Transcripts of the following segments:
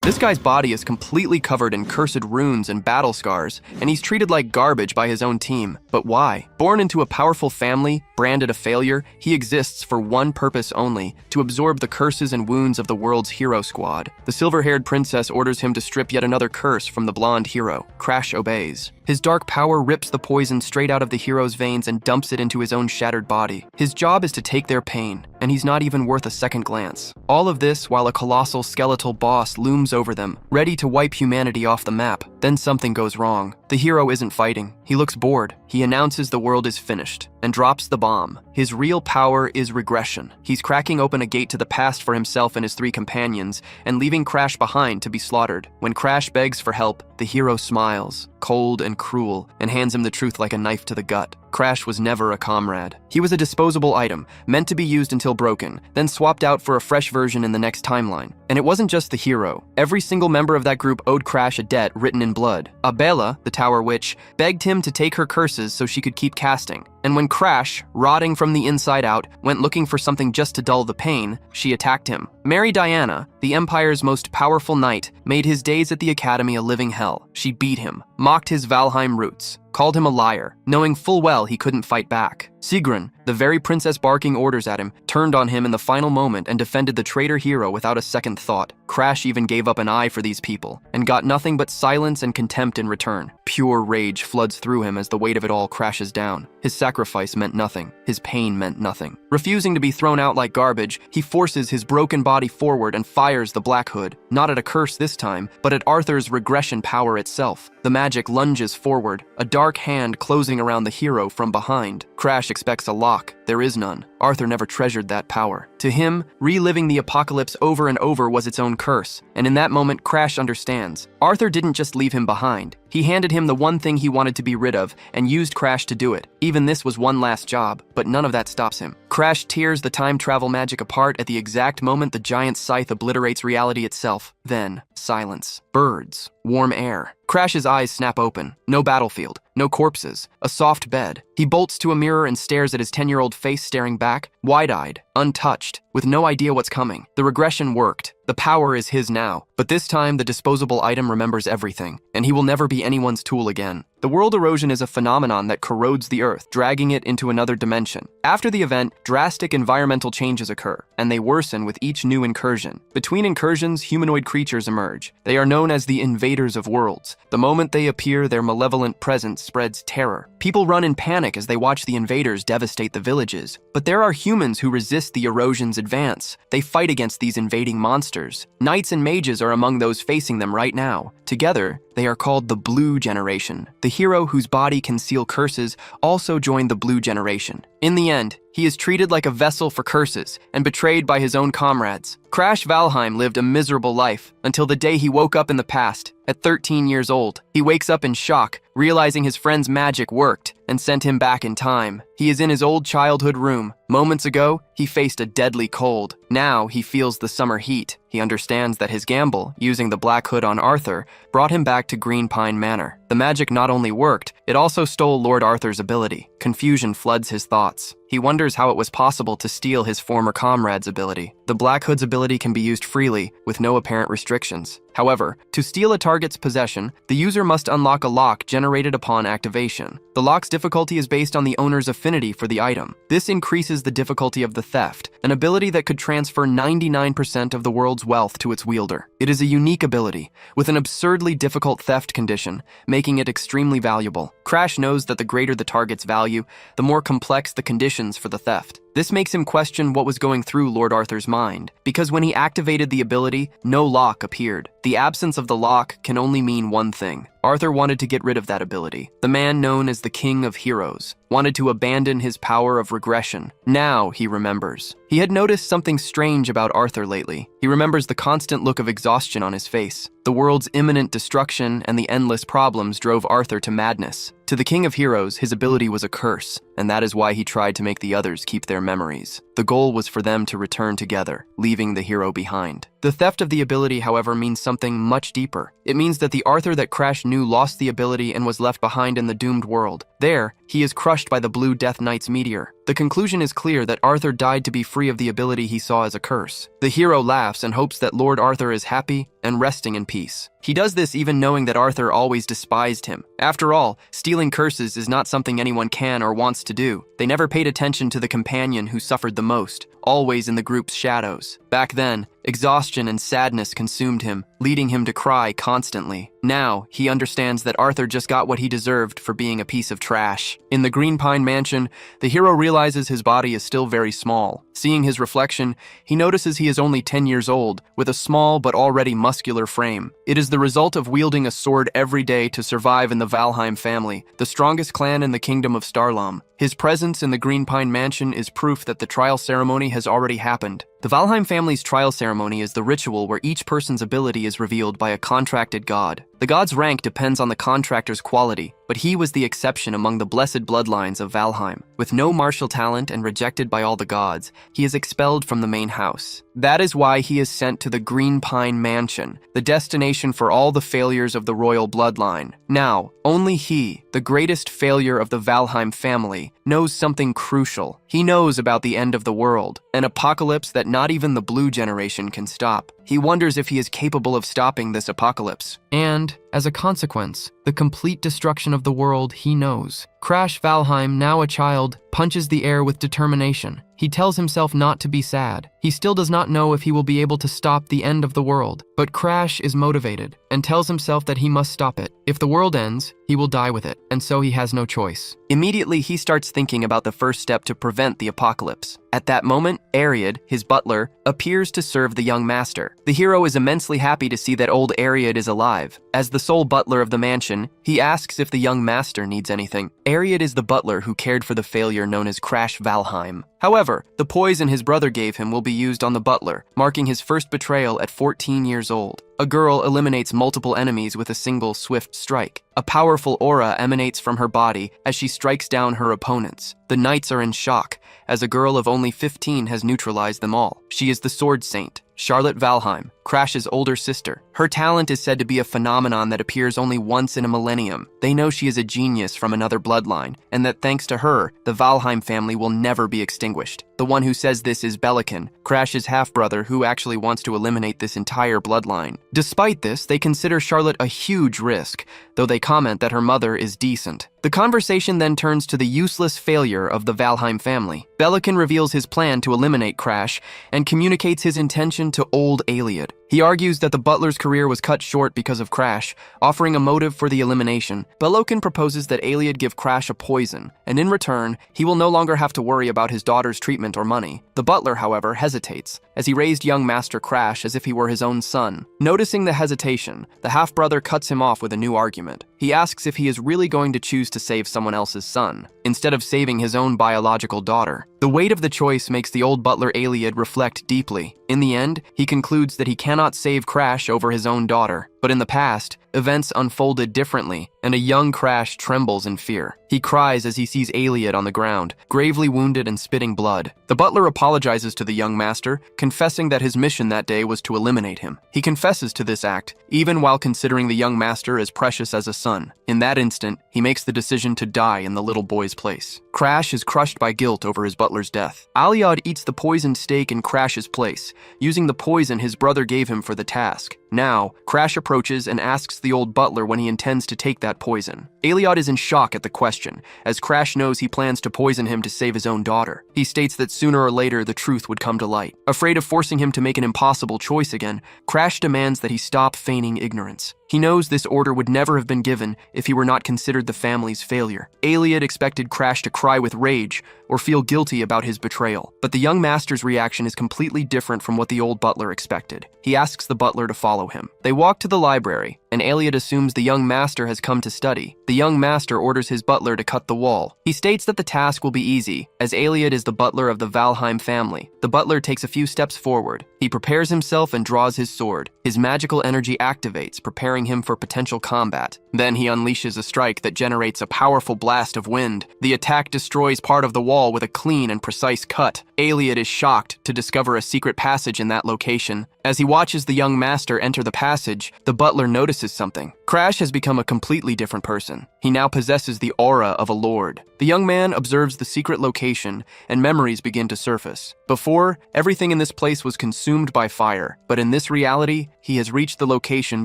This guy's body is completely covered in cursed runes and battle scars, and he's treated like garbage by his own team. But why? Born into a powerful family, branded a failure, he exists for one purpose only: to absorb the curses and wounds of the world's hero squad. The silver-haired princess orders him to strip yet another curse from the blonde hero. Crash obeys. His dark power rips the poison straight out of the hero's veins and dumps it into his own shattered body. His job is to take their pain, and he's not even worth a second glance. All of this while a colossal skeletal boss looms over them, ready to wipe humanity off the map. Then something goes wrong. The hero isn't fighting. He looks bored. He announces the world is finished and drops the bomb. His real power is regression. He's cracking open a gate to the past for himself and his three companions and leaving Crash behind to be slaughtered. When Crash begs for help, the hero smiles, cold and cruel, and hands him the truth like a knife to the gut. Crash was never a comrade. He was a disposable item, meant to be used until broken, then swapped out for a fresh version in the next timeline. And it wasn't just the hero. Every single member of that group owed Crash a debt written in blood. Abela, the Tower Witch, begged him to take her curses so she could keep casting. And when Crash, rotting from the inside out, went looking for something just to dull the pain, she attacked him. Mary Diana, the Empire's most powerful knight, made his days at the Academy a living hell. She beat him, mocked his Valheim roots, called him a liar, knowing full well he couldn't fight back. Sigrun, the very princess barking orders at him, turned on him in the final moment and defended the traitor hero without a second thought. Crash even gave up an eye for these people, and got nothing but silence and contempt in return. Pure rage floods through him as the weight of it all crashes down. His sacrifice meant nothing. His pain meant nothing. Refusing to be thrown out like garbage, he forces his broken body forward and fires the Black Hood, not at a curse this time, but at Arthur's regression power itself. The magic lunges forward, a dark hand closing around the hero from behind. Crash expects a lock. There is none. Arthur never treasured that power. To him, reliving the apocalypse over and over was its own curse, and in that moment, Crash understands. Arthur didn't just leave him behind. He handed him the one thing he wanted to be rid of, and used Crash to do it. Even this was one last job, but none of that stops him. Crash tears the time travel magic apart at the exact moment the giant scythe obliterates reality itself. Then, silence. Birds. Warm air. Crash's eyes snap open. No battlefield. No corpses. A soft bed. He bolts to a mirror and stares at his 10-year-old face staring back, wide-eyed, untouched, with no idea what's coming. The regression worked. The power is his now, but this time the disposable item remembers everything, and he will never be anyone's tool again. The world erosion is a phenomenon that corrodes the earth, dragging it into another dimension. After the event, drastic environmental changes occur, and they worsen with each new incursion. Between incursions, humanoid creatures emerge. They are known as the invaders of worlds. The moment they appear, their malevolent presence spreads terror. People run in panic as they watch the invaders devastate the villages. But there are humans who resist the erosion's advance. They fight against these invading monsters. Knights and mages are among those facing them right now. Together, they are called the Blue Generation. The hero whose body can seal curses also joined the Blue Generation. In the end, he is treated like a vessel for curses and betrayed by his own comrades. Crash Valheim lived a miserable life until the day he woke up in the past. At 13 years old, he wakes up in shock, realizing his friend's magic worked and sent him back in time. He is in his old childhood room. Moments ago, he faced a deadly cold. Now he feels the summer heat. He understands that his gamble, using the Black Hood on Arthur, brought him back to Green Pine Manor. The magic not only worked, it also stole Lord Arthur's ability. Confusion floods his thoughts. He wonders how it was possible to steal his former comrade's ability. The Black Hood's ability can be used freely, with no apparent restrictions. However, to steal a target's possession, the user must unlock a lock generated upon activation. The lock's difficulty is based on the owner's affinity for the item. This increases the difficulty of the theft, an ability that could transfer 99% of the world's wealth to its wielder. It is a unique ability, with an absurdly difficult theft condition, making it extremely valuable. Crash knows that the greater the target's value, the more complex the conditions for the theft. This makes him question what was going through Lord Arthur's mind, because when he activated the ability, no lock appeared. The absence of the lock can only mean one thing. Arthur wanted to get rid of that ability. The man known as the King of Heroes wanted to abandon his power of regression. Now he remembers. He had noticed something strange about Arthur lately. He remembers the constant look of exhaustion on his face. The world's imminent destruction and the endless problems drove Arthur to madness. To the King of Heroes, his ability was a curse, and that is why he tried to make the others keep their memories. The goal was for them to return together, leaving the hero behind. The theft of the ability, however, means something much deeper. It means that the Arthur that Crash knew lost the ability and was left behind in the doomed world. There, he is crushed by the Blue Death Knight's meteor. The conclusion is clear that Arthur died to be free of the ability he saw as a curse. The hero laughs and hopes that Lord Arthur is happy and resting in peace. He does this even knowing that Arthur always despised him. After all, stealing curses is not something anyone can or wants to do. They never paid attention to the companion who suffered the most, always in the group's shadows. Back then, exhaustion and sadness consumed him, leading him to cry constantly. Now, he understands that Arthur just got what he deserved for being a piece of trash. In the Green Pine Mansion, the hero realizes his body is still very small. Seeing his reflection, he notices he is only 10 years old, with a small but already muscular frame. It is the result of wielding a sword every day to survive in the Valheim family, the strongest clan in the kingdom of Starlam. His presence in the Green Pine Mansion is proof that the trial ceremony has already happened. The Valheim family's trial ceremony is the ritual where each person's ability is revealed by a contracted god. The god's rank depends on the contractor's quality, but he was the exception among the blessed bloodlines of Valheim. With no martial talent and rejected by all the gods, he is expelled from the main house. That is why he is sent to the Green Pine Mansion, the destination for all the failures of the royal bloodline. Now, only he, the greatest failure of the Valheim family, knows something crucial. He knows about the end of the world, an apocalypse that not even the blue generation can stop. He wonders if he is capable of stopping this apocalypse. And, as a consequence, the complete destruction of the world he knows. Crash Valheim, now a child, punches the air with determination. He tells himself not to be sad. He still does not know if he will be able to stop the end of the world. But Crash is motivated and tells himself that he must stop it. If the world ends, he will die with it, and so he has no choice. Immediately, he starts thinking about the first step to prevent the apocalypse. At that moment, Ariad, his butler, appears to serve the young master. The hero is immensely happy to see that old Ariad is alive. As the sole butler of the mansion, he asks if the young master needs anything. Ariad is the butler who cared for the failure known as Crash Valheim. However, the poison his brother gave him will be used on the butler, marking his first betrayal at 14 years old. A girl eliminates multiple enemies with a single swift strike. A powerful aura emanates from her body as she strikes down her opponents. The knights are in shock, as a girl of only 15 has neutralized them all. She is the Sword Saint, Charlotte Valheim, Crash's older sister. Her talent is said to be a phenomenon that appears only once in a millennium. They know she is a genius from another bloodline, and that thanks to her, the Valheim family will never be extinguished. The one who says this is Belican, Crash's half-brother who actually wants to eliminate this entire bloodline. Despite this, they consider Charlotte a huge risk, though they comment that her mother is decent. The conversation then turns to the useless failure of the Valheim family. Belican reveals his plan to eliminate Crash and communicates his intention to old Aliad. He argues that the butler's career was cut short because of Crash, offering a motive for the elimination. Belican proposes that Aliad give Crash a poison, and in return, he will no longer have to worry about his daughter's treatment or money. The butler, however, hesitates, as he raised young Master Crash as if he were his own son. Noticing the hesitation, the half-brother cuts him off with a new argument. He asks if he is really going to choose to save someone else's son, instead of saving his own biological daughter. The weight of the choice makes the old butler Aliad reflect deeply. In the end, he concludes that he cannot save Crash over his own daughter. But in the past, events unfolded differently, and a young Crash trembles in fear. He cries as he sees Aliad on the ground, gravely wounded and spitting blood. The butler apologizes to the young master, confessing that his mission that day was to eliminate him. He confesses to this act, even while considering the young master as precious as a son. In that instant, he makes the decision to die in the little boy's place. Crash is crushed by guilt over his butler's death. Aliad eats the poisoned steak in Crash's place, using the poison his brother gave him for the task. Now, Crash approaches and asks the old butler when he intends to take that poison. Aliad is in shock at the question, as Crash knows he plans to poison him to save his own daughter. He states that sooner or later the truth would come to light. Afraid of forcing him to make an impossible choice again, Crash demands that he stop feigning ignorance. He knows this order would never have been given if he were not considered the family's failure. Aliad expected Crash to cry with rage or feel guilty about his betrayal, but the young master's reaction is completely different from what the old butler expected. He asks the butler to follow him. They walk to the library, and Aliad assumes the young master has come to study. The young master orders his butler to cut the wall. He states that the task will be easy, as Aliad is the butler of the Valheim family. The butler takes a few steps forward. He prepares himself and draws his sword. His magical energy activates, preparing preparing him for potential combat. Then he unleashes a strike that generates a powerful blast of wind. The attack destroys part of the wall with a clean and precise cut. Iliad is shocked to discover a secret passage in that location. As he watches the young master enter the passage, the butler notices something. Crash has become a completely different person. He now possesses the aura of a lord. The young man observes the secret location, and memories begin to surface. Before, everything in this place was consumed by fire, but in this reality, he has reached the location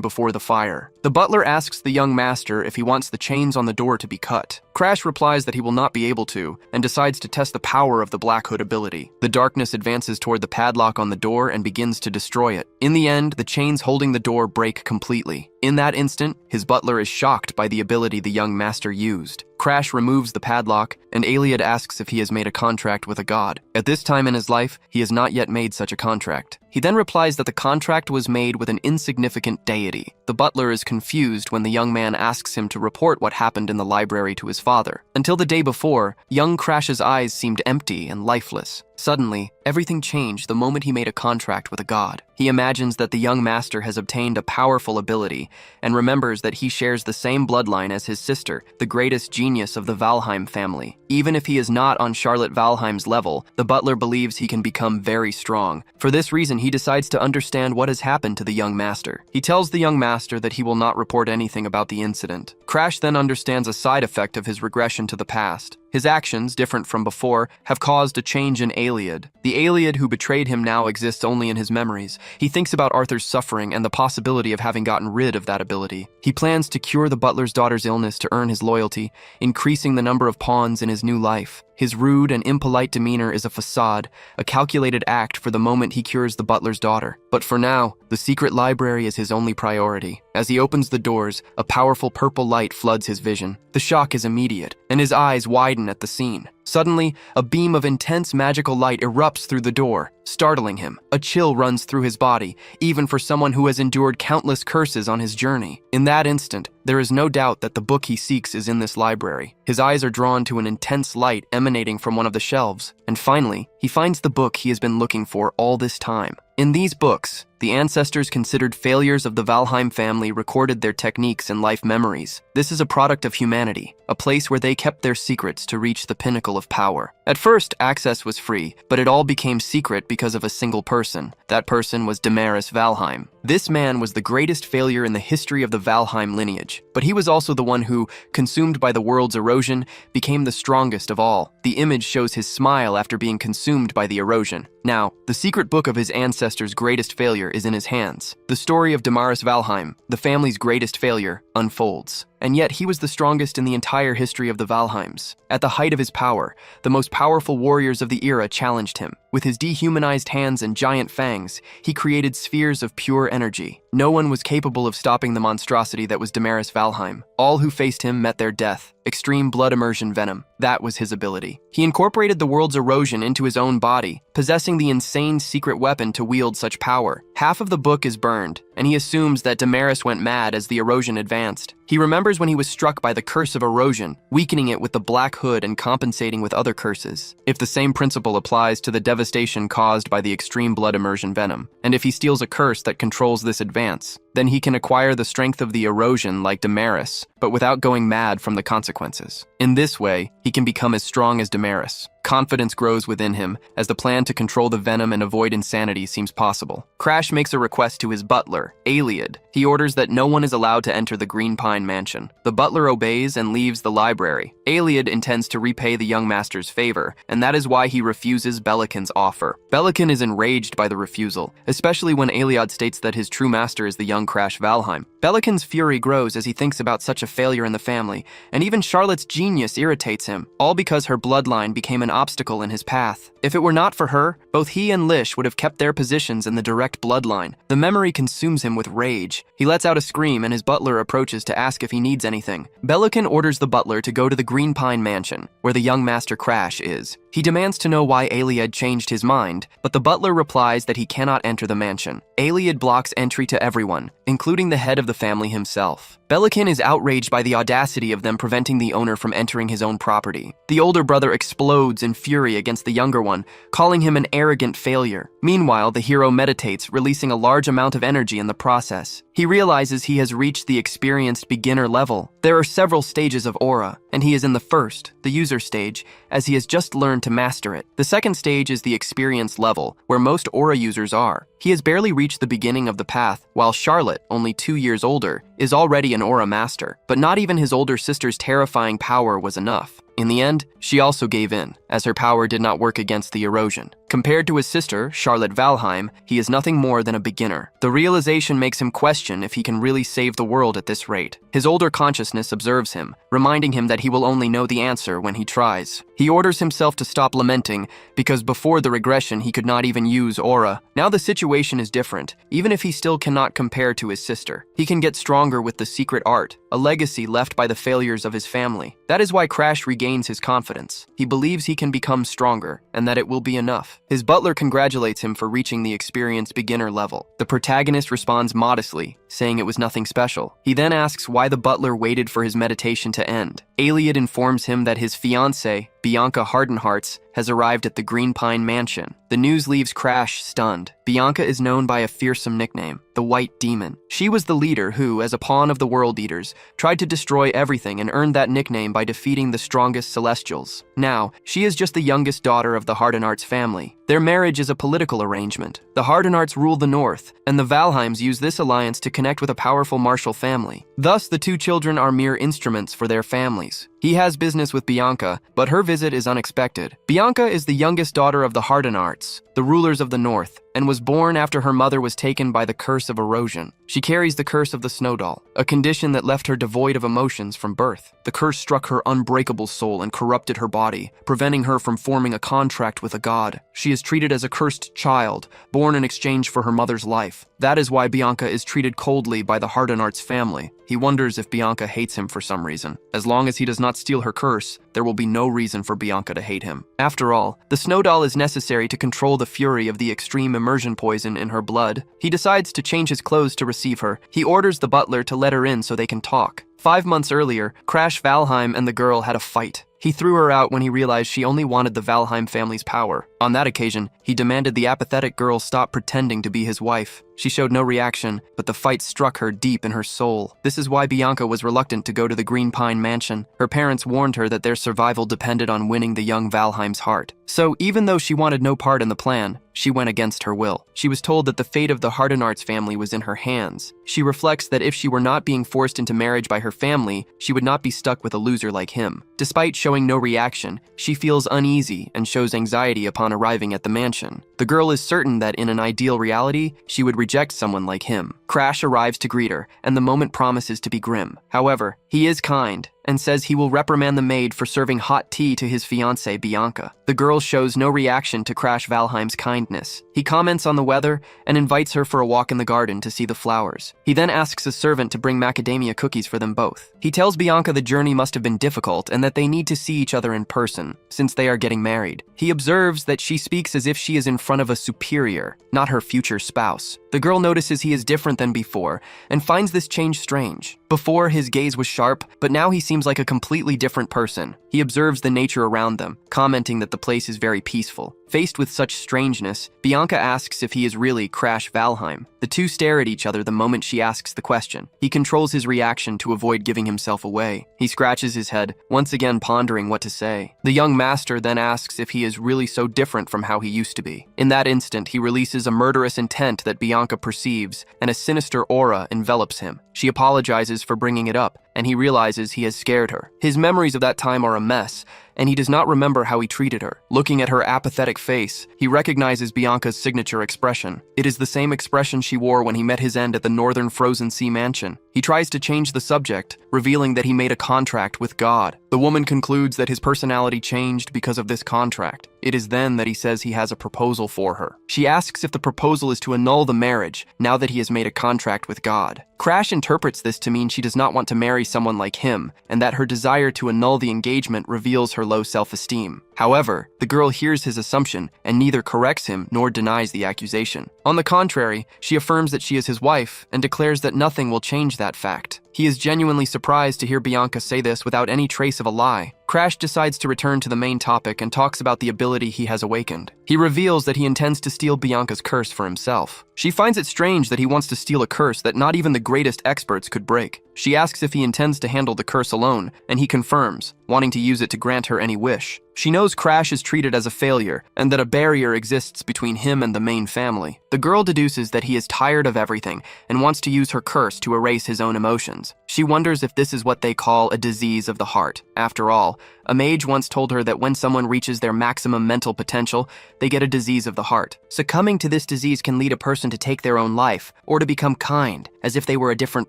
before the fire. The butler asks the young master if he wants the chains on the door to be cut. Crash replies that he will not be able to, and decides to test the power of the Black Hood ability. The darkness advances toward the padlock on the door and begins to destroy it. In the end, the chains holding the door break completely. In that instant, his butler is shocked by the ability the young master used. Crash removes the padlock, and Iliad asks if he has made a contract with a god. At this time in his life, he has not yet made such a contract. He then replies that the contract was made with an insignificant deity. The butler is confused when the young man asks him to report what happened in the library to his father. Until the day before, young Crash's eyes seemed empty and lifeless. Suddenly, everything changed the moment he made a contract with a god. He imagines that the young master has obtained a powerful ability and remembers that he shares the same bloodline as his sister, the greatest genius of the Valheim family. Even if he is not on Charlotte Valheim's level, the butler believes he can become very strong. For this reason, he decides to understand what has happened to the young master. He tells the young master that he will not report anything about the incident. Crash then understands a side effect of his regression to the past. His actions, different from before, have caused a change in Iliad. The Iliad who betrayed him now exists only in his memories. He thinks about Arthur's suffering and the possibility of having gotten rid of that ability. He plans to cure the butler's daughter's illness to earn his loyalty, increasing the number of pawns in his new life. His rude and impolite demeanor is a facade, a calculated act for the moment he cures the butler's daughter. But for now, the secret library is his only priority. As he opens the doors, a powerful purple light floods his vision. The shock is immediate, and his eyes widen at the scene. Suddenly, a beam of intense magical light erupts through the door, startling him. A chill runs through his body, even for someone who has endured countless curses on his journey. In that instant, there is no doubt that the book he seeks is in this library. His eyes are drawn to an intense light emanating from one of the shelves, and finally, he finds the book he has been looking for all this time. In these books, the ancestors considered failures of the Valheim family recorded their techniques and life memories. This is a product of humanity, a place where they kept their secrets to reach the pinnacle of power. At first, access was free, but it all became secret because of a single person. That person was Damaris Valheim. This man was the greatest failure in the history of the Valheim lineage, but he was also the one who, consumed by the world's erosion, became the strongest of all. The image shows his smile after being consumed by the erosion. Now, the secret book of his ancestors' greatest failure is in his hands. The story of Damaris Valheim, the family's greatest failure, unfolds. And yet he was the strongest in the entire history of the Valheims. At the height of his power, the most powerful warriors of the era challenged him. With his dehumanized hands and giant fangs, he created spheres of pure energy. No one was capable of stopping the monstrosity that was Damaris Valheim. All who faced him met their death. Extreme blood immersion venom. That was his ability. He incorporated the world's erosion into his own body, possessing the insane secret weapon to wield such power. Half of the book is burned, and he assumes that Damaris went mad as the erosion advanced. He remembers when he was struck by the curse of erosion, weakening it with the Black Hood and compensating with other curses. If the same principle applies to the devastation caused by the extreme blood immersion venom, and if he steals a curse that controls this advance, then he can acquire the strength of the erosion like Damaris, but without going mad from the consequences. In this way, he can become as strong as Damaris. Confidence grows within him as the plan to control the venom and avoid insanity seems possible. Crash makes a request to his butler, Iliad. He orders that no one is allowed to enter the Green Pine Mansion. The butler obeys and leaves the library. Iliad intends to repay the young master's favor, and that is why he refuses Belican's offer. Belican is enraged by the refusal, especially when Iliad states that his true master is the young Crash Valheim. Belican's fury grows as he thinks about such a failure in the family, and even Charlotte's genius irritates him, all because her bloodline became an obstacle in his path. If it were not for her, both he and Lish would have kept their positions in the direct bloodline. The memory consumes him with rage. He lets out a scream and his butler approaches to ask if he needs anything. Belican orders the butler to go to the Green Pine Mansion, where the young master Crash is. He demands to know why Iliad changed his mind, but the butler replies that he cannot enter the mansion. Iliad blocks entry to everyone, including the head of the family himself. Belican is outraged by the audacity of them preventing the owner from entering his own property. The older brother explodes in fury against the younger one, calling him an arrogant failure. Meanwhile, the hero meditates, releasing a large amount of energy in the process. He realizes he has reached the experienced beginner level. There are several stages of aura, and he is in the first, the user stage, as he has just learned to master it. The second stage is the experienced level, where most aura users are. He has barely reached the beginning of the path, while Charlotte, only 2 years older, is already an aura master. But not even his older sister's terrifying power was enough. In the end, she also gave in, as her power did not work against the erosion. Compared to his sister, Charlotte Valheim, he is nothing more than a beginner. The realization makes him question if he can really save the world at this rate. His older consciousness observes him, reminding him that he will only know the answer when he tries. He orders himself to stop lamenting, because before the regression he could not even use aura. Now the situation is different, even if he still cannot compare to his sister. He can get stronger with the secret art, a legacy left by the failures of his family. That is why Crash regains his confidence. He believes he can become stronger, and that it will be enough. His butler congratulates him for reaching the experienced beginner level. The protagonist responds modestly, saying it was nothing special. He then asks why the butler waited for his meditation to end. Aliad informs him that his fiancée, Bianca Hardenhearts, has arrived at the Green Pine Mansion. The news leaves Crash stunned. Bianca is known by a fearsome nickname, the White Demon. She was the leader who, as a pawn of the World Eaters, tried to destroy everything and earned that nickname by defeating the strongest Celestials. Now, she is just the youngest daughter of the Hardenhearts family. Their marriage is a political arrangement. The Hardenhearts rule the North, and the Valheims use this alliance to connect with a powerful martial family. Thus, the two children are mere instruments for their families. He has business with Bianca, but her visit is unexpected. Bianca is the youngest daughter of the Hardenhearts, the rulers of the North, and was born after her mother was taken by the curse of erosion. She carries the curse of the Snow Doll, a condition that left her devoid of emotions from birth. The curse struck her unbreakable soul and corrupted her body, preventing her from forming a contract with a god. She is treated as a cursed child, born in exchange for her mother's life. That is why Bianca is treated coldly by the Hardenhearts family. He wonders if Bianca hates him for some reason. As long as he does not steal her curse, there will be no reason for Bianca to hate him. After all, the Snow Doll is necessary to control the fury of the extreme immersion poison in her blood. He decides to change his clothes to receive her. He orders the butler to let her in so they can talk. 5 months earlier, Crash Valheim and the girl had a fight. He threw her out when he realized she only wanted the Valheim family's power. On that occasion, he demanded the apathetic girl stop pretending to be his wife. She showed no reaction, but the fight struck her deep in her soul. This is why Bianca was reluctant to go to the Green Pine Mansion. Her parents warned her that their survival depended on winning the young Valheim's heart. So, even though she wanted no part in the plan, she went against her will. She was told that the fate of the Hardenhearts family was in her hands. She reflects that if she were not being forced into marriage by her family, she would not be stuck with a loser like him. Despite showing no reaction, she feels uneasy and shows anxiety upon arriving at the mansion. The girl is certain that in an ideal reality, she would reject someone like him. Crash arrives to greet her, and the moment promises to be grim. However, he is kind and says he will reprimand the maid for serving hot tea to his fiancée Bianca. The girl shows no reaction to Crash Valheim's kindness. He comments on the weather and invites her for a walk in the garden to see the flowers. He then asks a servant to bring macadamia cookies for them both. He tells Bianca the journey must have been difficult and that they need to see each other in person, since they are getting married. He observes that she speaks as if she is in front of a superior, not her future spouse. The girl notices he is different than before and finds this change strange. Before, his gaze was sharp, but now he seems like a completely different person. He observes the nature around them, commenting that the place is very peaceful. Faced with such strangeness, Bianca asks if he is really Crash Valheim. The two stare at each other the moment she asks the question. He controls his reaction to avoid giving himself away. He scratches his head, once again pondering what to say. The young master then asks if he is really so different from how he used to be. In that instant, he releases a murderous intent that Bianca perceives, and a sinister aura envelops him. She apologizes for bringing it up, and he realizes he has scared her. His memories of that time are a mess, and he does not remember how he treated her. Looking at her apathetic face, he recognizes Bianca's signature expression. It is the same expression she wore when he met his end at the Northern Frozen Sea Mansion. He tries to change the subject, revealing that he made a contract with God. The woman concludes that his personality changed because of this contract. It is then that he says he has a proposal for her. She asks if the proposal is to annul the marriage, now that he has made a contract with God. Crash interprets this to mean she does not want to marry someone like him, and that her desire to annul the engagement reveals her low self-esteem. However, the girl hears his assumption and neither corrects him nor denies the accusation. On the contrary, she affirms that she is his wife and declares that nothing will change that fact. He is genuinely surprised to hear Bianca say this without any trace of a lie. Crash decides to return to the main topic and talks about the ability he has awakened. He reveals that he intends to steal Bianca's curse for himself. She finds it strange that he wants to steal a curse that not even the greatest experts could break. She asks if he intends to handle the curse alone, and he confirms, wanting to use it to grant her any wish. She knows Crash is treated as a failure, and that a barrier exists between him and the main family. The girl deduces that he is tired of everything and wants to use her curse to erase his own emotions. She wonders if this is what they call a disease of the heart. After all, a mage once told her that when someone reaches their maximum mental potential, they get a disease of the heart. Succumbing to this disease can lead a person to take their own life, or to become kind, as if they were a different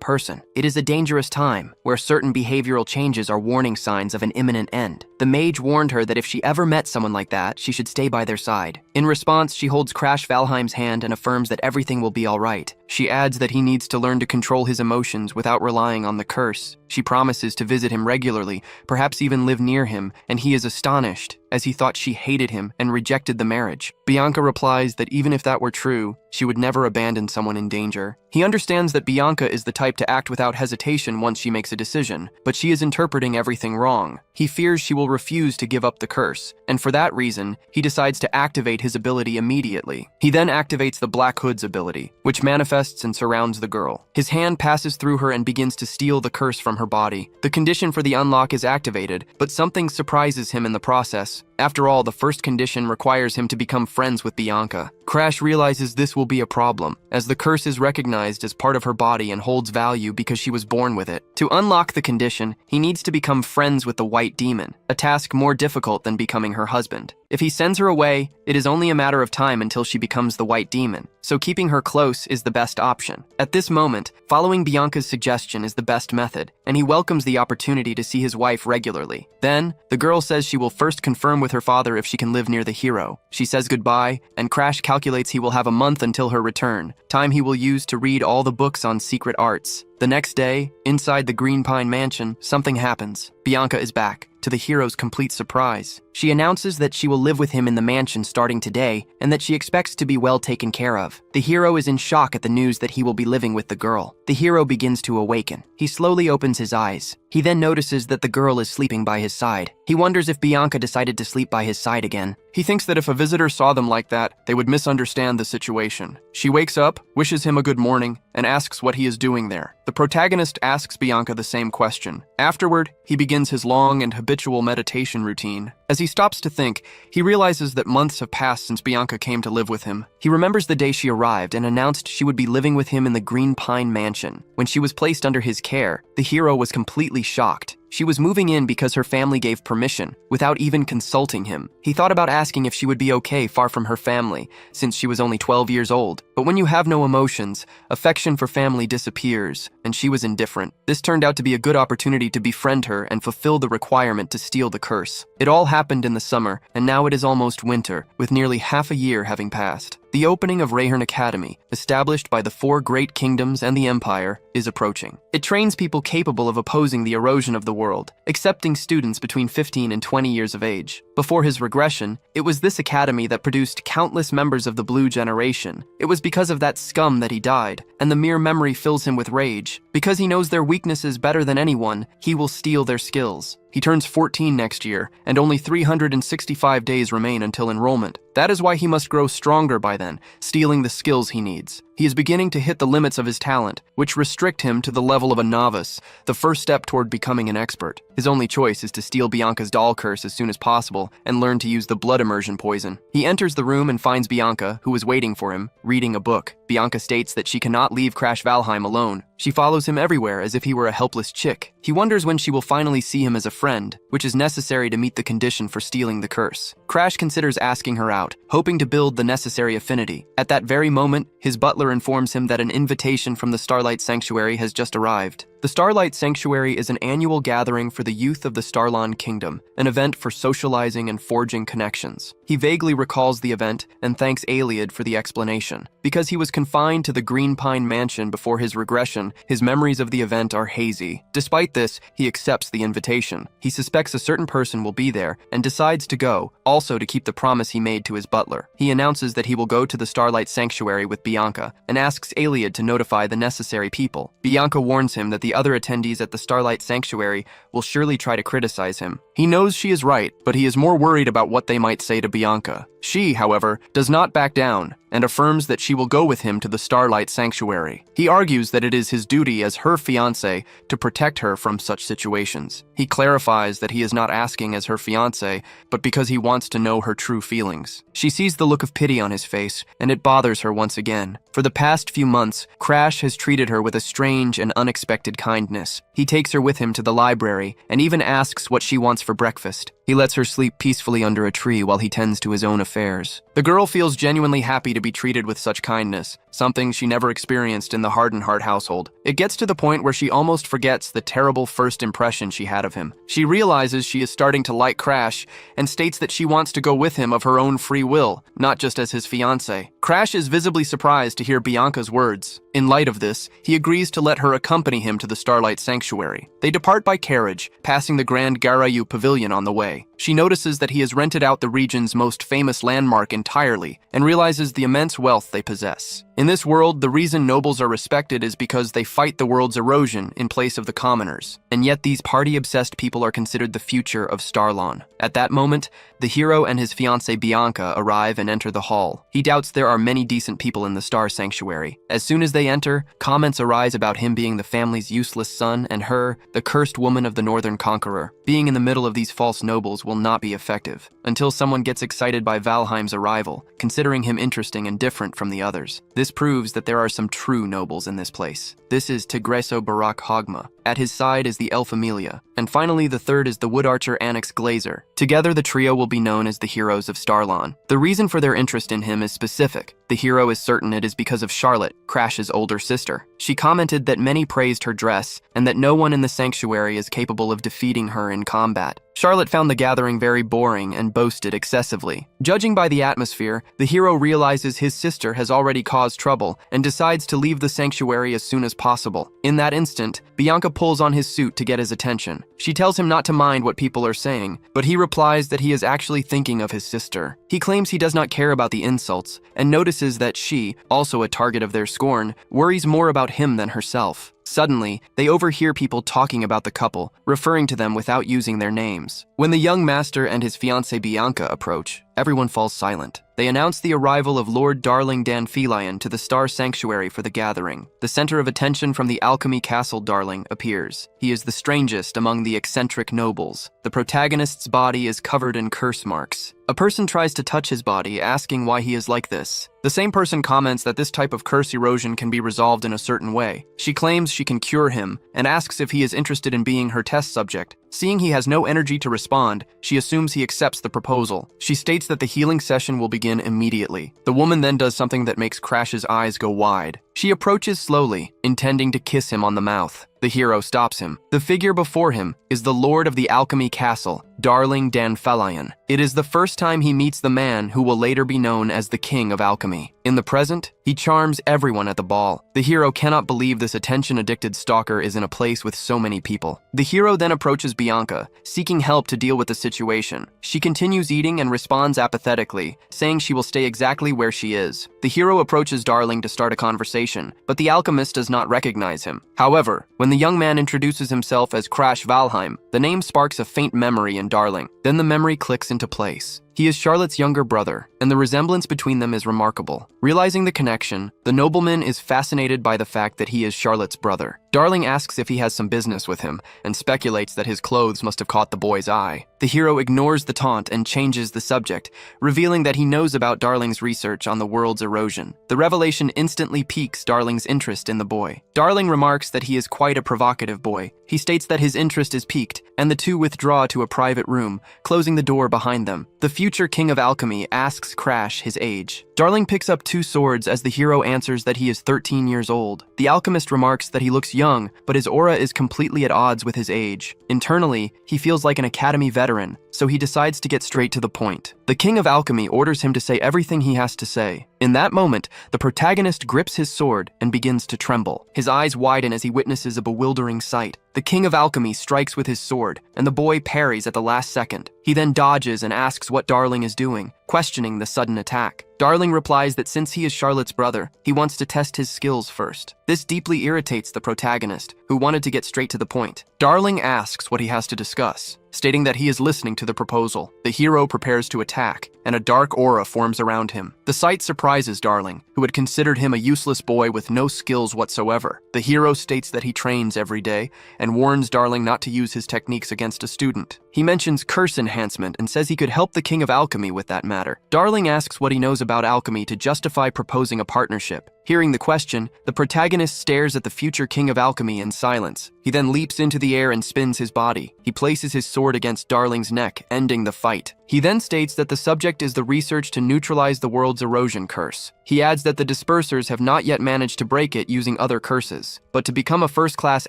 person. It is a dangerous time, where certain behavioral changes are warning signs of an imminent end. The mage warned her that if she ever met someone like that, she should stay by their side. In response, she holds Crash Valheim's hand and affirms that everything will be all right. She adds that he needs to learn to control his emotions without relying on the curse. She promises to visit him regularly, perhaps even live near him, and he is astonished, as he thought she hated him and rejected the marriage. Bianca replies that even if that were true, she would never abandon someone in danger. He understands that Bianca is the type to act without hesitation once she makes a decision, but she is interpreting everything wrong. He fears she will refuse to give up the curse, and for that reason, he decides to activate his ability immediately. He then activates the Black Hood's ability, which manifests and surrounds the girl. His hand passes through her and begins to steal the curse from her body. The condition for the unlock is activated, but something surprises him in the process. After all, the first condition requires him to become friends with Bianca. Crash realizes this will be a problem, as the curse is recognized as part of her body and holds value because she was born with it. To unlock the condition, he needs to become friends with the White Demon, a task more difficult than becoming her husband. If he sends her away, it is only a matter of time until she becomes the White Demon, so keeping her close is the best option. At this moment, following Bianca's suggestion is the best method, and he welcomes the opportunity to see his wife regularly. Then, the girl says she will first confirm with her father if she can live near the hero. She says goodbye, and Crash calculates he will have a month until her return, time he will use to read all the books on secret arts. The next day, inside the Green Pine Mansion, something happens. Bianca is back, to the hero's complete surprise. She announces that she will live with him in the mansion starting today, and that she expects to be well taken care of. The hero is in shock at the news that he will be living with the girl. The hero begins to awaken. He slowly opens his eyes. He then notices that the girl is sleeping by his side. He wonders if Bianca decided to sleep by his side again. He thinks that if a visitor saw them like that, they would misunderstand the situation. She wakes up, wishes him a good morning, and asks what he is doing there. The protagonist asks Bianca the same question. Afterward, he begins his long and habitual meditation routine. As he stops to think, he realizes that months have passed since Bianca came to live with him. He remembers the day she arrived and announced she would be living with him in the Green Pine Mansion. When she was placed under his care, the hero was completely shocked. She was moving in because her family gave permission, without even consulting him. He thought about asking if she would be okay far from her family, since she was only 12 years old. But when you have no emotions, affection for family disappears, and she was indifferent. This turned out to be a good opportunity to befriend her and fulfill the requirement to steal the curse. It all happened in the summer, and now it is almost winter, with nearly half a year having passed. The opening of Reincarnation Academy, established by the 4 great kingdoms and the Empire, is approaching. It trains people capable of opposing the erosion of the world, accepting students between 15 and 20 years of age. Before his regression, it was this academy that produced countless members of the Blue Generation. It was because of that scum that he died, and the mere memory fills him with rage. Because he knows their weaknesses better than anyone, he will steal their skills. He turns 14 next year, and only 365 days remain until enrollment. That is why he must grow stronger by then, stealing the skills he needs. He is beginning to hit the limits of his talent, which restrict him to the level of a novice, the first step toward becoming an expert. His only choice is to steal Bianca's doll curse as soon as possible and learn to use the blood immersion poison. He enters the room and finds Bianca, who is waiting for him, reading a book. Bianca states that she cannot leave Crash Valheim alone. She follows him everywhere as if he were a helpless chick. He wonders when she will finally see him as a friend, which is necessary to meet the condition for stealing the curse. Crash considers asking her out, hoping to build the necessary affinity. At that very moment, his butler informs him that an invitation from the Starlight Sanctuary has just arrived. The Starlight Sanctuary is an annual gathering for the youth of the Starlon Kingdom, an event for socializing and forging connections. He vaguely recalls the event and thanks Iliad for the explanation. Because he was confined to the Green Pine Mansion before his regression, his memories of the event are hazy. Despite this, he accepts the invitation. He suspects a certain person will be there and decides to go, also to keep the promise he made to his butler. He announces that he will go to the Starlight Sanctuary with Bianca and asks Iliad to notify the necessary people. Bianca warns him that the the other attendees at the Starlight Sanctuary will surely try to criticize him. He knows she is right, but he is more worried about what they might say to Bianca. She, however, does not back down and affirms that she will go with him to the Starlight Sanctuary. He argues that it is his duty as her fiancé to protect her from such situations. He clarifies that he is not asking as her fiancé, but because he wants to know her true feelings. She sees the look of pity on his face, and it bothers her once again. For the past few months, Crash has treated her with a strange and unexpected kindness. He takes her with him to the library and even asks what she wants for breakfast. He lets her sleep peacefully under a tree while he tends to his own affairs. The girl feels genuinely happy to be treated with such kindness, something she never experienced in the Hardenheart household. It gets to the point where she almost forgets the terrible first impression she had of him. She realizes she is starting to like Crash and states that she wants to go with him of her own free will, not just as his fiancé. Crash is visibly surprised to hear Bianca's words. In light of this, he agrees to let her accompany him to the Starlight Sanctuary. They depart by carriage, passing the Grand Garayu Pavilion on the way. She notices that he has rented out the region's most famous landmark entirely and realizes the immense wealth they possess. In this world, the reason nobles are respected is because they fight the world's erosion in place of the commoners. And yet these party-obsessed people are considered the future of Starlon. At that moment, the hero and his fiancée Bianca arrive and enter the hall. He doubts there are many decent people in the Star Sanctuary. As soon as they enter, comments arise about him being the family's useless son and her, the cursed woman of the Northern Conqueror. Being in the middle of these false nobles will not be effective, until someone gets excited by Valheim's arrival, considering him interesting and different from the others. This proves that there are some true nobles in this place. This is Tigreso Barak Hogma. At his side is the elf Amelia. And finally, the third is the wood archer Anix Glazer. Together, the trio will be known as the heroes of Starlon. The reason for their interest in him is specific. The hero is certain it is because of Charlotte, Crash's older sister. She commented that many praised her dress and that no one in the sanctuary is capable of defeating her in combat. Charlotte found the gathering very boring and boasted excessively. Judging by the atmosphere, the hero realizes his sister has already caused trouble and decides to leave the sanctuary as soon as possible. In that instant, Bianca pulls on his suit to get his attention. She tells him not to mind what people are saying, but he replies that he is actually thinking of his sister. He claims he does not care about the insults and notices that she, also a target of their scorn, worries more about him than herself. Suddenly, they overhear people talking about the couple, referring to them without using their names. When the young master and his fiancée Bianca approach, everyone falls silent. They announce the arrival of Lord Darling Danfilion to the Star Sanctuary for the gathering. The center of attention from the Alchemy Castle Darling appears. He is the strangest among the eccentric nobles. The protagonist's body is covered in curse marks. A person tries to touch his body, asking why he is like this. The same person comments that this type of curse erosion can be resolved in a certain way. She claims she can cure him and asks if he is interested in being her test subject. Seeing he has no energy to respond, she assumes he accepts the proposal. She states that the healing session will begin immediately. The woman then does something that makes Crash's eyes go wide. She approaches slowly, intending to kiss him on the mouth. The hero stops him. The figure before him is the Lord of the Alchemy Castle, Darling Danfilion. It is the first time he meets the man who will later be known as the King of Alchemy. In the present, he charms everyone at the ball. The hero cannot believe this attention-addicted stalker is in a place with so many people. The hero then approaches Bianca, seeking help to deal with the situation. She continues eating and responds apathetically, saying she will stay exactly where she is. The hero approaches Darling to start a conversation, but the alchemist does not recognize him. However, when the young man introduces himself as Crash Valheim, the name sparks a faint memory in Darling. Then the memory clicks into place. He is Charlotte's younger brother, and the resemblance between them is remarkable. Realizing the connection, the nobleman is fascinated by the fact that he is Charlotte's brother. Darling asks if he has some business with him, and speculates that his clothes must have caught the boy's eye. The hero ignores the taunt and changes the subject, revealing that he knows about Darling's research on the world's erosion. The revelation instantly piques Darling's interest in the boy. Darling remarks that he is quite a provocative boy. He states that his interest is piqued, and the two withdraw to a private room, closing the door behind them. The future King of Alchemy asks Crash his age. Darling picks up 2 swords as the hero answers that he is 13 years old. The alchemist remarks that he looks young, but his aura is completely at odds with his age. Internally, he feels like an academy veteran, so he decides to get straight to the point. The King of Alchemy orders him to say everything he has to say. In that moment, the protagonist grips his sword and begins to tremble. His eyes widen as he witnesses a bewildering sight. The King of Alchemy strikes with his sword, and the boy parries at the last second. He then dodges and asks what Darling is doing, questioning the sudden attack. Darling replies that since he is Charlotte's brother, he wants to test his skills first. This deeply irritates the protagonist, who wanted to get straight to the point. Darling asks what he has to discuss, stating that he is listening to the proposal. The hero prepares to attack, and a dark aura forms around him. The sight surprises Darling, who had considered him a useless boy with no skills whatsoever. The hero states that he trains every day, and warns Darling not to use his techniques against a student. He mentions curse enhancement and says he could help the king of alchemy with that matter. Darling asks what he knows about alchemy to justify proposing a partnership. Hearing the question, the protagonist stares at the future king of alchemy in silence. He then leaps into the air and spins his body. He places his sword against Darling's neck, ending the fight. He then states that the subject is the research to neutralize the world's erosion curse. He adds that the dispersers have not yet managed to break it using other curses. But to become a first-class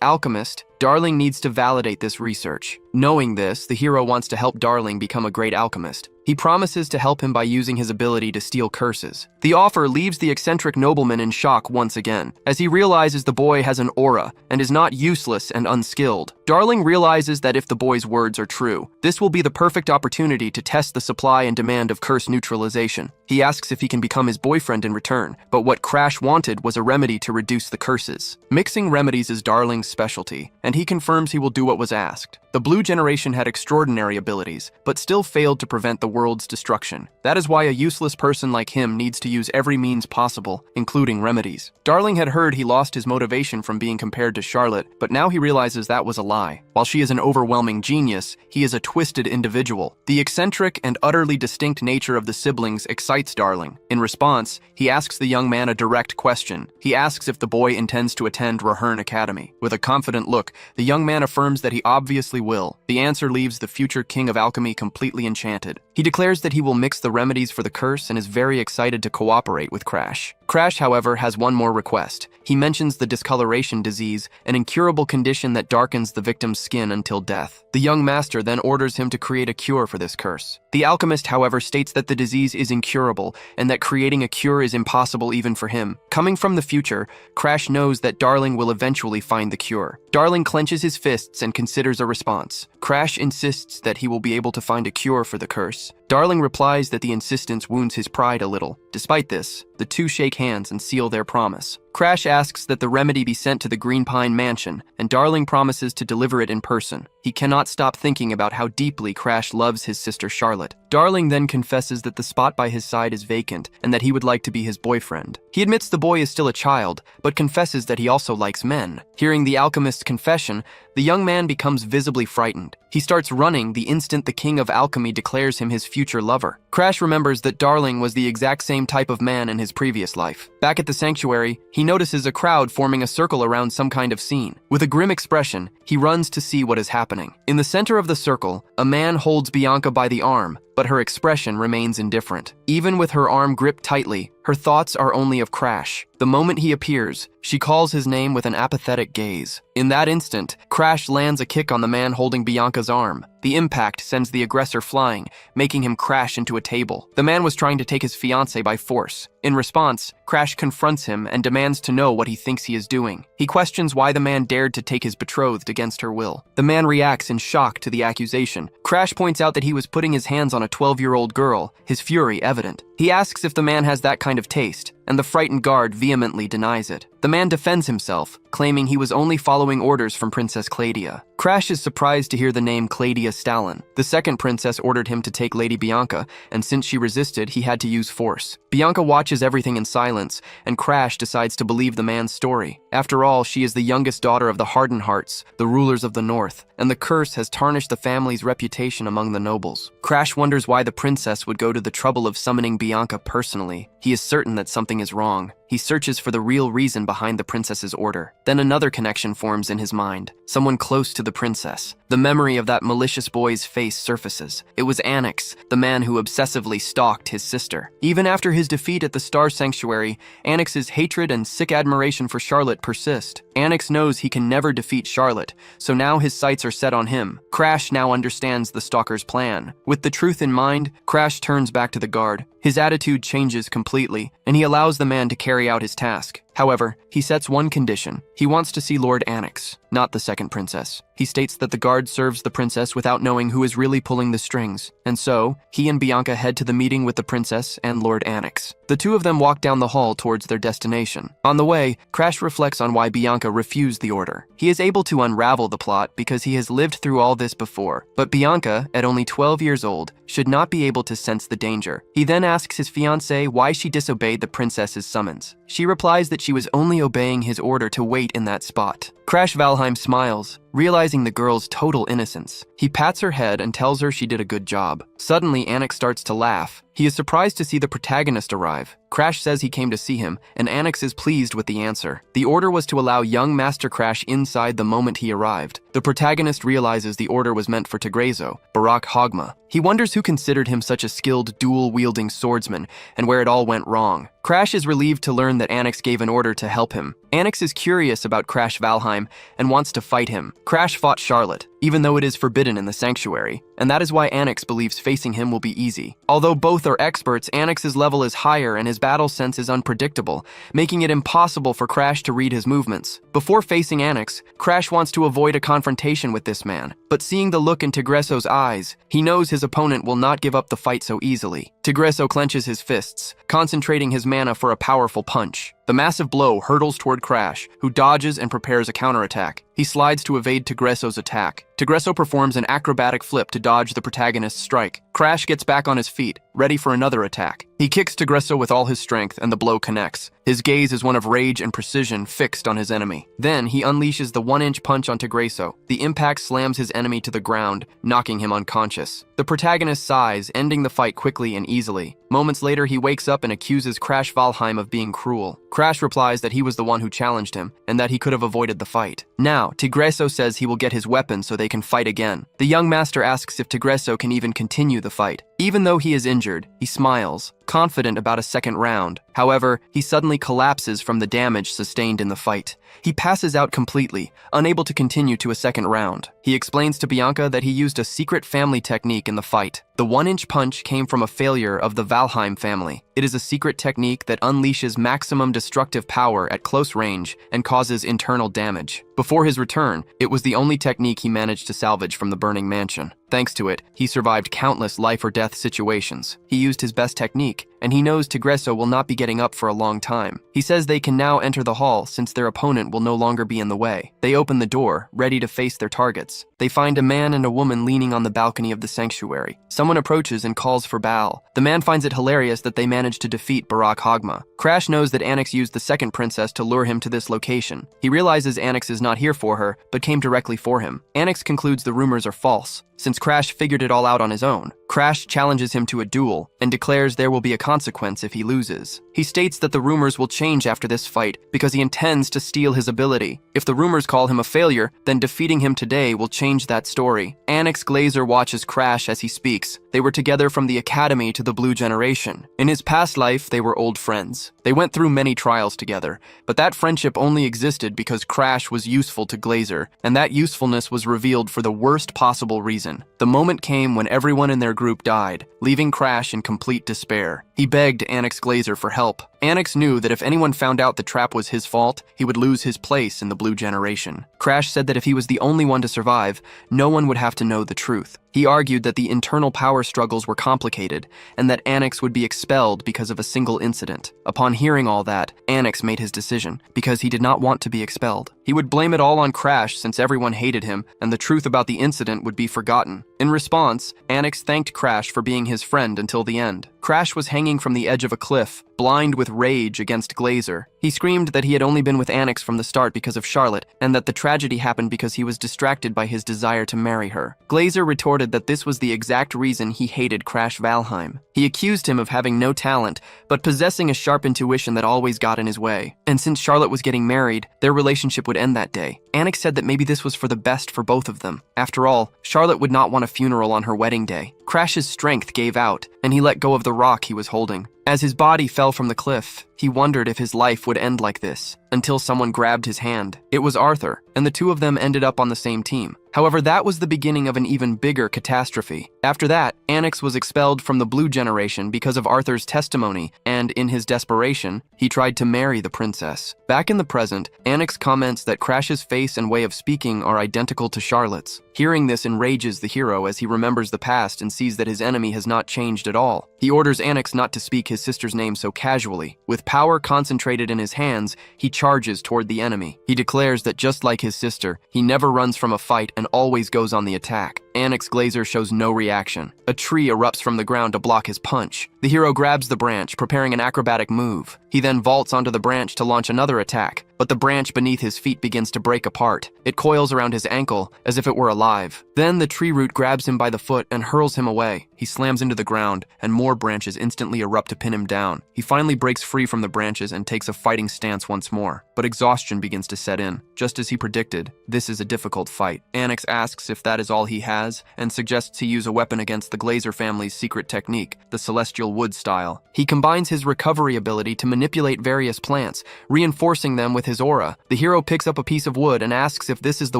alchemist, Darling needs to validate this research. Knowing this, the hero wants to help Darling become a great alchemist. He promises to help him by using his ability to steal curses. The offer leaves the eccentric nobleman in shock once again, as he realizes the boy has an aura and is not useless and unskilled. Darling realizes that if the boy's words are true, this will be the perfect opportunity to test the supply and demand of curse neutralization. He asks if he can become his boyfriend in return, but what Crash wanted was a remedy to reduce the curses. Mixing remedies is Darling's specialty, and he confirms he will do what was asked. The Blue Generation had extraordinary abilities, but still failed to prevent the world's destruction. That is why a useless person like him needs to use every means possible, including remedies. Darling had heard he lost his motivation from being compared to Charlotte, but now he realizes that was a lie. While she is an overwhelming genius, he is a twisted individual. The eccentric and utterly distinct nature of the siblings excites Darling. In response, he asks the young man a direct question. He asks if the boy intends to attend Rahern Academy. With a confident look, the young man affirms that he obviously will. The answer leaves the future king of alchemy completely enchanted. He declares that he will mix the remedies for the curse and is very excited to cooperate with Crash. Crash, however, has one more request. He mentions the discoloration disease, an incurable condition that darkens the victim's skin until death. The young master then orders him to create a cure for this curse. The alchemist, however, states that the disease is incurable and that creating a cure is impossible even for him. Coming from the future, Crash knows that Darling will eventually find the cure. Darling clenches his fists and considers a response. Crash insists that he will be able to find a cure for the curse. Darling replies that the insistence wounds his pride a little. Despite this, the two shake hands and seal their promise. Crash asks that the remedy be sent to the Green Pine Mansion, and Darling promises to deliver it in person. He cannot stop thinking about how deeply Crash loves his sister Charlotte. Darling then confesses that the spot by his side is vacant and that he would like to be his boyfriend. He admits the boy is still a child, but confesses that he also likes men. Hearing the alchemist's confession, the young man becomes visibly frightened. He starts running the instant the king of alchemy declares him his future lover. Crash remembers that Darling was the exact same type of man in his previous life. Back at the sanctuary, he notices a crowd forming a circle around some kind of scene. With a grim expression, he runs to see what is happening. In the center of the circle, a man holds Bianca by the arm, but her expression remains indifferent. Even with her arm gripped tightly, her thoughts are only of Crash. The moment he appears, she calls his name with an apathetic gaze. In that instant, Crash lands a kick on the man holding Bianca's arm. The impact sends the aggressor flying, making him crash into a table. The man was trying to take his fiancée by force. In response, Crash confronts him and demands to know what he thinks he is doing. He questions why the man dared to take his betrothed against her will. The man reacts in shock to the accusation. Crash points out that he was putting his hands on a 12-year-old girl, his fury evident. He asks if the man has that kind of taste, and the frightened guard vehemently denies it. The man defends himself, claiming he was only following orders from Princess Claudia. Crash is surprised to hear the name Claudia Stalin. The second princess ordered him to take Lady Bianca, and since she resisted, he had to use force. Bianca watches everything in silence, and Crash decides to believe the man's story. After all, she is the youngest daughter of the Hardenhearts, the rulers of the North, and the curse has tarnished the family's reputation among the nobles. Crash wonders why the princess would go to the trouble of summoning Bianca personally. He is certain that something is wrong. He searches for the real reason behind the princess's order. Then another connection forms in his mind. Someone close to the princess. The memory of that malicious boy's face surfaces. It was Anix, the man who obsessively stalked his sister. Even after his defeat at the Star Sanctuary, Anix's hatred and sick admiration for Charlotte persist. Anix knows he can never defeat Charlotte, so now his sights are set on him. Crash now understands the stalker's plan. With the truth in mind, Crash turns back to the guard. His attitude changes completely, and he allows the man to carry out his task. However, he sets one condition. He wants to see Lord Annex, not the second princess. He states that the guard serves the princess without knowing who is really pulling the strings, and so, he and Bianca head to the meeting with the princess and Lord Annex. The two of them walk down the hall towards their destination. On the way, Crash reflects on why Bianca refused the order. He is able to unravel the plot because he has lived through all this before, but Bianca, at only 12 years old, should not be able to sense the danger. He then asks his fiancée why she disobeyed the princess's summons. She replies that she was only obeying his order to wait in that spot. Crash Valheim smiles, realizing the girl's total innocence. He pats her head and tells her she did a good job. Suddenly, Annex starts to laugh. He is surprised to see the protagonist arrive. Crash says he came to see him, and Annex is pleased with the answer. The order was to allow young Master Crash inside the moment he arrived. The protagonist realizes the order was meant for Tegreso, Barak Hogma. He wonders who considered him such a skilled dual-wielding swordsman, and where it all went wrong. Crash is relieved to learn that Annex gave an order to help him. Annex is curious about Crash Valheim and wants to fight him. Crash fought Charlotte, even though it is forbidden in the sanctuary, and that is why Annex believes facing him will be easy. Although both are experts, Annex's level is higher and his battle sense is unpredictable, making it impossible for Crash to read his movements. Before facing Annex, Crash wants to avoid a confrontation with this man, but seeing the look in Tegreso's eyes, he knows his opponent will not give up the fight so easily. Tegreso clenches his fists, concentrating his mana for a powerful punch. The massive blow hurtles toward Crash, who dodges and prepares a counterattack. He slides to evade Tegreso's attack. Tegreso performs an acrobatic flip to dodge the protagonist's strike. Crash gets back on his feet, ready for another attack. He kicks Tegreso with all his strength and the blow connects. His gaze is one of rage and precision fixed on his enemy. Then he unleashes the 1-inch punch on Tegreso. The impact slams his enemy to the ground, knocking him unconscious. The protagonist sighs, ending the fight quickly and easily. Moments later, he wakes up and accuses Crash Valheim of being cruel. Crash replies that he was the one who challenged him, and that he could have avoided the fight. Now, Tegreso says he will get his weapon so they can fight again. The young master asks if Tegreso can even continue the fight. Even though he is injured, he smiles, confident about a second round. However, he suddenly collapses from the damage sustained in the fight. He passes out completely, unable to continue to a second round. He explains to Bianca that he used a secret family technique in the fight. The 1-inch punch came from a failure of the Valheim family. It is a secret technique that unleashes maximum destructive power at close range and causes internal damage. Before his return, it was the only technique he managed to salvage from the burning mansion. Thanks to it, he survived countless life-or-death situations. He used his best technique, and he knows Tegreso will not be getting up for a long time. He says they can now enter the hall since their opponent will no longer be in the way. They open the door, ready to face their targets. They find a man and a woman leaning on the balcony of the sanctuary. Someone approaches and calls for Baal. The man finds it hilarious that they managed to defeat Barak Hogma. Crash knows that Annex used the second princess to lure him to this location. He realizes Annex is not here for her, but came directly for him. Annex concludes the rumors are false, since Crash figured it all out on his own. Crash challenges him to a duel and declares there will be a consequence if he loses. He states that the rumors will change after this fight because he intends to steal his ability. If the rumors call him a failure, then defeating him today will change that story. Annex Glazer watches Crash as he speaks. They were together from the academy to the Blue Generation. In his past life, they were old friends. They went through many trials together, but that friendship only existed because Crash was useful to Glazer, and that usefulness was revealed for the worst possible reason. The moment came when everyone in their group died, leaving Crash in complete despair. He begged Annex Glazer for help. Annex knew that if anyone found out the trap was his fault, he would lose his place in the Blue Generation. Crash said that if he was the only one to survive, no one would have to know the truth. He argued that the internal power struggles were complicated, and that Annex would be expelled because of a single incident. Upon hearing all that, Annex made his decision, because he did not want to be expelled. He would blame it all on Crash since everyone hated him, and the truth about the incident would be forgotten. In response, Annex thanked Crash for being his friend until the end. Crash was hanging from the edge of a cliff, blind with rage against Glazer. He screamed that he had only been with Annex from the start because of Charlotte, and that the tragedy happened because he was distracted by his desire to marry her. Glazer retorted that this was the exact reason he hated Crash Valheim. He accused him of having no talent, but possessing a sharp intuition that always got in his way. And since Charlotte was getting married, their relationship would end that day. Annex said that maybe this was for the best for both of them. After all, Charlotte would not want a funeral on her wedding day. Crash's strength gave out, and he let go of the rock he was holding. As his body fell from the cliff, he wondered if his life would end like this, until someone grabbed his hand. It was Arthur, and the two of them ended up on the same team. However, that was the beginning of an even bigger catastrophe. After that, Anix was expelled from the Blue Generation because of Arthur's testimony, and in his desperation, he tried to marry the princess. Back in the present, Anix comments that Crash's face and way of speaking are identical to Charlotte's. Hearing this enrages the hero as he remembers the past and sees that his enemy has not changed at all. He orders Anix not to speak his sister's name so casually. With power concentrated in his hands, he charges toward the enemy. He declares that just like his sister, he never runs from a fight and always goes on the attack. Anix Glazer shows no reaction. A tree erupts from the ground to block his punch. The hero grabs the branch, preparing an acrobatic move. He then vaults onto the branch to launch another attack, but the branch beneath his feet begins to break apart. It coils around his ankle as if it were alive. Then the tree root grabs him by the foot and hurls him away. He slams into the ground, and more branches instantly erupt to pin him down. He finally breaks free from the branches and takes a fighting stance once more, but exhaustion begins to set in. Just as he predicted, this is a difficult fight. Anix asks if that is all he has, and suggests he use a weapon against the Glazer family's secret technique, the Celestial Wood style. He combines his recovery ability to manipulate various plants, reinforcing them with his aura. The hero picks up a piece of wood and asks if this is the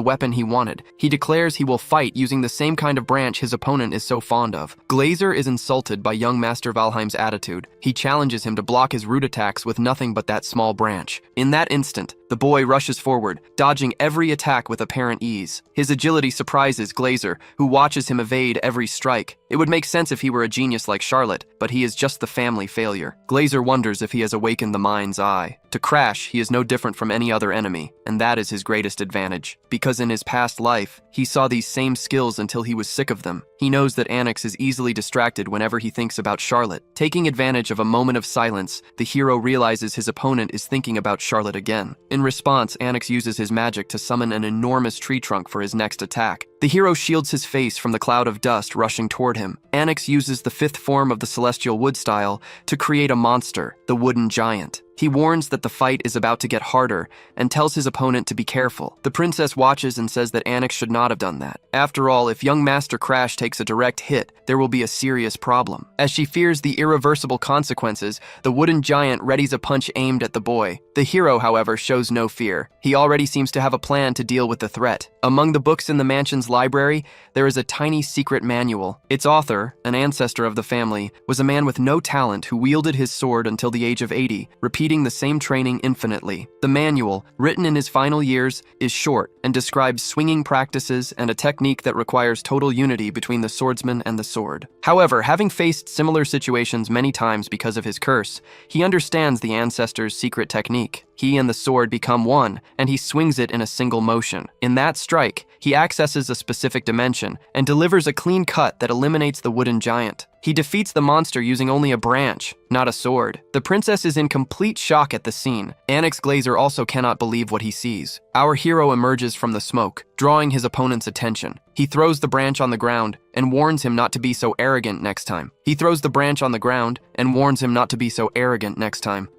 weapon he wanted. He declares he will fight using the same kind of branch his opponent is so fond of. Glazer is insulted by young Master Valheim's attitude. He challenges him to block his root attacks with nothing but that small branch. In that instant, the boy rushes forward, dodging every attack with apparent ease. His agility surprises Glazer, who watches him evade every strike. It would make sense if he were a genius like Charlotte, but he is just the family failure. Glazer wonders if he has awakened the mind's eye. To Crash, he is no different from any other enemy, and that is his greatest advantage. Because in his past life, he saw these same skills until he was sick of them. He knows that Anix is easily distracted whenever he thinks about Charlotte. Taking advantage of a moment of silence, the hero realizes his opponent is thinking about Charlotte again. In response, Anix uses his magic to summon an enormous tree trunk for his next attack. The hero shields his face from the cloud of dust rushing toward him. Anix uses the fifth form of the Celestial Wood style to create a monster, the Wooden Giant. He warns that the fight is about to get harder and tells his opponent to be careful. The princess watches and says that Anix should not have done that. After all, if young Master Crash takes a direct hit, there will be a serious problem. As she fears the irreversible consequences, the Wooden Giant readies a punch aimed at the boy. The hero, however, shows no fear. He already seems to have a plan to deal with the threat. Among the books in the mansion's library, there is a tiny secret manual. Its author, an ancestor of the family, was a man with no talent who wielded his sword until the age of 80, repeating the same training infinitely. The manual, written in his final years, is short and describes swinging practices and a technique that requires total unity between the swordsman and the sword. However, having faced similar situations many times because of his curse, he understands the ancestor's secret technique. He and the sword become one, and he swings it in a single motion. In that strike, he accesses a specific dimension and delivers a clean cut that eliminates the Wooden Giant. He defeats the monster using only a branch, not a sword. The princess is in complete shock at the scene. Anix Glazer also cannot believe what he sees. Our hero emerges from the smoke, drawing his opponent's attention. He throws the branch on the ground and warns him not to be so arrogant next time.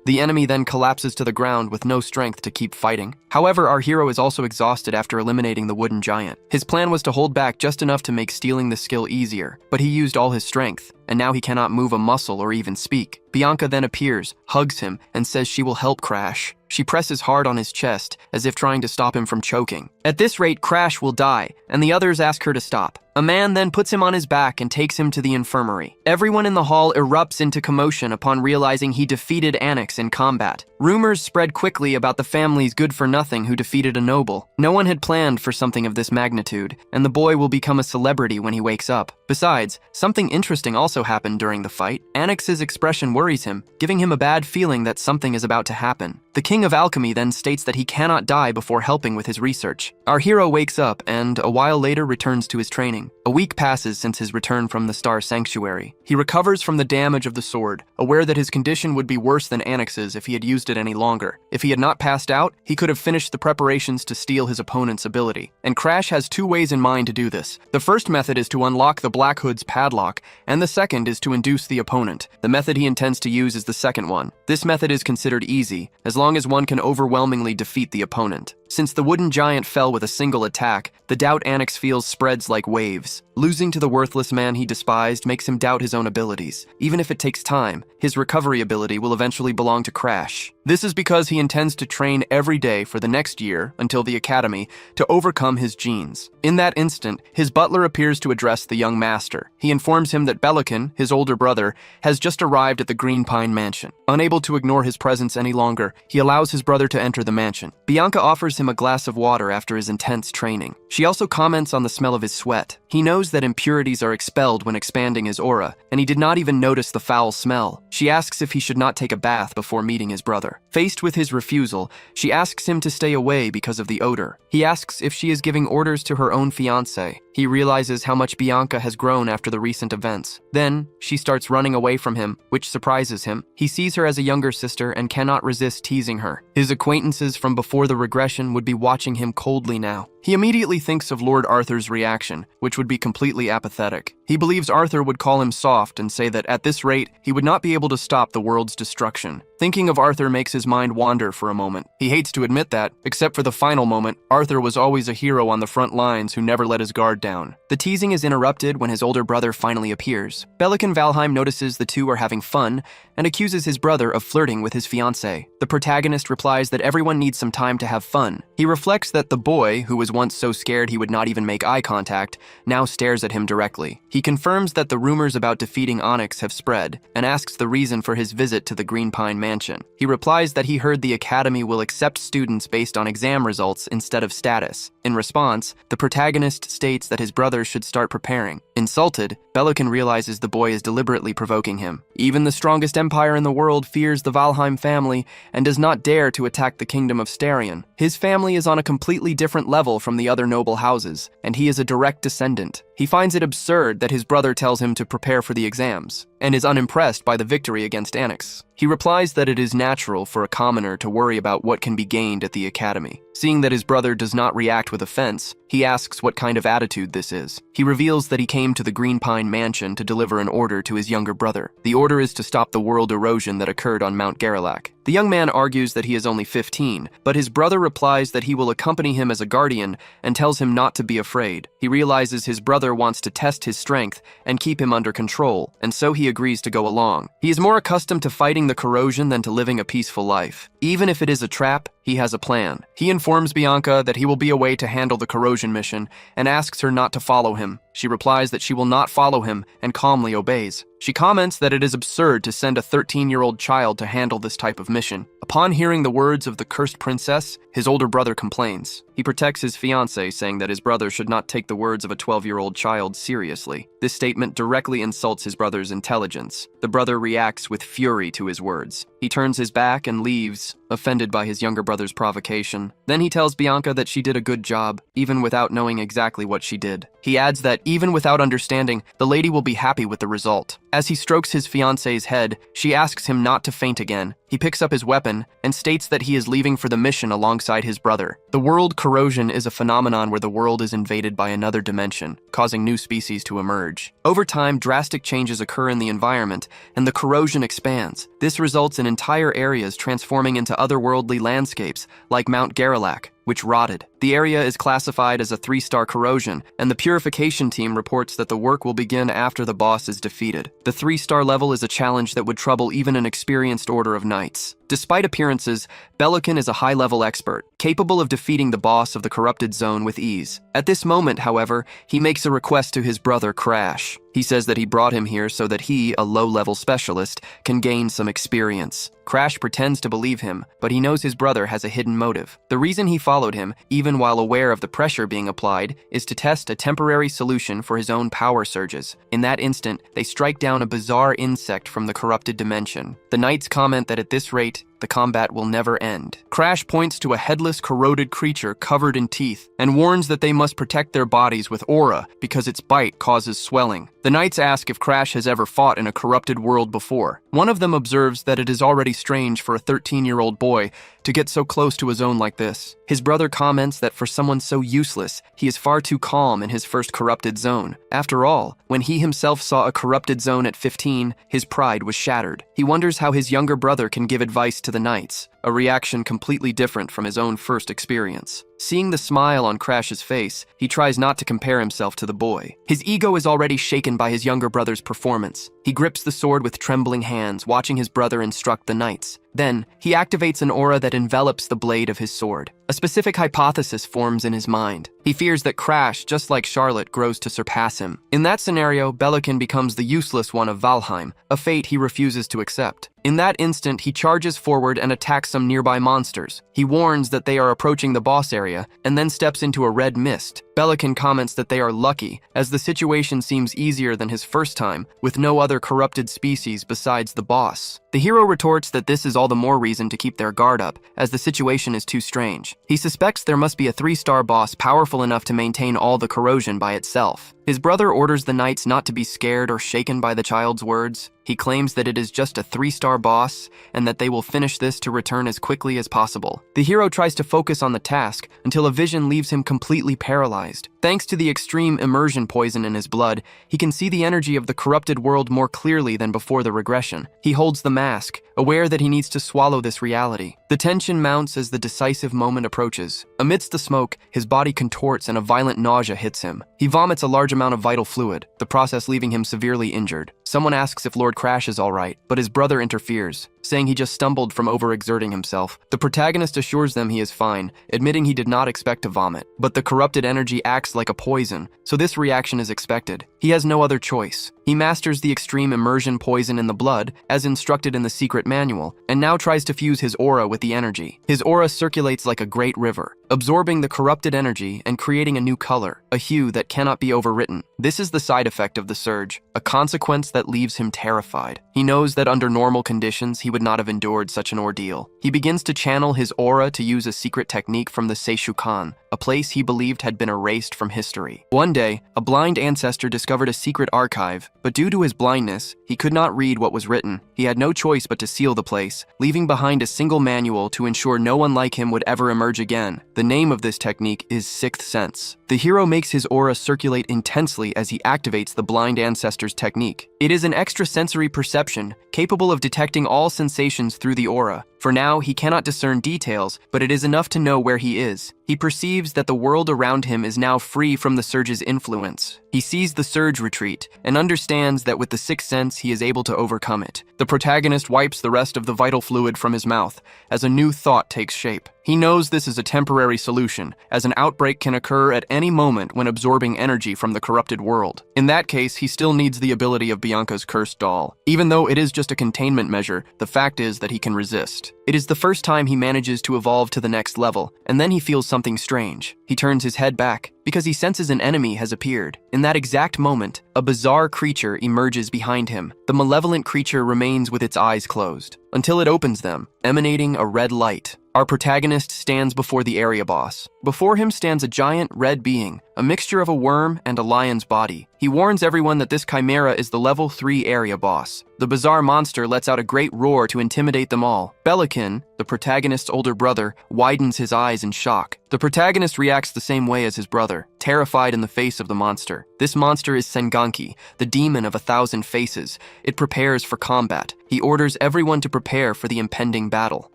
The enemy then collapses to the ground with no strength to keep fighting. However, our hero is also exhausted after eliminating the Wooden Giant. His plan was to hold back just enough to make stealing the skill easier, but he used all his strength, and now he cannot move a muscle or even speak. Bianca then appears, hugs him, and says she will help Crash. She presses hard on his chest, as if trying to stop him from choking. At this rate, Crash will die, and the others ask her to stop. A man then puts him on his back and takes him to the infirmary. Everyone in the hall erupts into commotion upon realizing he defeated Anix in combat. Rumors spread quickly about the family's good-for-nothing who defeated a noble. No one had planned for something of this magnitude, and the boy will become a celebrity when he wakes up. Besides, something interesting also happened during the fight. Anix's expression worries him, giving him a bad feeling that something is about to happen. The King of Alchemy then states that he cannot die before helping with his research. Our hero wakes up and, a while later, returns to his training. A week passes since his return from the Star Sanctuary. He recovers from the damage of the sword, aware that his condition would be worse than Anix's if he had used it any longer. If he had not passed out, he could have finished the preparations to steal his opponent's ability. And Crash has two ways in mind to do this. The first method is to unlock the Black Hood's padlock, and the second is to induce the opponent. The method he intends to use is the second one. This method is considered easy, as long as one can overwhelmingly defeat the opponent. Since the Wooden Giant fell with a single attack, the doubt Anix feels spreads like waves. Losing to the worthless man he despised makes him doubt his own abilities. Even if it takes time, his recovery ability will eventually belong to Crash. This is because he intends to train every day for the next year, until the academy, to overcome his genes. In that instant, his butler appears to address the young master. He informs him that Belican, his older brother, has just arrived at the Green Pine Mansion. Unable to ignore his presence any longer, he allows his brother to enter the mansion. Bianca offers him a glass of water after his intense training. She also comments on the smell of his sweat. He knows that impurities are expelled when expanding his aura, and he did not even notice the foul smell. She asks if he should not take a bath before meeting his brother. Faced with his refusal, she asks him to stay away because of the odor. He asks if she is giving orders to her own fiancé. He realizes how much Bianca has grown after the recent events. Then, she starts running away from him, which surprises him. He sees her as a younger sister and cannot resist teasing her. His acquaintances from before the regression would be watching him coldly now. He immediately thinks of Lord Arthur's reaction, which would be completely apathetic. He believes Arthur would call him soft and say that at this rate, he would not be able to stop the world's destruction. Thinking of Arthur makes his mind wander for a moment. He hates to admit that, except for the final moment, Arthur was always a hero on the front lines who never let his guard down. The teasing is interrupted when his older brother finally appears. Belican Valheim notices the two are having fun and accuses his brother of flirting with his fiancée. The protagonist replies that everyone needs some time to have fun. He reflects that the boy, who was once so scared he would not even make eye contact, now stares at him directly. He confirms that the rumors about defeating Onyx have spread and asks the reason for his visit to the Green Pine Mansion. He replies that he heard the academy will accept students based on exam results instead of status. In response, the protagonist states that his brother should start preparing. Insulted, Belican realizes the boy is deliberately provoking him. Even the strongest empire in the world fears the Valheim family and does not dare to attack the kingdom of Starion. His family is on a completely different level from the other noble houses, and he is a direct descendant. He finds it absurd that his brother tells him to prepare for the exams, and is unimpressed by the victory against Onyx. He replies that it is natural for a commoner to worry about what can be gained at the academy. Seeing that his brother does not react with offense, he asks what kind of attitude this is. He reveals that he came to the Green Pine Mansion to deliver an order to his younger brother. The order is to stop the world erosion that occurred on Mount Garelac. The young man argues that he is only 15, but his brother replies that he will accompany him as a guardian and tells him not to be afraid. He realizes his brother wants to test his strength and keep him under control, and so he agrees to go along. He is more accustomed to fighting the corrosion than to living a peaceful life. Even if it is a trap, he has a plan. He informs Bianca that he will be away to handle the corrosion mission and asks her not to follow him. She replies that she will not follow him and calmly obeys. She comments that it is absurd to send a 13-year-old child to handle this type of mission. Upon hearing the words of the cursed princess, his older brother complains. He protects his fiancée, saying that his brother should not take the words of a 12-year-old child seriously. This statement directly insults his brother's intelligence. The brother reacts with fury to his words. He turns his back and leaves, offended by his younger brother's provocation. Then he tells Bianca that she did a good job, even without knowing exactly what she did. He adds that even without understanding, the lady will be happy with the result. As he strokes his fiancée's head, she asks him not to faint again. He picks up his weapon and states that he is leaving for the mission alongside his brother. The world corrosion is a phenomenon where the world is invaded by another dimension, causing new species to emerge. Over time, drastic changes occur in the environment, and the corrosion expands. This results in entire areas transforming into otherworldly landscapes, like Mount Garelac, which rotted. The area is classified as a 3-star corrosion, and the purification team reports that the work will begin after the boss is defeated. The 3-star level is a challenge that would trouble even an experienced order of knights. Despite appearances, Belican is a high-level expert, capable of defeating the boss of the corrupted zone with ease. At this moment, however, he makes a request to his brother Crash. He says that he brought him here so that he, a low-level specialist, can gain some experience. Crash pretends to believe him, but he knows his brother has a hidden motive. The reason he followed him, even while aware of the pressure being applied, is to test a temporary solution for his own power surges. In that instant, they strike down a bizarre insect from the corrupted dimension. The knights comment that at this rate, the combat will never end. Crash points to a headless, corroded creature covered in teeth and warns that they must protect their bodies with aura because its bite causes swelling. The knights ask if Crash has ever fought in a corrupted world before. One of them observes that it is already strange for a 13-year-old boy to get so close to his own like this. His brother comments that for someone so useless, he is far too calm in his first corrupted zone. After all, when he himself saw a corrupted zone at 15, his pride was shattered. He wonders how his younger brother can give advice to the knights. a reaction completely different from his own first experience. Seeing the smile on Crash's face, he tries not to compare himself to the boy. His ego is already shaken by his younger brother's performance. He grips the sword with trembling hands, watching his brother instruct the knights. Then, he activates an aura that envelops the blade of his sword. A specific hypothesis forms in his mind. He fears that Crash, just like Charlotte, grows to surpass him. In that scenario, Bellican becomes the useless one of Valheim, a fate he refuses to accept. In that instant, he charges forward and attacks some nearby monsters. He warns that they are approaching the boss area, and then steps into a red mist. Bellican comments that they are lucky, as the situation seems easier than his first time, with no other corrupted species besides the boss. The hero retorts that this is all the more reason to keep their guard up, as the situation is too strange. He suspects there must be a 3-star boss powerful enough to maintain all the corrosion by itself. His brother orders the knights not to be scared or shaken by the child's words. He claims that it is just a 3-star boss, and that they will finish this to return as quickly as possible. The hero tries to focus on the task until a vision leaves him completely paralyzed. Thanks to the extreme immersion poison in his blood, he can see the energy of the corrupted world more clearly than before the regression. He holds the mask, aware that he needs to swallow this reality. The tension mounts as the decisive moment approaches. Amidst the smoke, his body contorts and a violent nausea hits him. He vomits a large amount of vital fluid, the process leaving him severely injured. Someone asks if Lord Crash is alright, but his brother interferes, saying he just stumbled from overexerting himself. The protagonist assures them he is fine, admitting he did not expect to vomit. But the corrupted energy acts like a poison, so this reaction is expected. He has no other choice. He masters the extreme immersion poison in the blood, as instructed in the secret manual, and now tries to fuse his aura with the energy. His aura circulates like a great river, absorbing the corrupted energy and creating a new color, a hue that cannot be overwritten. This is the side effect of the surge, a consequence that leaves him terrified. He knows that under normal conditions, he would not have endured such an ordeal. He begins to channel his aura to use a secret technique from the Seishukan, a place he believed had been erased from history. One day, a blind ancestor discovered a secret archive, but due to his blindness, he could not read what was written. He had no choice but to seal the place, leaving behind a single manual to ensure no one like him would ever emerge again. The name of this technique is Sixth Sense. The hero makes his aura circulate intensely as he activates the blind ancestor's technique. It is an extrasensory perception, capable of detecting all sensations through the aura. For now, he cannot discern details, but it is enough to know where he is. He perceives that the world around him is now free from the surge's influence. He sees the surge retreat, and understands that with the sixth sense he is able to overcome it. The protagonist wipes the rest of the vital fluid from his mouth, as a new thought takes shape. He knows this is a temporary solution, as an outbreak can occur at any moment when absorbing energy from the corrupted world. In that case, he still needs the ability of Bianca's cursed doll. Even though it is just a containment measure, the fact is that he can resist. It is the first time he manages to evolve to the next level, and then he feels something strange. He turns his head back, because he senses an enemy has appeared. In that exact moment, a bizarre creature emerges behind him. The malevolent creature remains with its eyes closed, until it opens them, emanating a red light. Our protagonist stands before the area boss. Before him stands a giant red being, a mixture of a worm and a lion's body. He warns everyone that this chimera is the level 3 area boss. The bizarre monster lets out a great roar to intimidate them all. Bellican, the protagonist's older brother, widens his eyes in shock. The protagonist reacts the same way as his brother, terrified in the face of the monster. This monster is Senganki, the demon of 1,000 faces. It prepares for combat. He orders everyone to prepare for the impending battle.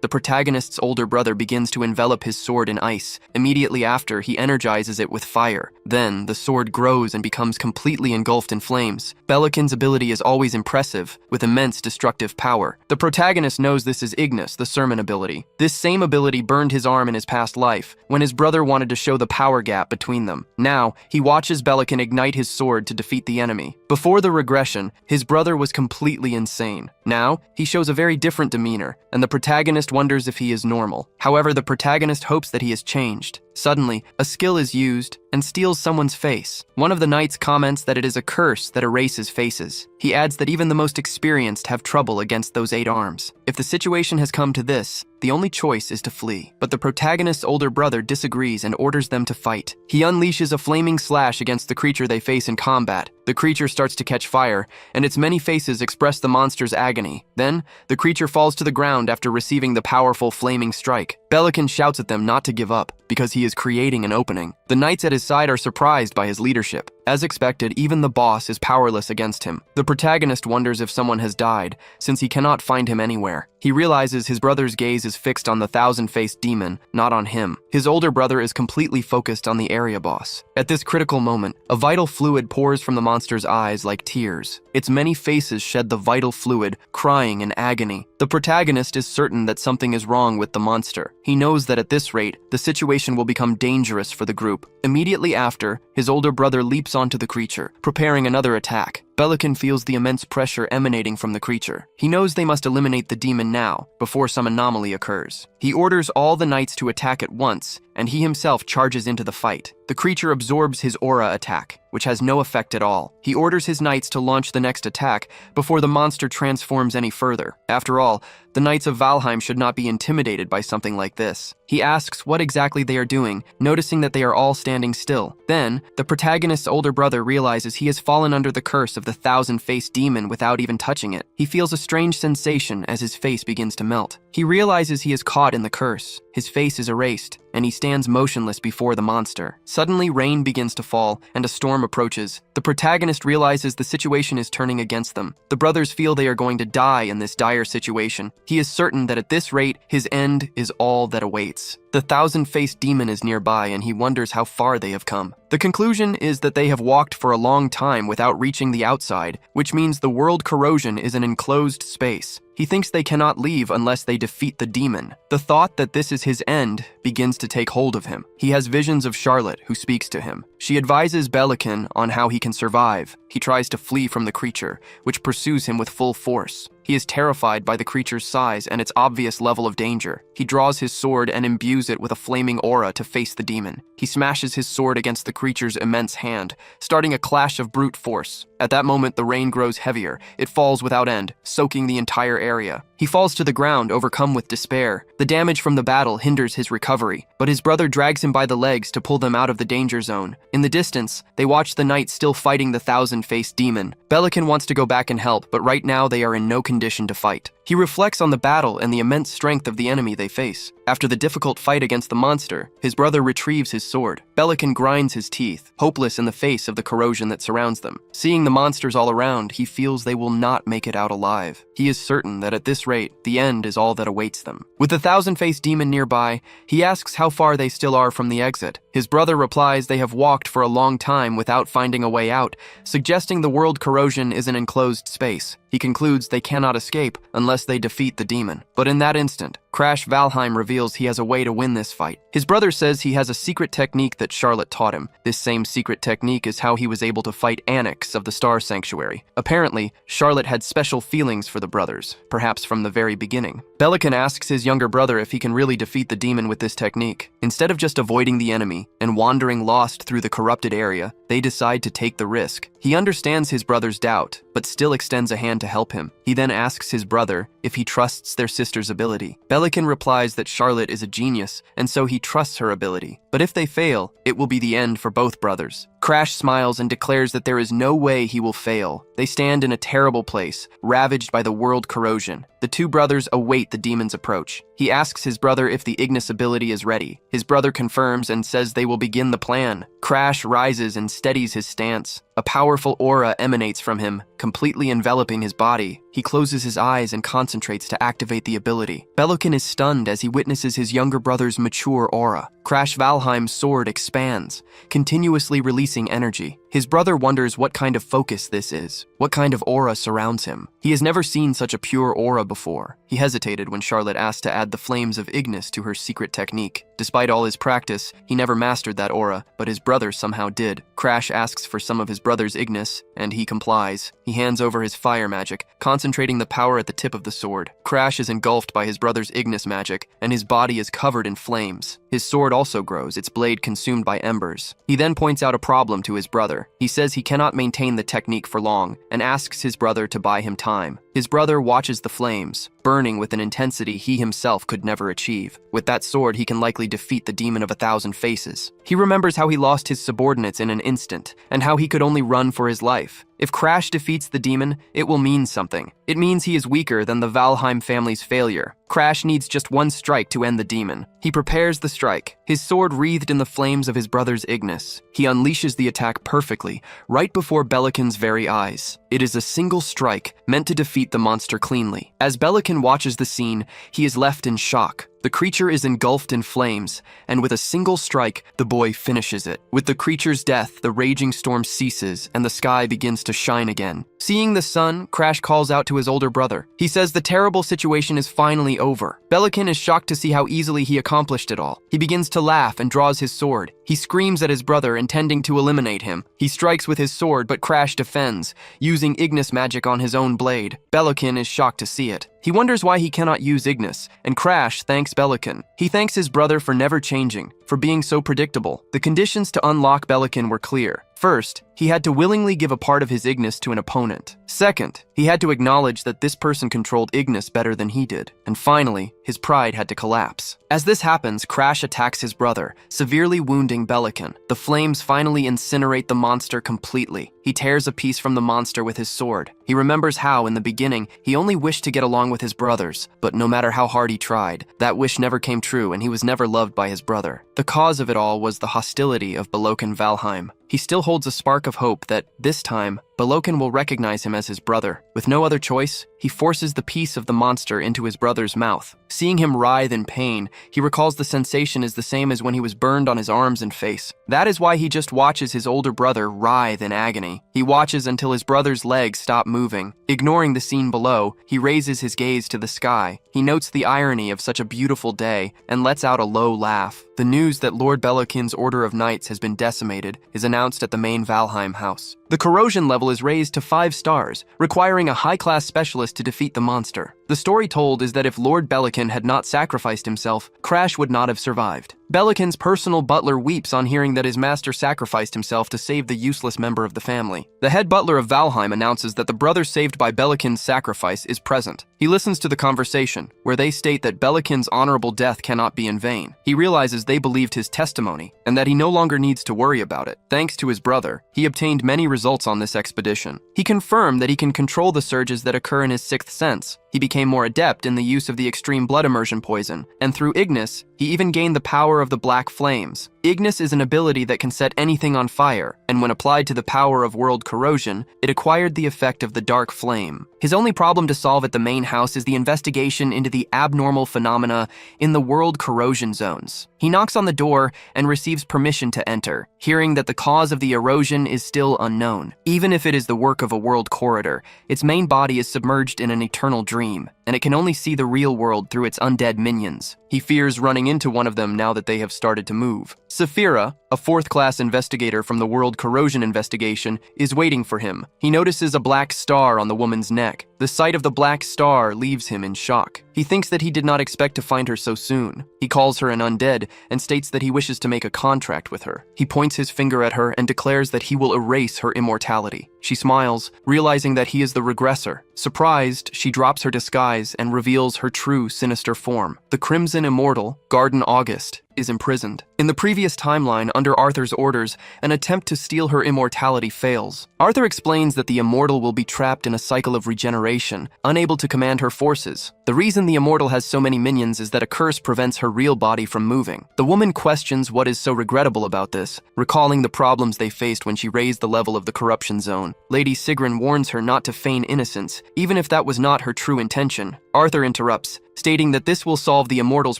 The protagonist's older brother begins to envelop his sword in ice. Immediately after, he energizes it with fire. Then, the sword grows and becomes completely engulfed in flames. Bellican's ability is always impressive, with immense destructive power. The protagonist knows this is Ignis, the sermon ability. This same ability burned his arm in his past life, when his brother wanted to show the power gap between them. Now, he watches Bellican ignite his sword to defeat the enemy. Before the regression, his brother was completely insane. Now, he shows a very different demeanor, and the protagonist wonders if he is normal. However, the protagonist hopes that he has changed. Suddenly, a skill is used and steals someone's face. One of the knights comments that it is a curse that erases faces. He adds that even the most experienced have trouble against those 8 arms. If the situation has come to this, the only choice is to flee. But the protagonist's older brother disagrees and orders them to fight. He unleashes a flaming slash against the creature they face in combat. The creature starts to catch fire, and its many faces express the monster's agony. Then, the creature falls to the ground after receiving the powerful flaming strike. Bellican shouts at them not to give up, because he is creating an opening. The knights at his side are surprised by his leadership. As expected, even the boss is powerless against him. The protagonist wonders if someone has died, since he cannot find him anywhere. He realizes his brother's gaze is fixed on the thousand-faced demon, not on him. His older brother is completely focused on the area boss. At this critical moment, a vital fluid pours from the monster's eyes like tears. Its many faces shed the vital fluid, crying in agony. The protagonist is certain that something is wrong with the monster. He knows that at this rate, the situation will become dangerous for the group. Immediately after, his older brother leaps onto the creature, preparing another attack. Belican feels the immense pressure emanating from the creature. He knows they must eliminate the demon now, before some anomaly occurs. He orders all the knights to attack at once, and he himself charges into the fight. The creature absorbs his aura attack, which has no effect at all. He orders his knights to launch the next attack before the monster transforms any further. After all, the Knights of Valheim should not be intimidated by something like this. He asks what exactly they are doing, noticing that they are all standing still. Then, the protagonist's older brother realizes he has fallen under the curse of the thousand-faced demon without even touching it. He feels a strange sensation as his face begins to melt. He realizes he is caught in the curse. His face is erased, and he stands motionless before the monster. Suddenly, rain begins to fall, and a storm approaches. The protagonist realizes the situation is turning against them. The brothers feel they are going to die in this dire situation. He is certain that at this rate, his end is all that awaits. The thousand-faced demon is nearby, and he wonders how far they have come. The conclusion is that they have walked for a long time without reaching the outside, which means the world corrosion is an enclosed space. He thinks they cannot leave unless they defeat the demon. The thought that this is his end begins to take hold of him. He has visions of Charlotte, who speaks to him. She advises Belican on how he can survive. He tries to flee from the creature, which pursues him with full force. He is terrified by the creature's size and its obvious level of danger. He draws his sword and imbues it with a flaming aura to face the demon. He smashes his sword against the creature's immense hand, starting a clash of brute force. At that moment, the rain grows heavier. It falls without end, soaking the entire area. He falls to the ground, overcome with despair. The damage from the battle hinders his recovery, but his brother drags him by the legs to pull them out of the danger zone. In the distance, they watch the knights still fighting the thousand-faced demon. Belican wants to go back and help, but right now they are in no condition to fight. He reflects on the battle and the immense strength of the enemy they face. After the difficult fight against the monster, his brother retrieves his sword. Belican grinds his teeth, hopeless in the face of the corrosion that surrounds them. Seeing the monsters all around, he feels they will not make it out alive. He is certain that at this rate, the end is all that awaits them. With the thousand-faced demon nearby, he asks how far they still are from the exit. His brother replies they have walked for a long time without finding a way out, suggesting the world corrosion is an enclosed space. He concludes they cannot escape unless they defeat the demon. But in that instant, Crash Valheim reveals he has a way to win this fight. His brother says he has a secret technique that Charlotte taught him. This same secret technique is how he was able to fight Annex of the Star Sanctuary. Apparently, Charlotte had special feelings for the brothers, perhaps from the very beginning. Belican asks his younger brother if he can really defeat the demon with this technique. Instead of just avoiding the enemy and wandering lost through the corrupted area, they decide to take the risk. He understands his brother's doubt, but still extends a hand to help him. He then asks his brother if he trusts their sister's ability. Belican replies that Charlotte is a genius, and so he trusts her ability. But if they fail, it will be the end for both brothers. Crash smiles and declares that there is no way he will fail. They stand in a terrible place, ravaged by the world corrosion. The two brothers await the demon's approach. He asks his brother if the Ignis ability is ready. His brother confirms and says they will begin the plan. Crash rises and steadies his stance. A powerful aura emanates from him, completely enveloping his body. He closes his eyes and concentrates to activate the ability. Belican is stunned as he witnesses his younger brother's mature aura. Crash Valheim's sword expands, continuously releasing energy. His brother wonders what kind of focus this is, what kind of aura surrounds him. He has never seen such a pure aura before. He hesitated when Charlotte asked to add the flames of Ignis to her secret technique. Despite all his practice, he never mastered that aura, but his brother somehow did. Crash asks for some of his brother's Ignis, and he complies. He hands over his fire magic, concentrating the power at the tip of the sword. Crash is engulfed by his brother's Ignis magic, and his body is covered in flames. His sword also grows, its blade consumed by embers. He then points out a problem to his brother. He says he cannot maintain the technique for long, and asks his brother to buy him time. His brother watches the flames, burning with an intensity he himself could never achieve. With that sword, he can likely defeat the demon of 1,000 faces. He remembers how he lost his subordinates in an instant, and how he could only run for his life. If Crash defeats the demon, it will mean something. It means he is weaker than the Valheim family's failure. Crash needs just one strike to end the demon. He prepares the strike, his sword wreathed in the flames of his brother's Ignis. He unleashes the attack perfectly, right before Belican's very eyes. It is a single strike, meant to defeat the monster cleanly. As Belican watches the scene, he is left in shock. The creature is engulfed in flames, and with a single strike, the boy finishes it. With the creature's death, the raging storm ceases, and the sky begins to shine again. Seeing the sun, Crash calls out to his older brother. He says the terrible situation is finally over. Belican is shocked to see how easily he accomplished it all. He begins to laugh and draws his sword. He screams at his brother, intending to eliminate him. He strikes with his sword, but Crash defends, using Ignis magic on his own blade. Belican is shocked to see it. He wonders why he cannot use Ignis, and Crash thanks Belican. He thanks his brother for never changing, for being so predictable. The conditions to unlock Belican were clear. First, he had to willingly give a part of his Ignis to an opponent. Second, he had to acknowledge that this person controlled Ignis better than he did. And finally, his pride had to collapse. As this happens, Crash attacks his brother, severely wounding Belican. The flames finally incinerate the monster completely. He tears a piece from the monster with his sword. He remembers how, in the beginning, he only wished to get along with his brothers, but no matter how hard he tried, that wish never came true and he was never loved by his brother. The cause of it all was the hostility of Belokan Valheim. He still holds a spark of hope that, this time, Belokan will recognize him as his brother. With no other choice, he forces the piece of the monster into his brother's mouth. Seeing him writhe in pain, he recalls the sensation is the same as when he was burned on his arms and face. That is why he just watches his older brother writhe in agony. He watches until his brother's legs stop moving. Ignoring the scene below, he raises his gaze to the sky. He notes the irony of such a beautiful day and lets out a low laugh. The news that Lord Belokan's Order of Knights has been decimated is announced at the main Valheim house. The corrosion level is raised to 5 stars, requiring a high-class specialist to defeat the monster. The story told is that if Lord Belican had not sacrificed himself, Crash would not have survived. Belican's personal butler weeps on hearing that his master sacrificed himself to save the useless member of the family. The head butler of Valheim announces that the brother saved by Belican's sacrifice is present. He listens to the conversation, where they state that Belican's honorable death cannot be in vain. He realizes they believed his testimony, and that he no longer needs to worry about it. Thanks to his brother, he obtained many results on this expedition. He confirmed that he can control the surges that occur in his 6th sense. He became more adept in the use of the extreme blood immersion poison, and through Ignis, he even gained the power of the black flames. Ignis is an ability that can set anything on fire, and when applied to the power of world corrosion, it acquired the effect of the dark flame. His only problem to solve at the main house is the investigation into the abnormal phenomena in the world corrosion zones. He knocks on the door and receives permission to enter, hearing that the cause of the erosion is still unknown. Even if it is the work of a world corridor, its main body is submerged in an eternal dream, and it can only see the real world through its undead minions. He fears running into one of them now that they have started to move. Saphira, a 4th-class investigator from the World Corrosion Investigation, is waiting for him. He notices a black star on the woman's neck. The sight of the black star leaves him in shock. He thinks that he did not expect to find her so soon. He calls her an undead and states that he wishes to make a contract with her. He points his finger at her and declares that he will erase her immortality. She smiles, realizing that he is the regressor. Surprised, she drops her disguise and reveals her true sinister form. The Crimson Immortal, Garden August, is imprisoned. In the previous timeline, under Arthur's orders, an attempt to steal her immortality fails. Arthur explains that the Immortal will be trapped in a cycle of regeneration, unable to command her forces. The reason the Immortal has so many minions is that a curse prevents her real body from moving. The woman questions what is so regrettable about this, recalling the problems they faced when she raised the level of the corruption zone. Lady Sigrun warns her not to feign innocence, even if that was not her true intention. Arthur interrupts, stating that this will solve the Immortal's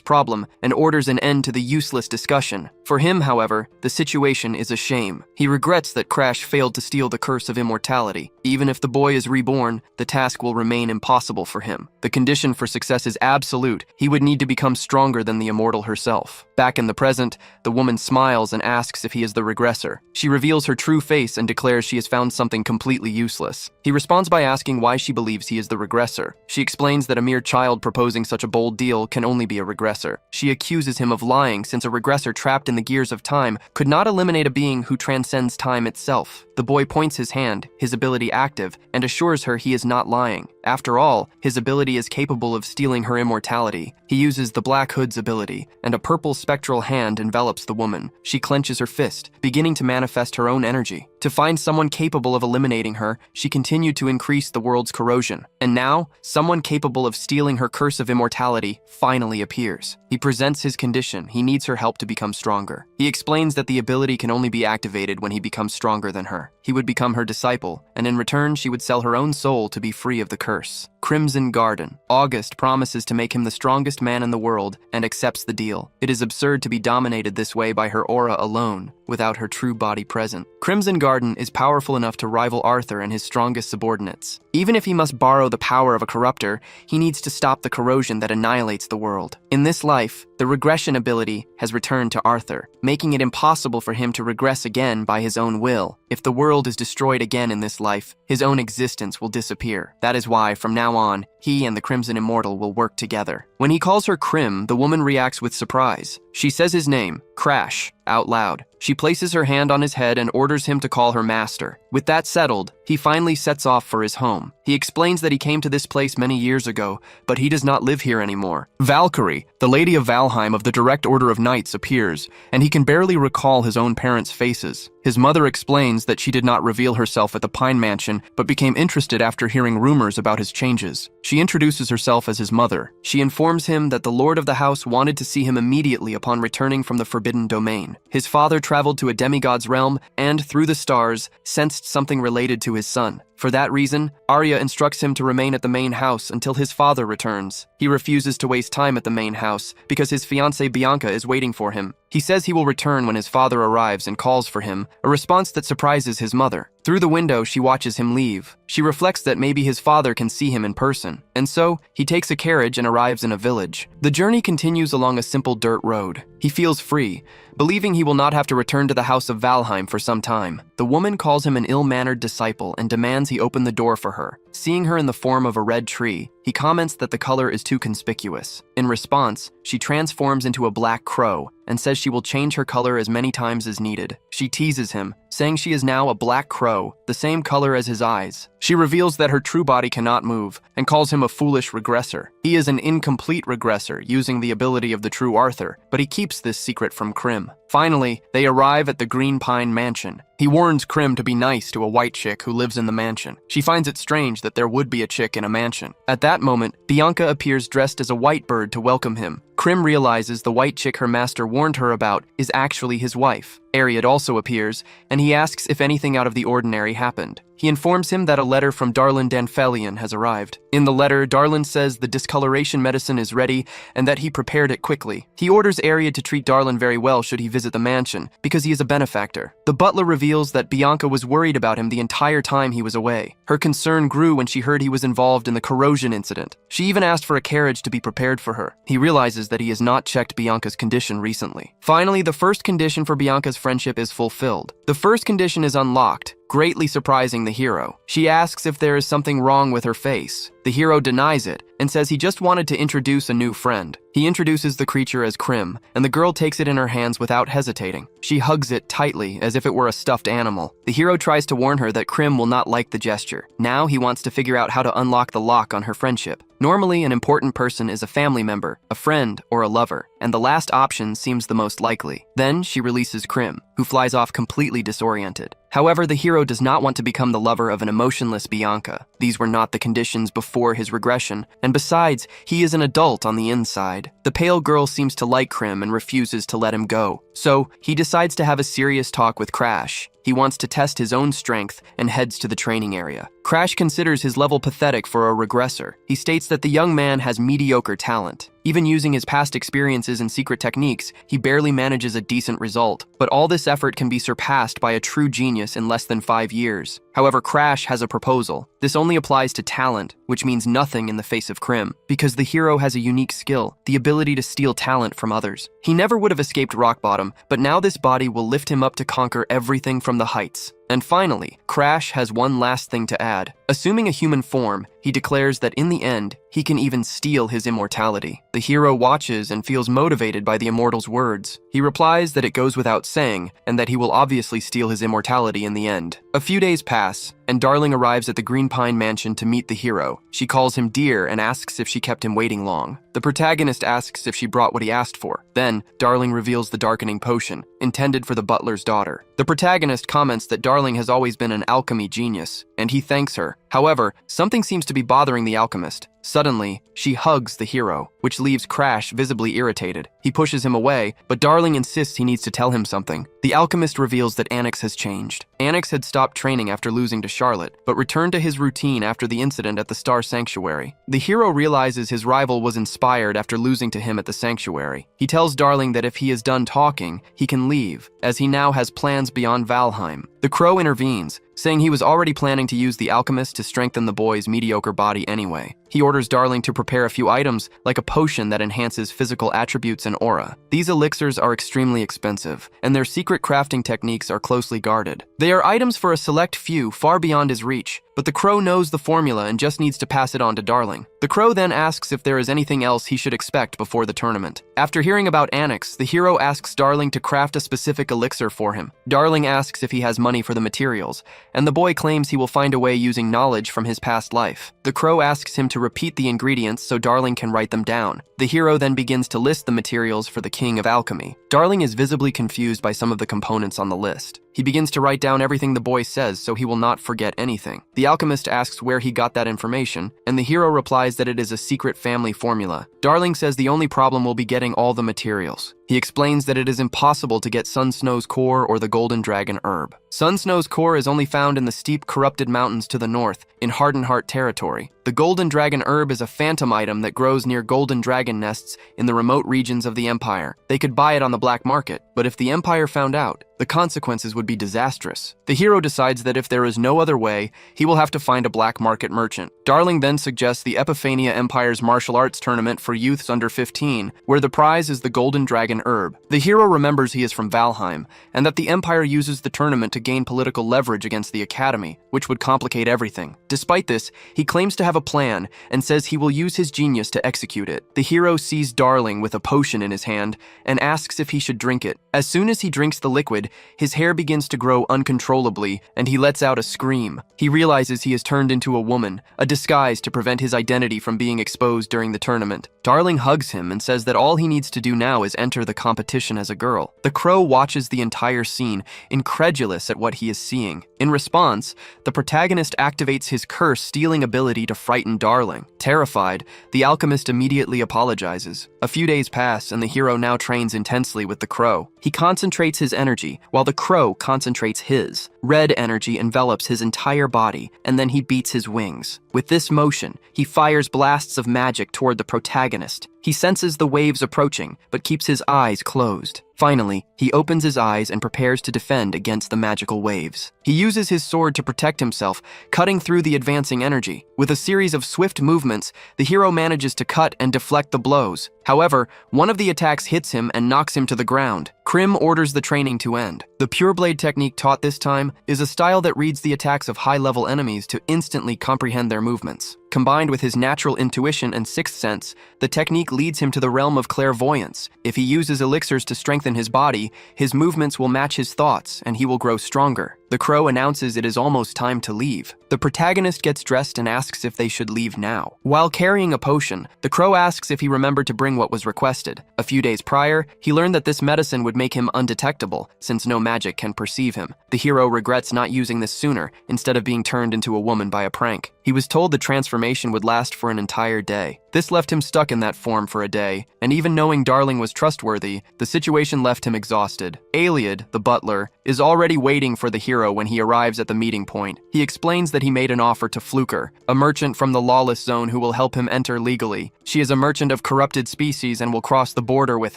problem and orders an end to the useless discussion. For him, however, the situation is a shame. He regrets that Crash failed to steal the curse of immortality. Even if the boy is reborn, the task will remain impossible for him. The condition for success is absolute. He would need to become stronger than the Immortal herself. Back in the present, the woman smiles and asks if he is the regressor. She reveals her true face and declares she has found something completely useless. He responds by asking why she believes he is the regressor. She explains that a mere child proposing such a bold deal can only be a regressor. She accuses him of lying since a regressor trapped in the gears of time could not eliminate a being who transcends time itself. The boy points his hand, his ability active, and assures her he is not lying. After all, his ability is capable of stealing her immortality. He uses the Black Hood's ability, and a purple spectral hand envelops the woman. She clenches her fist, beginning to manifest her own energy. To find someone capable of eliminating her, she continued to increase the world's corrosion. And now, someone capable of stealing her curse of immortality finally appears. He presents his condition. He needs her help to become stronger. He explains that the ability can only be activated when he becomes stronger than her. He would become her disciple, and in return, she would sell her own soul to be free of the curse. Crimson Garden. August promises to make him the strongest man in the world and accepts the deal. It is absurd to be dominated this way by her aura alone, without her true body present. Crimson Garden is powerful enough to rival Arthur and his strongest subordinates. Even if he must borrow the power of a corruptor, he needs to stop the corrosion that annihilates the world. In this life, the regression ability has returned to Arthur, making it impossible for him to regress again by his own will. If the world is destroyed again in this life, his own existence will disappear. That is why, from now on, he and the Crimson Immortal will work together. When he calls her Crim, the woman reacts with surprise. She says his name, Crash, out loud. She places her hand on his head and orders him to call her master. With that settled, he finally sets off for his home. He explains that he came to this place many years ago, but he does not live here anymore. Valkyrie, the Lady of Valheim of the Direct Order of Knights, appears, and he can barely recall his own parents' faces. His mother explains that she did not reveal herself at the Pine Mansion, but became interested after hearing rumors about his changes. She introduces herself as his mother. She informs him that the Lord of the House wanted to see him immediately upon returning from the Forbidden Domain. His father traveled to a demigod's realm and, through the stars, sensed something related to his son. For that reason, Arya instructs him to remain at the main house until his father returns. He refuses to waste time at the main house because his fiancée Bianca is waiting for him. He says he will return when his father arrives and calls for him, a response that surprises his mother. Through the window, she watches him leave. She reflects that maybe his father can see him in person, and so he takes a carriage and arrives in a village. The journey continues along a simple dirt road. He feels free, believing he will not have to return to the house of Valheim for some time. The woman calls him an ill-mannered disciple and demands he open the door for her. Seeing her in the form of a red tree, he comments that the color is too conspicuous. In response, she transforms into a black crow and says she will change her color as many times as needed. She teases him, saying she is now a black crow, the same color as his eyes. She reveals that her true body cannot move and calls him a foolish regressor. He is an incomplete regressor, using the ability of the true Arthur, but he keeps this secret from Crim. Finally, they arrive at the Green Pine Mansion. He warns Crim to be nice to a white chick who lives in the mansion. She finds it strange that there would be a chick in a mansion. At that moment, Bianca appears dressed as a white bird to welcome him. Crim realizes the white chick her master warned her about is actually his wife. Ariad also appears, and he asks if anything out of the ordinary happened. He informs him that a letter from Darlin Danfelion has arrived. In the letter, Darlin says the discoloration medicine is ready and that he prepared it quickly. He orders Ariad to treat Darlin very well should he visit the mansion, because he is a benefactor. The butler reveals that Bianca was worried about him the entire time he was away. Her concern grew when she heard he was involved in the corrosion incident. She even asked for a carriage to be prepared for her. He realizes that he has not checked Bianca's condition recently. Finally, the first condition for Bianca's friendship is fulfilled. The first condition is unlocked, greatly surprising the hero. She asks if there is something wrong with her face. The hero denies it and says he just wanted to introduce a new friend. He introduces the creature as Crim, and the girl takes it in her hands without hesitating. She hugs it tightly as if it were a stuffed animal. The hero tries to warn her that Crim will not like the gesture. Now he wants to figure out how to unlock the lock on her friendship. Normally, an important person is a family member, a friend, or a lover, and the last option seems the most likely. Then she releases Crim, who flies off completely disoriented. However, the hero does not want to become the lover of an emotionless Bianca. These were not the conditions before his regression, and besides, he is an adult on the inside. The pale girl seems to like Crim and refuses to let him go, so he decides to have a serious talk with Crash. He wants to test his own strength and heads to the training area. Crash considers his level pathetic for a regressor. He states that the young man has mediocre talent. Even using his past experiences and secret techniques, he barely manages a decent result. But all this effort can be surpassed by a true genius in less than 5 years. However, Crash has a proposal. This only applies to talent, which means nothing in the face of Crim, because the hero has a unique skill, the ability to steal talent from others. He never would have escaped rock bottom, but now this body will lift him up to conquer everything from the heights. And finally, Crash has one last thing to add. Assuming a human form, he declares that in the end, he can even steal his immortality. The hero watches and feels motivated by the immortal's words. He replies that it goes without saying, and that he will obviously steal his immortality in the end. A few days pass, and Darling arrives at the Green Pine Mansion to meet the hero. She calls him dear and asks if she kept him waiting long. The protagonist asks if she brought what he asked for. Then, Darling reveals the darkening potion, intended for the butler's daughter. The protagonist comments that Darling has always been an alchemy genius, and he thanks her. However, something seems to be bothering the alchemist. Suddenly, she hugs the hero, which leaves Crash visibly irritated. He pushes him away, but Darling insists he needs to tell him something. The alchemist reveals that Anix has changed. Anix had stopped training after losing to Charlotte, but returned to his routine after the incident at the Star Sanctuary. The hero realizes his rival was inspired after losing to him at the Sanctuary. He tells Darling that if he is done talking, he can leave, as he now has plans beyond Valheim. The crow intervenes, saying he was already planning to use the alchemist to strengthen the boy's mediocre body anyway. He orders Darling to prepare a few items, like a potion that enhances physical attributes and aura. These elixirs are extremely expensive, and their secret crafting techniques are closely guarded. They are items for a select few far beyond his reach, but the crow knows the formula and just needs to pass it on to Darling. The crow then asks if there is anything else he should expect before the tournament. After hearing about Anix, the hero asks Darling to craft a specific elixir for him. Darling asks if he has money for the materials, and the boy claims he will find a way using knowledge from his past life. The crow asks him to repeat the ingredients so Darling can write them down. The hero then begins to list the materials for the king of alchemy. Darling is visibly confused by some of the components on the list. He begins to write down everything the boy says so he will not forget anything. The alchemist asks where he got that information, and the hero replies that it is a secret family formula. Darling says the only problem will be getting all the materials. He explains that it is impossible to get Sun Snow's core or the Golden Dragon herb. Sun Snow's core is only found in the steep, corrupted mountains to the north, in Hardenheart territory. The Golden Dragon herb is a phantom item that grows near golden dragon nests in the remote regions of the Empire. They could buy it on the black market, but if the Empire found out, the consequences would be disastrous. The hero decides that if there is no other way, he will have to find a black market merchant. Darling then suggests the Epiphania Empire's martial arts tournament for youths under 15, where the prize is the Golden Dragon herb. The hero remembers he is from Valheim, and that the Empire uses the tournament to gain political leverage against the Academy, which would complicate everything. Despite this, he claims to have a plan, and says he will use his genius to execute it. The hero sees Darling with a potion in his hand, and asks if he should drink it. As soon as he drinks the liquid, his hair begins to grow uncontrollably, and he lets out a scream. He realizes he has turned into a woman, a disguise to prevent his identity from being exposed during the tournament. Darling hugs him and says that all he needs to do now is enter the competition as a girl. The crow watches the entire scene, incredulous at what he is seeing. In response, the protagonist activates his curse-stealing ability to frighten Darling. Terrified, the alchemist immediately apologizes. A few days pass, and the hero now trains intensely with the crow. He concentrates his energy, while the crow concentrates his. Red energy envelops his entire body, and then he beats his wings. With this motion, he fires blasts of magic toward the protagonist. He senses the waves approaching, but keeps his eyes closed. Finally, he opens his eyes and prepares to defend against the magical waves. He uses his sword to protect himself, cutting through the advancing energy. With a series of swift movements, the hero manages to cut and deflect the blows. However, one of the attacks hits him and knocks him to the ground. Krim orders the training to end. The pure blade technique taught this time is a style that reads the attacks of high-level enemies to instantly comprehend their movements. Combined with his natural intuition and sixth sense, the technique leads him to the realm of clairvoyance. If he uses elixirs to strengthen his body, his movements will match his thoughts and he will grow stronger. The crow announces it is almost time to leave. The protagonist gets dressed and asks if they should leave now. While carrying a potion, the crow asks if he remembered to bring what was requested. A few days prior, he learned that this medicine would make him undetectable, since no magic can perceive him. The hero regrets not using this sooner, instead of being turned into a woman by a prank. He was told the transformation would last for an entire day. This left him stuck in that form for a day, and even knowing Darling was trustworthy, the situation left him exhausted. Aliad, the butler, is already waiting for the hero when he arrives at the meeting point. He explains that he made an offer to Fluker, a merchant from the lawless zone who will help him enter legally. She is a merchant of corrupted species and will cross the border with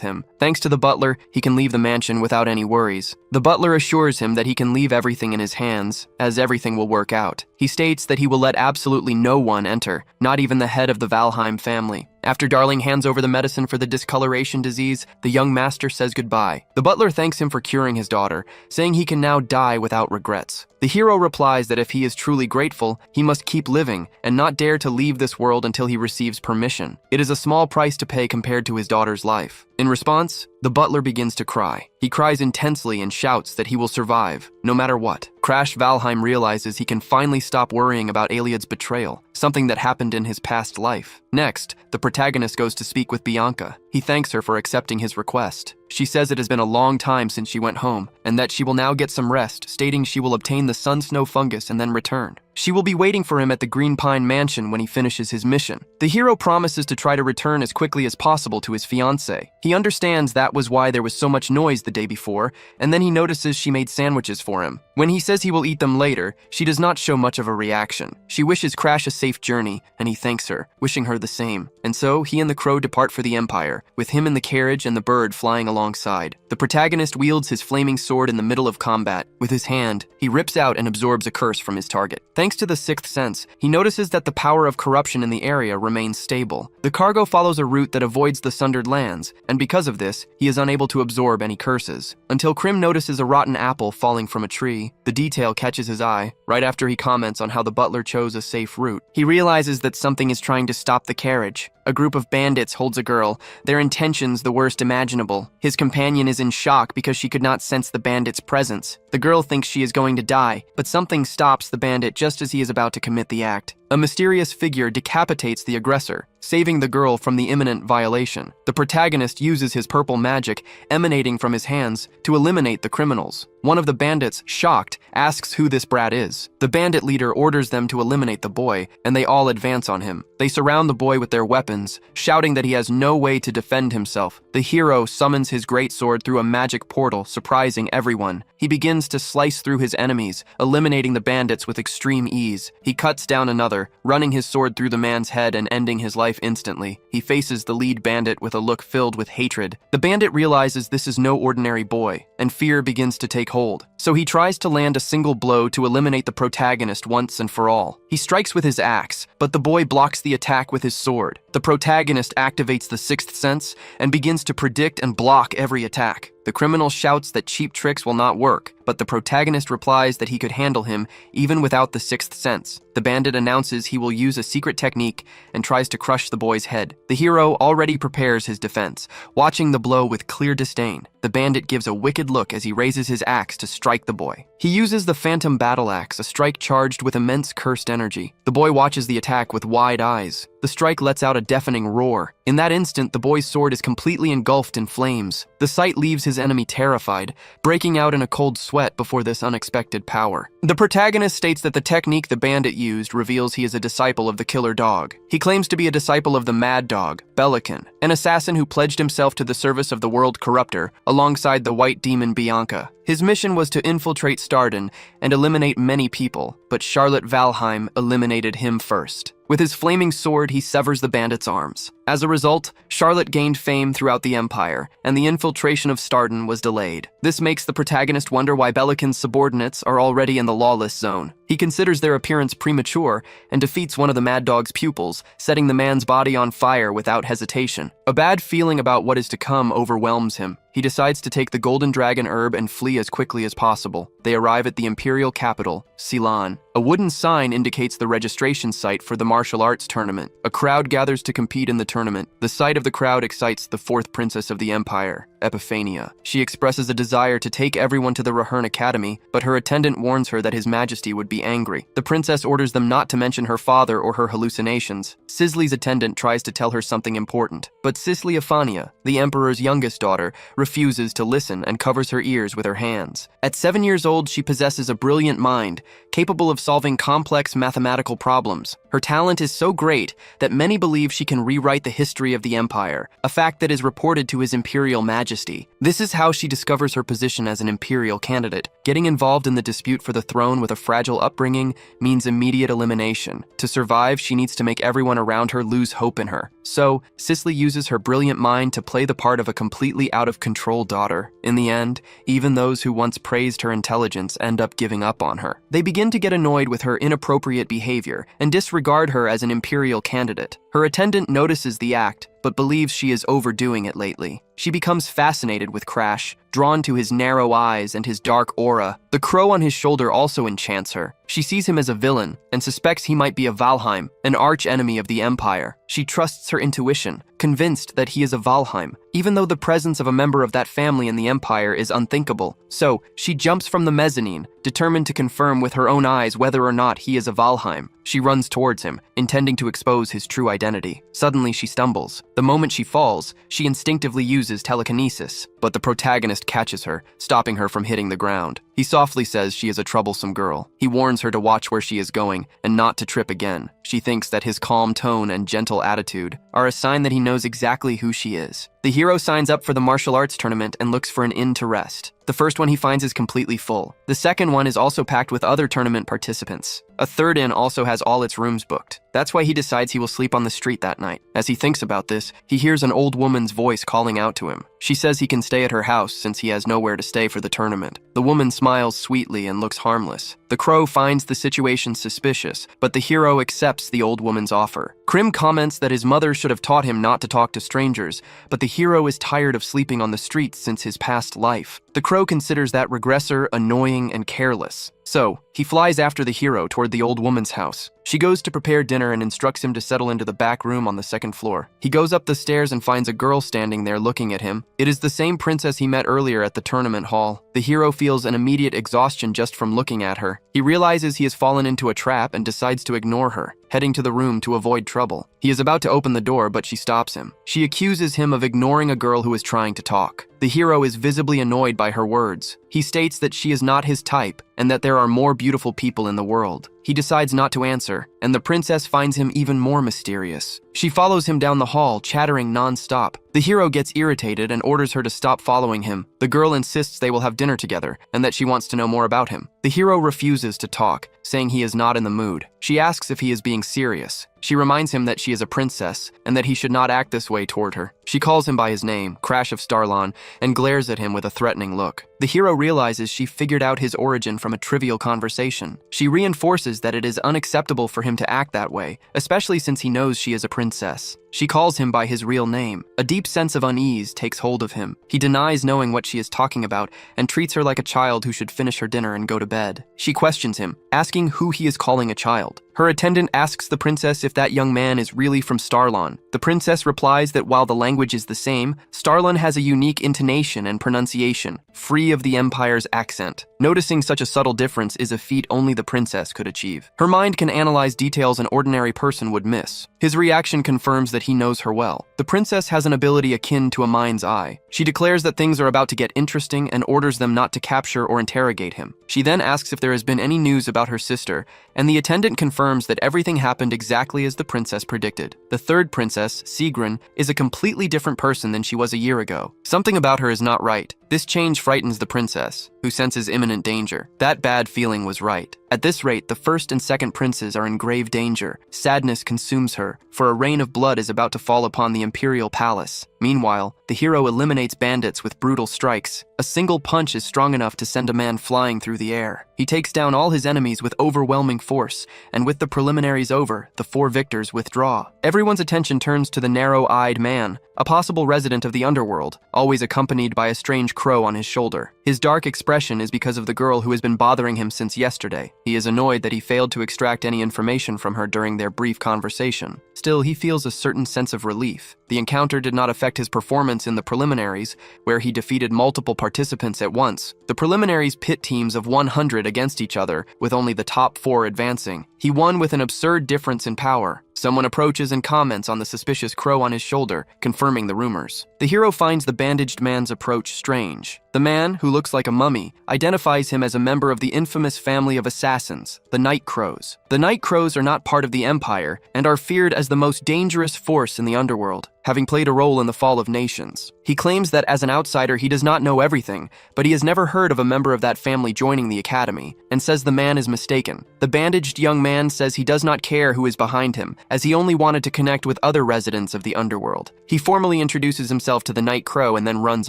him. Thanks to the butler, he can leave the mansion without any worries. The butler assures him that he can leave everything in his hands, as everything will work out. He states that he will let absolutely no one enter, not even the head of the Valheim family. After Darling hands over the medicine for the discoloration disease, the young master says goodbye. The butler thanks him for curing his daughter, saying he can now die without regrets. The hero replies that if he is truly grateful, he must keep living and not dare to leave this world until he receives permission. It is a small price to pay compared to his daughter's life. In response, the butler begins to cry. He cries intensely and shouts that he will survive, no matter what. Crash Valheim realizes he can finally stop worrying about Iliad's betrayal, something that happened in his past life. Next, the protagonist goes to speak with Bianca. He thanks her for accepting his request. She says it has been a long time since she went home, and that she will now get some rest, stating she will obtain the sun snow fungus and then return. She will be waiting for him at the Green Pine Mansion when he finishes his mission. The hero promises to try to return as quickly as possible to his fiancée. He understands that was why there was so much noise the day before, and then he notices she made sandwiches for him. When he says he will eat them later, she does not show much of a reaction. She wishes Crash a safe journey, and he thanks her, wishing her the same. And so, he and the crow depart for the Empire, with him in the carriage and the bird flying alongside. The protagonist wields his flaming sword in the middle of combat. With his hand, he rips out and absorbs a curse from his target. Thanks to the sixth sense, he notices that the power of corruption in the area remains stable. The cargo follows a route that avoids the sundered lands, and because of this, he is unable to absorb any curses. Until Krim notices a rotten apple falling from a tree. The detail catches his eye, right after he comments on how the butler chose a safe route. He realizes that something is trying to stop the carriage. A group of bandits holds a girl, their intentions the worst imaginable. His companion is in shock because she could not sense the bandit's presence. The girl thinks she is going to die, but something stops the bandit just as he is about to commit the act. A mysterious figure decapitates the aggressor, saving the girl from the imminent violation. The protagonist uses his purple magic emanating from his hands to eliminate the criminals. One of the bandits, shocked, asks who this brat is. The bandit leader orders them to eliminate the boy, and they all advance on him. They surround the boy with their weapons, shouting that he has no way to defend himself. The hero summons his greatsword through a magic portal, surprising everyone. He begins to slice through his enemies, eliminating the bandits with extreme ease. He cuts down another, running his sword through the man's head and ending his life instantly. He faces the lead bandit with a look filled with hatred. The bandit realizes this is no ordinary boy, and fear begins to take hold. So he tries to land a single blow to eliminate the protagonist once and for all. He strikes with his axe, but the boy blocks the attack with his sword. The protagonist activates the sixth sense and begins to predict and block every attack. The criminal shouts that cheap tricks will not work, but the protagonist replies that he could handle him even without the sixth sense. The bandit announces he will use a secret technique and tries to crush the boy's head. The hero already prepares his defense, watching the blow with clear disdain. The bandit gives a wicked look as he raises his axe to strike the boy. He uses the phantom battle axe, a strike charged with immense cursed energy. The boy watches the attack with wide eyes. The strike lets out a deafening roar. In that instant, the boy's sword is completely engulfed in flames. The sight leaves his enemy terrified, breaking out in a cold sweat before this unexpected power. The protagonist states that the technique the bandit used reveals he is a disciple of the killer dog. He claims to be a disciple of the mad dog, Belican, an assassin who pledged himself to the service of the world corruptor alongside the white demon Bianca. His mission was to infiltrate Starden and eliminate many people, but Charlotte Valheim eliminated him first. With his flaming sword, he severs the bandit's arms. As a result, Charlotte gained fame throughout the Empire, and the infiltration of Starden was delayed. This makes the protagonist wonder why Belican's subordinates are already in the lawless zone. He considers their appearance premature and defeats one of the Mad Dog's pupils, setting the man's body on fire without hesitation. A bad feeling about what is to come overwhelms him. He decides to take the Golden Dragon herb and flee as quickly as possible. They arrive at the imperial capital, Ceylon. A wooden sign indicates the registration site for the martial arts tournament. A crowd gathers to compete in the tournament. The sight of the crowd excites the fourth princess of the empire, Epiphania. She expresses a desire to take everyone to the Rahern Academy, but her attendant warns her that His Majesty would be angry. The princess orders them not to mention her father or her hallucinations. Sisley's attendant tries to tell her something important, but Epiphania, the emperor's youngest daughter, refuses to listen and covers her ears with her hands. At 7 years old, she possesses a brilliant mind, capable of solving complex mathematical problems. Her talent is so great that many believe she can rewrite the history of the empire, a fact that is reported to His Imperial Majesty. This is how she discovers her position as an imperial candidate. Getting involved in the dispute for the throne with a fragile upbringing means immediate elimination. To survive, she needs to make everyone around her lose hope in her. So, Sisley uses her brilliant mind to play the part of a completely out-of-control daughter. In the end, even those who once praised her intelligence end up giving up on her. They begin to get annoyed with her inappropriate behavior and disregard her as an imperial candidate. Her attendant notices the act, but believes she is overdoing it lately. She becomes fascinated with Crash, drawn to his narrow eyes and his dark aura. The crow on his shoulder also enchants her. She sees him as a villain and suspects he might be a Valheim, an arch-enemy of the Empire. She trusts her intuition, convinced that he is a Valheim, even though the presence of a member of that family in the Empire is unthinkable. So, she jumps from the mezzanine, determined to confirm with her own eyes whether or not he is a Valheim. She runs towards him, intending to expose his true identity. Suddenly, she stumbles. The moment she falls, she instinctively uses telekinesis, but the protagonist catches her, stopping her from hitting the ground. He softly says she is a troublesome girl. He warns her to watch where she is going and not to trip again. She thinks that his calm tone and gentle attitude are a sign that he knows exactly who she is. The hero signs up for the martial arts tournament and looks for an inn to rest. The first one he finds is completely full. The second one is also packed with other tournament participants. A third inn also has all its rooms booked. That's why he decides he will sleep on the street that night. As he thinks about this, he hears an old woman's voice calling out to him. She says he can stay at her house since he has nowhere to stay for the tournament. The woman smiles sweetly and looks harmless. The crow finds the situation suspicious, but the hero accepts the old woman's offer. Krim comments that his mother should have taught him not to talk to strangers, but the hero is tired of sleeping on the streets since his past life. The crow considers that regressor annoying and careless. So, he flies after the hero toward the old woman's house. She goes to prepare dinner and instructs him to settle into the back room on the second floor. He goes up the stairs and finds a girl standing there looking at him. It is the same princess he met earlier at the tournament hall. The hero feels an immediate exhaustion just from looking at her. He realizes he has fallen into a trap and decides to ignore her, heading to the room to avoid trouble. He is about to open the door, but she stops him. She accuses him of ignoring a girl who is trying to talk. The hero is visibly annoyed by her words. He states that she is not his type and that there are more beautiful people in the world. He decides not to answer, and the princess finds him even more mysterious. She follows him down the hall, chattering non-stop. The hero gets irritated and orders her to stop following him. The girl insists they will have dinner together and that she wants to know more about him. The hero refuses to talk, saying he is not in the mood. She asks if he is being serious. She reminds him that she is a princess and that he should not act this way toward her. She calls him by his name, Crash of Starlon, and glares at him with a threatening look. The hero realizes she figured out his origin from a trivial conversation. She reinforces that it is unacceptable for him to act that way, especially since he knows she is a princess. She calls him by his real name. A deep sense of unease takes hold of him. He denies knowing what she is talking about and treats her like a child who should finish her dinner and go to bed. She questions him, asking who he is calling a child. Her attendant asks the princess if that young man is really from Starlon. The princess replies that while the language is the same, Starlon has a unique intonation and pronunciation, free of the Empire's accent. Noticing such a subtle difference is a feat only the princess could achieve. Her mind can analyze details an ordinary person would miss. His reaction confirms that he knows her well. The princess has an ability akin to a mind's eye. She declares that things are about to get interesting and orders them not to capture or interrogate him. She then asks if there has been any news about her sister, and the attendant confirms that everything happened exactly as the princess predicted. The third princess, Sigrun, is a completely different person than she was a year ago. Something about her is not right. This change frightens the princess, who senses imminent danger. That bad feeling was right. At this rate, the first and second princes are in grave danger. Sadness consumes her, for a rain of blood is about to fall upon the imperial palace. Meanwhile, the hero eliminates bandits with brutal strikes. A single punch is strong enough to send a man flying through the air. He takes down all his enemies with overwhelming force, and with the preliminaries over, the four victors withdraw. Everyone's attention turns to the narrow-eyed man, a possible resident of the underworld, always accompanied by a strange crow on his shoulder. His dark expression is because of the girl who has been bothering him since yesterday. He is annoyed that he failed to extract any information from her during their brief conversation. Still, he feels a certain sense of relief. The encounter did not affect his performance in the preliminaries, where he defeated multiple participants at once. The preliminaries pit teams of 100 against each other, with only the top 4 advancing. He won with an absurd difference in power. Someone approaches and comments on the suspicious crow on his shoulder, confirming the rumors. The hero finds the bandaged man's approach strange. The man, who looks like a mummy, identifies him as a member of the infamous family of assassins, the Night Crows. The Night Crows are not part of the Empire and are feared as the most dangerous force in the underworld, having played a role in the fall of nations. He claims that as an outsider he does not know everything, but he has never heard of a member of that family joining the academy, and says the man is mistaken. The bandaged young man says he does not care who is behind him, as he only wanted to connect with other residents of the underworld. He formally introduces himself to the Night Crow and then runs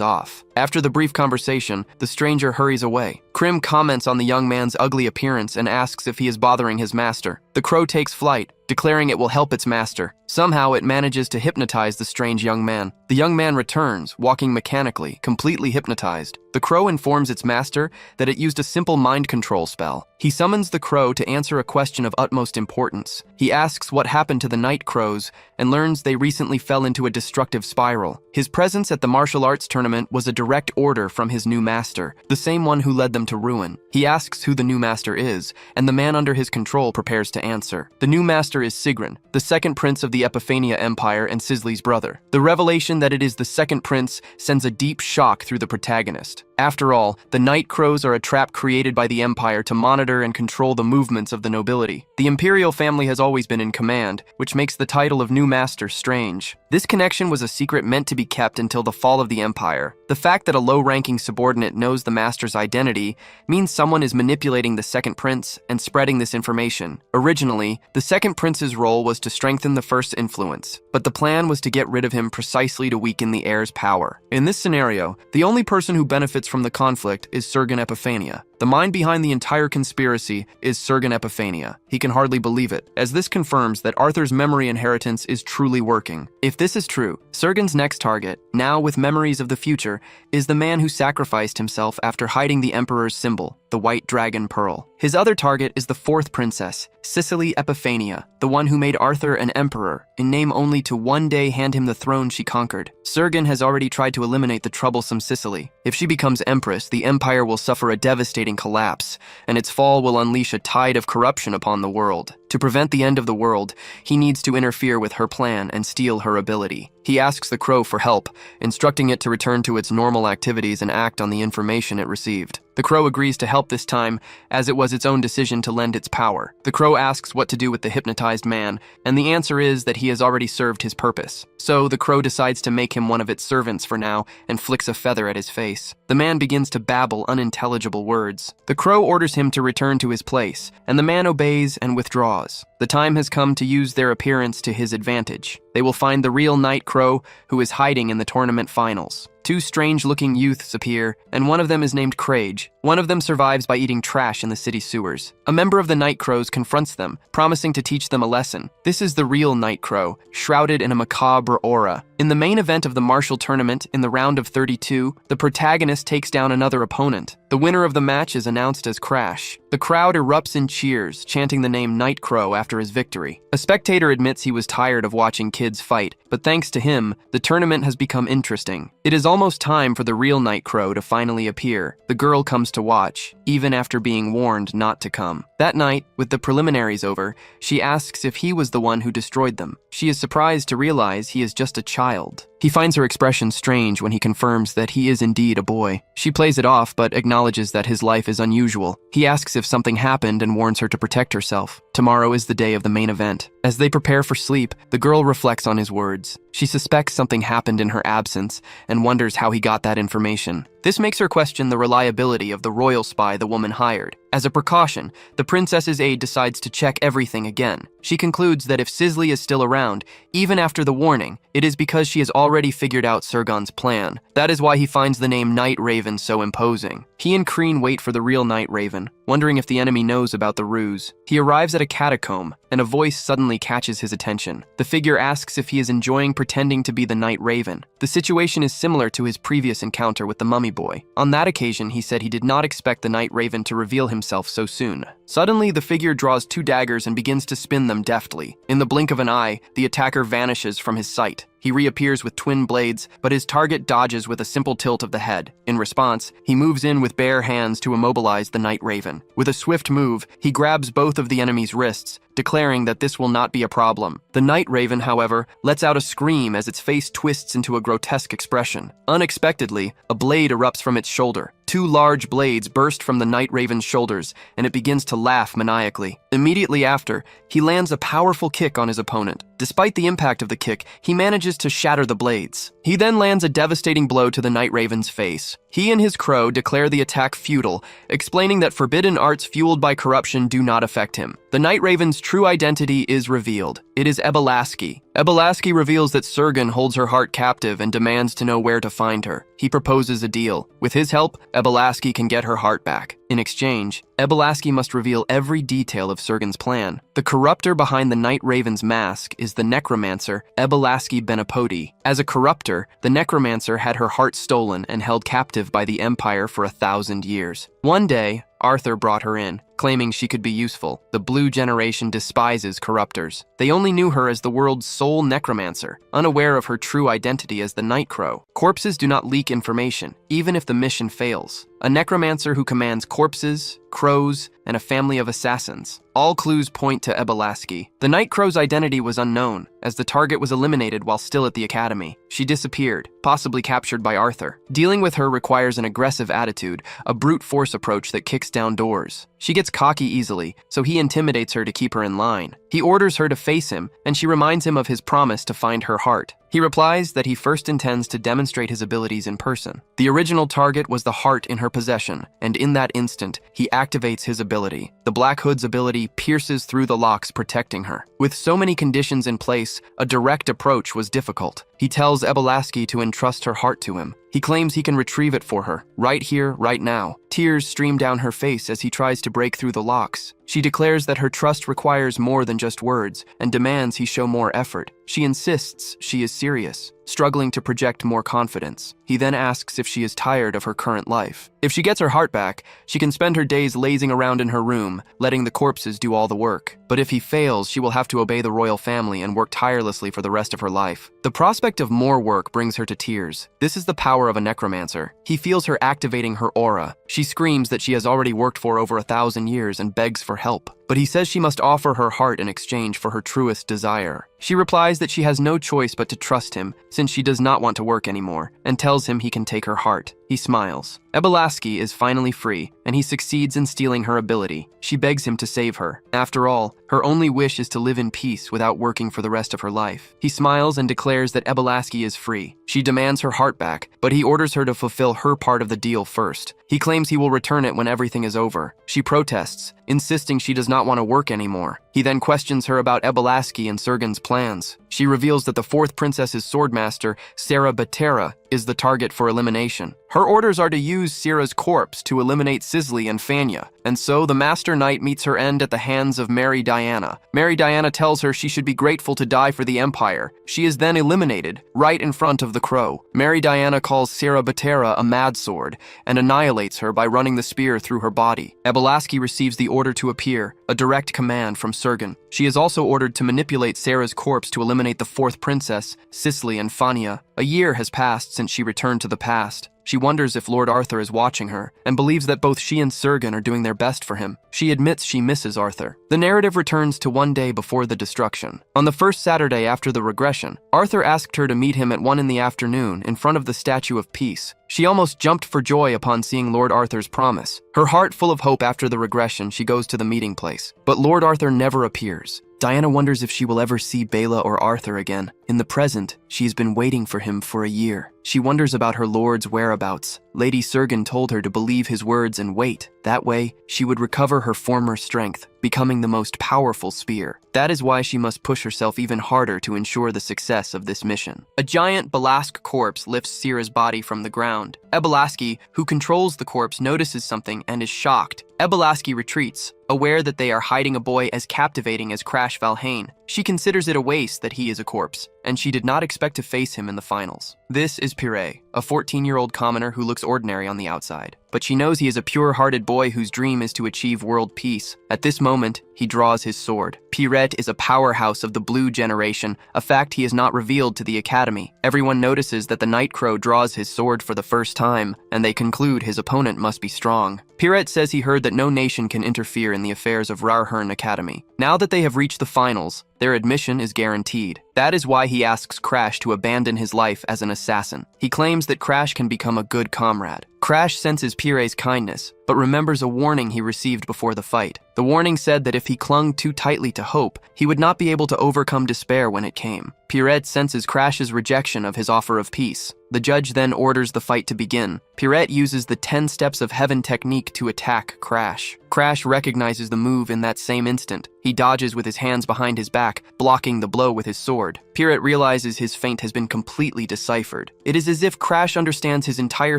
off. After the brief conversation, the stranger hurries away. Krim comments on the young man's ugly appearance and asks if he is bothering his master. The crow takes flight, declaring it will help its master. Somehow, it manages to hypnotize the strange young man. The young man returns, walking mechanically, completely hypnotized. The crow informs its master that it used a simple mind control spell. He summons the crow to answer a question of utmost importance. He asks what happened to the night crows and learns they recently fell into a destructive spiral. His presence at the martial arts tournament was a direct order from his new master, the same one who led them to ruin. He asks who the new master is, and the man under his control prepares to answer. The new master is Sigrun, the second prince of the Epiphania Empire and Sisley's brother. The revelation that it is the second prince sends a deep shock through the protagonist. After all, the night crows are a trap created by the Empire to monitor and control the movements of the nobility. The imperial family has always been in command, which makes the title of new master strange. This connection was a secret meant to be kept until the fall of the Empire. The fact that a low-ranking subordinate knows the master's identity means someone is manipulating the second prince and spreading this information. Originally, the second prince's role was to strengthen the first's influence, but the plan was to get rid of him precisely to weaken the heir's power. In this scenario, the only person who benefits from the conflict is Sergen Epiphania. The mind behind the entire conspiracy is Sergen Epiphania. He can hardly believe it, as this confirms that Arthur's memory inheritance is truly working. If this is true, Sergen's next target, now with memories of the future, is the man who sacrificed himself after hiding the Emperor's symbol, the White Dragon Pearl. His other target is the fourth princess, Cicely Epiphania, the one who made Arthur an emperor, in name only to one day hand him the throne she conquered. Sergen has already tried to eliminate the troublesome Cicely. If she becomes empress, the empire will suffer a devastating collapse, and its fall will unleash a tide of corruption upon the world. To prevent the end of the world, he needs to interfere with her plan and steal her ability. He asks the crow for help, instructing it to return to its normal activities and act on the information it received. The crow agrees to help this time, as it was its own decision to lend its power. The crow asks what to do with the hypnotized man, and the answer is that he has already served his purpose. So the crow decides to make him one of its servants for now and flicks a feather at his face. The man begins to babble unintelligible words. The crow orders him to return to his place, and the man obeys and withdraws. The time has come to use their appearance to his advantage. They will find the real night crow who is hiding in the tournament finals. Two strange-looking youths appear, and one of them is named Crage. One of them survives by eating trash in the city sewers. A member of the Night Crows confronts them, promising to teach them a lesson. This is the real Night Crow, shrouded in a macabre aura. In the main event of the martial tournament, in the round of 32, the protagonist takes down another opponent. The winner of the match is announced as Crash. The crowd erupts in cheers, chanting the name Night Crow after his victory. A spectator admits he was tired of watching kids fight, but thanks to him, the tournament has become interesting. It is almost time for the real Night Crow to finally appear. The girl comes to watch, even after being warned not to come. That night, with the preliminaries over, she asks if he was the one who destroyed them. She is surprised to realize he is just a child. He finds her expression strange when he confirms that he is indeed a boy. She plays it off, but acknowledges that his life is unusual. He asks if something happened and warns her to protect herself. Tomorrow is the day of the main event. As they prepare for sleep, the girl reflects on his words. She suspects something happened in her absence and wonders how he got that information. This makes her question the reliability of the royal spy the woman hired. As a precaution, the princess's aide decides to check everything again. She concludes that if Sisley is still around, even after the warning, it is because she has already figured out Sergon's plan. That is why he finds the name Night Raven so imposing. He and Kreen wait for the real Night Raven, wondering if the enemy knows about the ruse. He arrives at a catacomb, and a voice suddenly catches his attention. The figure asks if he is enjoying pretending to be the Night Raven. The situation is similar to his previous encounter with the mummy boy. On that occasion, he said he did not expect the Night Raven to reveal himself so soon. Suddenly, the figure draws two daggers and begins to spin them deftly. In the blink of an eye, the attacker vanishes from his sight. He reappears with twin blades, but his target dodges with a simple tilt of the head. In response, he moves in with bare hands to immobilize the Night Raven. With a swift move, he grabs both of the enemy's wrists, declaring that this will not be a problem. The Night Raven, however, lets out a scream as its face twists into a grotesque expression. Unexpectedly, a blade erupts from its shoulder. Two large blades burst from the Night Raven's shoulders, and it begins to laugh maniacally. Immediately after, he lands a powerful kick on his opponent. Despite the impact of the kick, he manages to shatter the blades. He then lands a devastating blow to the Night Raven's face. He and his crow declare the attack futile, explaining that forbidden arts fueled by corruption do not affect him. The Night Raven's true identity is revealed. It is Ebelaski. Ebelaski reveals that Sergen holds her heart captive and demands to know where to find her. He proposes a deal. With his help, Ebelaski can get her heart back. In exchange, Ebelaski must reveal every detail of Sergen's plan. The corruptor behind the Night Raven's mask is the necromancer Ebelaski Benapodi. As a corruptor, the necromancer had her heart stolen and held captive by the Empire for 1,000 years. One day, Arthur brought her in, claiming she could be useful. The Blue Generation despises corruptors. They only knew her as the world's sole necromancer, unaware of her true identity as the Night Crow. Corpses do not leak information, even if the mission fails. A necromancer who commands corpses, crows, and a family of assassins. All clues point to Ebelaski. The Night Crow's identity was unknown, as the target was eliminated while still at the academy. She disappeared, possibly captured by Arthur. Dealing with her requires an aggressive attitude, a brute force approach that kicks down doors. She gets cocky easily, so he intimidates her to keep her in line. He orders her to face him, and she reminds him of his promise to find her heart. He replies that he first intends to demonstrate his abilities in person. The original target was the heart in her possession, and in that instant, he activates his ability. The Black Hood's ability pierces through the locks, protecting her. With so many conditions in place, a direct approach was difficult. He tells Ebelaski to entrust her heart to him. He claims he can retrieve it for her, right here, right now. Tears stream down her face as he tries to break through the locks. She declares that her trust requires more than just words and demands he show more effort. She insists she is serious, struggling to project more confidence. He then asks if she is tired of her current life. If she gets her heart back, she can spend her days lazing around in her room, letting the corpses do all the work. But if he fails, she will have to obey the royal family and work tirelessly for the rest of her life. The prospect of more work brings her to tears. This is the power of a necromancer. He feels her activating her aura. She screams that she has already worked for over 1,000 years and begs for help. But he says she must offer her heart in exchange for her truest desire. She replies that she has no choice but to trust him, since she does not want to work anymore, and tells him he can take her heart. He smiles. Ebelaski is finally free, and he succeeds in stealing her ability. She begs him to save her. After all, her only wish is to live in peace without working for the rest of her life. He smiles and declares that Ebelaski is free. She demands her heart back, but he orders her to fulfill her part of the deal first. He claims he will return it when everything is over. She protests, insisting she does not want to work anymore. He then questions her about Ebelaski and Sergen's plans. She reveals that the fourth princess's swordmaster, Sarah Batera, is the target for elimination. Her orders are to use Sira's corpse to eliminate Sisley and Fanya, and so the Master Knight meets her end at the hands of Mary Diana. Mary Diana tells her she should be grateful to die for the Empire. She is then eliminated, right in front of the Crow. Mary Diana calls Sarah Batera a mad sword, and annihilates her by running the spear through her body. Ebelaski receives the order to appear, a direct command from Sergen. She is also ordered to manipulate Sarah's corpse to eliminate the fourth princess, Sisley and Fanya. A year has passed since she returned to the past. She wonders if Lord Arthur is watching her, and believes that both she and Sergen are doing their best for him. She admits she misses Arthur. The narrative returns to one day before the destruction. On the first Saturday after the regression, Arthur asked her to meet him at 1 p.m. in front of the Statue of Peace. She almost jumped for joy upon seeing Lord Arthur's promise. Her heart full of hope after the regression, she goes to the meeting place. But Lord Arthur never appears. Diana wonders if she will ever see Bela or Arthur again. In the present, she has been waiting for him for a year. She wonders about her lord's whereabouts. Lady Sergen told her to believe his words and wait. That way, she would recover her former strength, becoming the most powerful spear. That is why she must push herself even harder to ensure the success of this mission. A giant Balask corpse lifts Sira's body from the ground. Ebelaski, who controls the corpse, notices something and is shocked. Ebelaski retreats, aware that they are hiding a boy as captivating as Crash Valhane. She considers it a waste that he is a corpse, and she did not expect to face him in the finals. This is Pire, a 14-year-old commoner who looks ordinary on the outside. But she knows he is a pure-hearted boy whose dream is to achieve world peace. At this moment, he draws his sword. Pirette is a powerhouse of the Blue Generation, a fact he has not revealed to the Academy. Everyone notices that the Night Crow draws his sword for the first time, and they conclude his opponent must be strong. Pirette says he heard that no nation can interfere in the affairs of Rarhern Academy. Now that they have reached the finals, their admission is guaranteed. That is why he asks Crash to abandon his life as an assassin. He claims that Crash can become a good comrade. Crash senses Pire's kindness, but remembers a warning he received before the fight. The warning said that if he clung too tightly to hope, he would not be able to overcome despair when it came. Pirette senses Crash's rejection of his offer of peace. The judge then orders the fight to begin. Pirette uses the 10 steps of heaven technique to attack Crash. Crash recognizes the move in that same instant. He dodges with his hands behind his back, blocking the blow with his sword. Pirette realizes his feint has been completely deciphered. It is as if Crash understands his entire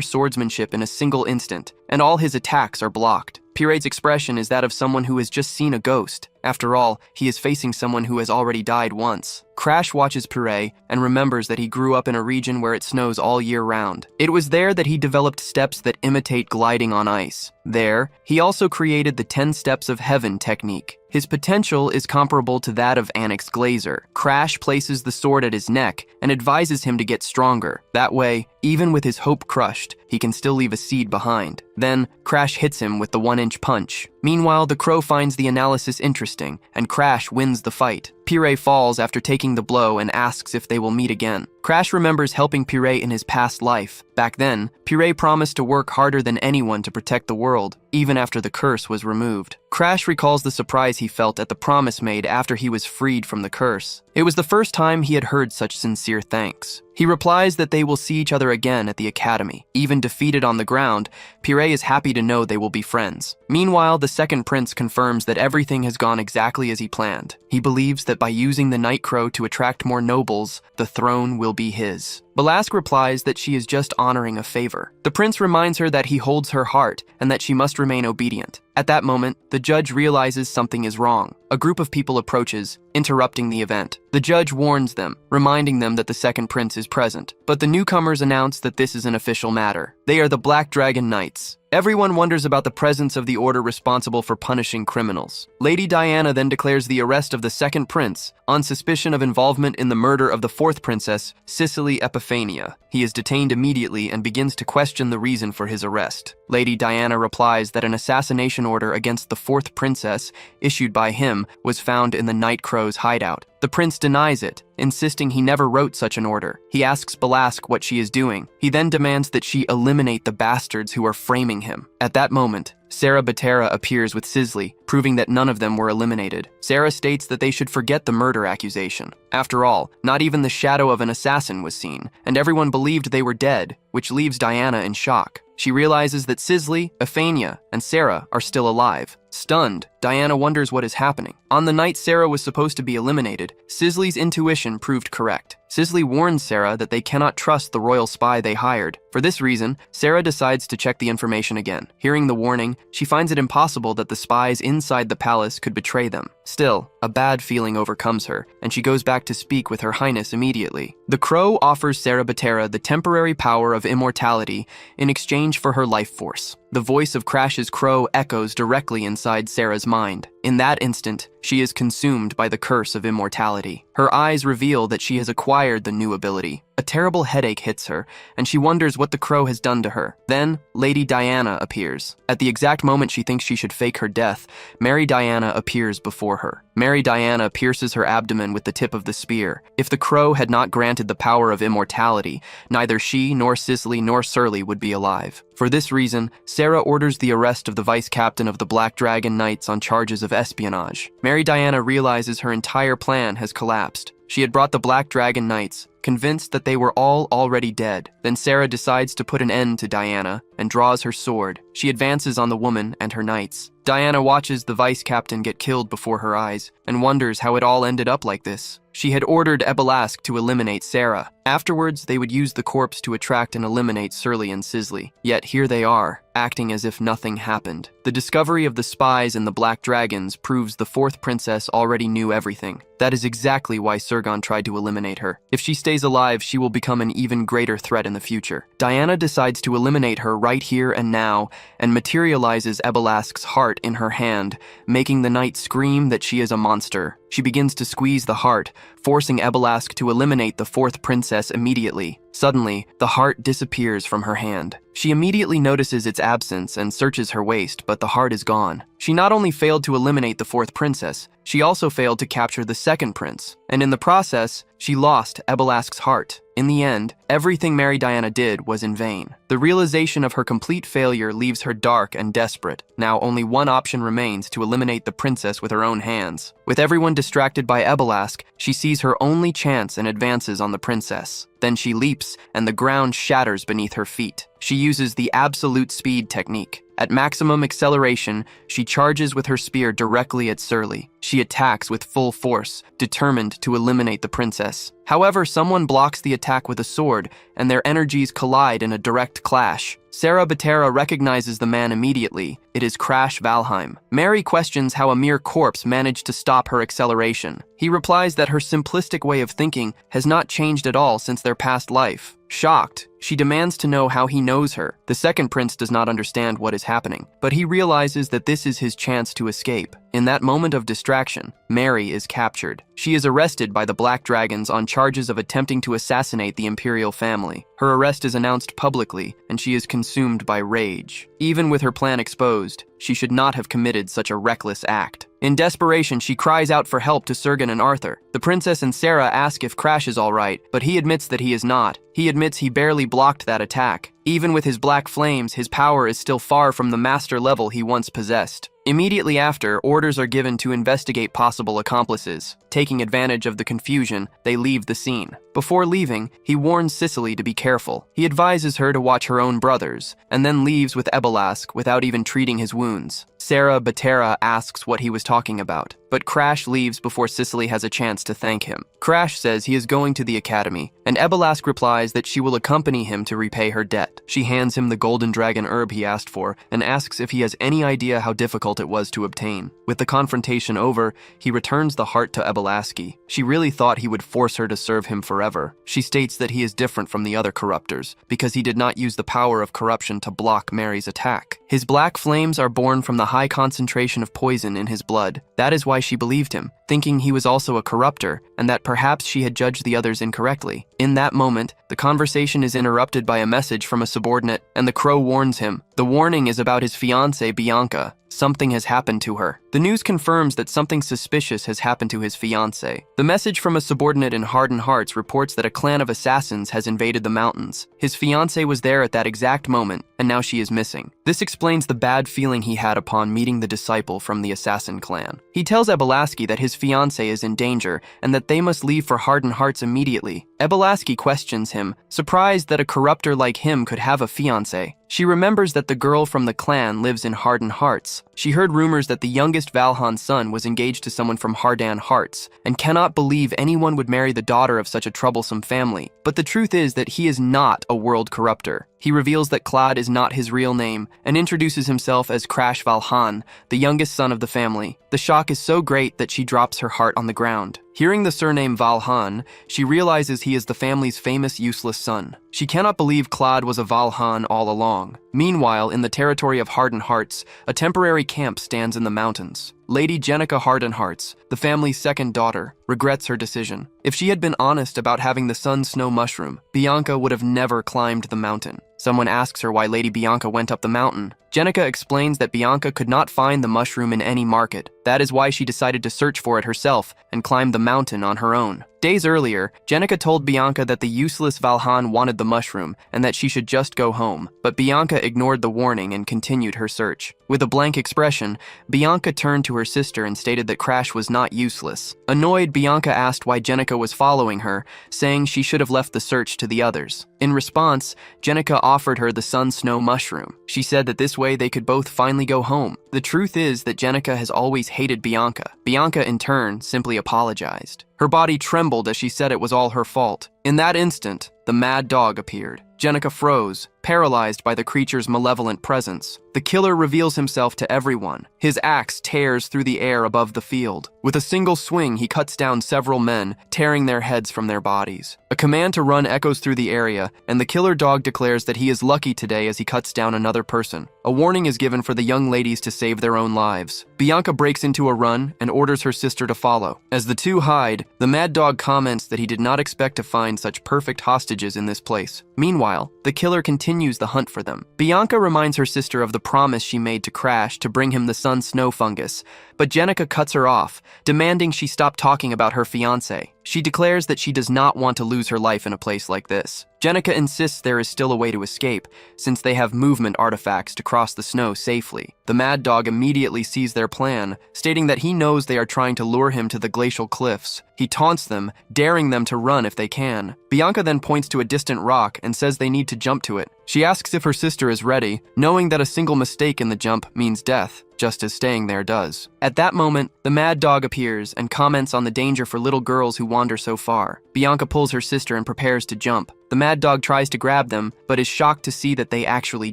swordsmanship in a single instant, and all his attacks are blocked. Puree's expression is that of someone who has just seen a ghost. After all, he is facing someone who has already died once. Crash watches Puree and remembers that he grew up in a region where it snows all year round. It was there that he developed steps that imitate gliding on ice. There, he also created the 10 Steps of Heaven technique. His potential is comparable to that of Anix Glazer. Crash places the sword at his neck and advises him to get stronger. That way, even with his hope crushed, he can still leave a seed behind. Then, Crash hits him with the 1-inch punch. Meanwhile, the crow finds the analysis interesting, and Crash wins the fight. Puree falls after taking the blow and asks if they will meet again. Crash remembers helping Puree in his past life. Back then, Puree promised to work harder than anyone to protect the world, even after the curse was removed. Crash recalls the surprise he felt at the promise made after he was freed from the curse. It was the first time he had heard such sincere thanks. He replies that they will see each other again at the academy. Even defeated on the ground, Puree is happy to know they will be friends. Meanwhile, the second prince confirms that everything has gone exactly as he planned. He believes that by using the Night Crow to attract more nobles, the throne will be his. Balask replies that she is just honoring a favor. The prince reminds her that he holds her heart and that she must remain obedient. At that moment, the judge realizes something is wrong. A group of people approaches, interrupting the event. The judge warns them, reminding them that the second prince is present. But the newcomers announce that this is an official matter. They are the Black Dragon Knights. Everyone wonders about the presence of the order responsible for punishing criminals. Lady Diana then declares the arrest of the second prince on suspicion of involvement in the murder of the fourth princess, Cicely Epiphania. He is detained immediately and begins to question the reason for his arrest. Lady Diana replies that an assassination order against the fourth princess, issued by him, was found in the Night Crow's hideout. The prince denies it, insisting he never wrote such an order. He asks Balask what she is doing. He then demands that she eliminate the bastards who are framing him. At that moment, Sarah Batera appears with Cicely, proving that none of them were eliminated. Sarah states that they should forget the murder accusation. After all, not even the shadow of an assassin was seen, and everyone believed they were dead, which leaves Diana in shock. She realizes that Cicely, Ephania, and Sarah are still alive. Stunned, Diana wonders what is happening. On the night Sarah was supposed to be eliminated, Cicely's intuition proved correct. Cicely warns Sarah that they cannot trust the royal spy they hired. For this reason, Sarah decides to check the information again. Hearing the warning, she finds it impossible that the spies inside the palace could betray them. Still, a bad feeling overcomes her, and she goes back to speak with Her Highness immediately. The Crow offers Sarah Batera the temporary power of immortality in exchange for her life force. The voice of Crash's crow echoes directly inside Sarah's mind. In that instant, she is consumed by the curse of immortality. Her eyes reveal that she has acquired the new ability. A terrible headache hits her, and she wonders what the crow has done to her. Then, Lady Diana appears. At the exact moment she thinks she should fake her death, Mary Diana appears before her. Mary Diana pierces her abdomen with the tip of the spear. If the crow had not granted the power of immortality, neither she nor Cicely nor Surly would be alive. For this reason, Sarah orders the arrest of the vice captain of the Black Dragon Knights on charges of espionage. Mary Diana realizes her entire plan has collapsed. She had brought the Black Dragon Knights, convinced that they were all already dead. Then Sarah decides to put an end to Diana and draws her sword. She advances on the woman and her knights. Diana watches the vice captain get killed before her eyes and wonders how it all ended up like this. She had ordered Ebelask to eliminate Sarah. Afterwards, they would use the corpse to attract and eliminate Surly and Cicely. Yet here they are, acting as if nothing happened. The discovery of the spies and the Black Dragons proves the fourth princess already knew everything. That is exactly why Surgon tried to eliminate her. If she stays alive, she will become an even greater threat in the future. Diana decides to eliminate her right here and now, and materializes Ebelask's heart in her hand, making the knight scream that she is a monster. She begins to squeeze the heart, forcing Ebelask to eliminate the fourth princess immediately. Suddenly, the heart disappears from her hand. She immediately notices its absence and searches her waist, but the heart is gone. She not only failed to eliminate the fourth princess, she also failed to capture the second prince, and in the process, she lost Ebelask's heart. In the end, everything Mary Diana did was in vain. The realization of her complete failure leaves her dark and desperate. Now only one option remains: to eliminate the princess with her own hands. With everyone distracted by Ebelask, she sees her only chance and advances on the princess. Then she leaps, and the ground shatters beneath her feet. She uses the absolute speed technique. At maximum acceleration, she charges with her spear directly at Surly. She attacks with full force, determined to eliminate the princess. However, someone blocks the attack with a sword, and their energies collide in a direct clash. Sarah Batera recognizes the man immediately. It is Crash Valheim. Mary questions how a mere corpse managed to stop her acceleration. He replies that her simplistic way of thinking has not changed at all since their past life. Shocked, she demands to know how he knows her. The second prince does not understand what is happening, but he realizes that this is his chance to escape. In that moment of distraction, Mary is captured. She is arrested by the Black Dragons on charges of attempting to assassinate the imperial family. Her arrest is announced publicly, and she is consumed by rage. Even with her plan exposed, she should not have committed such a reckless act. In desperation, she cries out for help to Sergen and Arthur. The princess and Sarah ask if Crash is all right, but he admits that he is not. He admits he barely blocked that attack. Even with his black flames, his power is still far from the master level he once possessed. Immediately after, orders are given to investigate possible accomplices. Taking advantage of the confusion, they leave the scene. Before leaving, he warns Cicely to be careful. He advises her to watch her own brothers, and then leaves with Ebelask without even treating his wounds. Sarah Batera asks what he was talking about, but Crash leaves before Cicely has a chance to thank him. Crash says he is going to the academy, and Ebelask replies that she will accompany him to repay her debt. She hands him the golden dragon herb he asked for, and asks if he has any idea how difficult it was to obtain. With the confrontation over, he returns the heart to Ebelaski. She really thought he would force her to serve him forever. She states that he is different from the other corruptors, because he did not use the power of corruption to block Mary's attack. His black flames are born from the high concentration of poison in his blood. That is why she believed him, thinking he was also a corruptor, and that perhaps she had judged the others incorrectly. In that moment, the conversation is interrupted by a message from a subordinate, and the crow warns him. The warning is about his fiancée, Bianca. Something has happened to her. The news confirms that something suspicious has happened to his fiancée. The message from a subordinate in Hardened Hearts reports that a clan of assassins has invaded the mountains. His fiancée was there at that exact moment, and now she is missing. This explains the bad feeling he had upon meeting the disciple from the assassin clan. He tells Ebelaski that his fiancée is in danger, and that they must leave for Hardened Hearts immediately. Ebelaski questions him, surprised that a corruptor like him could have a fiancée. She remembers that the girl from the clan lives in Hardened Hearts. She heard rumors that the youngest Valhan's son was engaged to someone from Hardened Hearts, and cannot believe anyone would marry the daughter of such a troublesome family. But the truth is that he is not a world corruptor. He reveals that Claude is not his real name, and introduces himself as Crash Valhan, the youngest son of the family. The shock is so great that she drops her heart on the ground. Hearing the surname Valhan, she realizes he is the family's famous useless son. She cannot believe Claude was a Valhan all along. Meanwhile, in the territory of Hardened Hearts, a temporary camp stands in the mountains. Lady Jenica Hardened Hearts, the family's second daughter, regrets her decision. If she had been honest about having the sun snow mushroom, Bianca would have never climbed the mountain. Someone asks her why Lady Bianca went up the mountain. Jenica explains that Bianca could not find the mushroom in any market. That is why she decided to search for it herself and climb the mountain on her own. Days earlier, Jenica told Bianca that the useless Valhan wanted the mushroom and that she should just go home, but Bianca ignored the warning and continued her search. With a blank expression, Bianca turned to her sister and stated that Crash was not useless. Annoyed, Bianca asked why Jenica was following her, saying she should have left the search to the others. In response, Jenica offered her the sun snow mushroom. She said that this way they could both finally go home. The truth is that Jenica has always hated Bianca. Bianca, in turn, simply apologized. Her body trembled as she said it was all her fault. In that instant, the mad dog appeared. Jenica froze, paralyzed by the creature's malevolent presence. The killer reveals himself to everyone. His axe tears through the air above the field. With a single swing, he cuts down several men, tearing their heads from their bodies. A command to run echoes through the area, and the killer dog declares that he is lucky today as he cuts down another person. A warning is given for the young ladies to save their own lives. Bianca breaks into a run and orders her sister to follow. As the two hide, the mad dog comments that he did not expect to find such perfect hostages in this place. Meanwhile, the killer continues the hunt for them. Bianca reminds her sister of the promise she made to Crash to bring him the sun snow fungus, but Jenica cuts her off, demanding she stop talking about her fiancé. She declares that she does not want to lose her life in a place like this. Jenica insists there is still a way to escape, since they have movement artifacts to cross the snow safely. The mad dog immediately sees their plan, stating that he knows they are trying to lure him to the glacial cliffs. He taunts them, daring them to run if they can. Bianca then points to a distant rock and says they need to jump to it. She asks if her sister is ready, knowing that a single mistake in the jump means death. just as staying there does. At that moment, the mad dog appears and comments on the danger for little girls who wander so far. Bianca pulls her sister and prepares to jump. The mad dog tries to grab them, but is shocked to see that they actually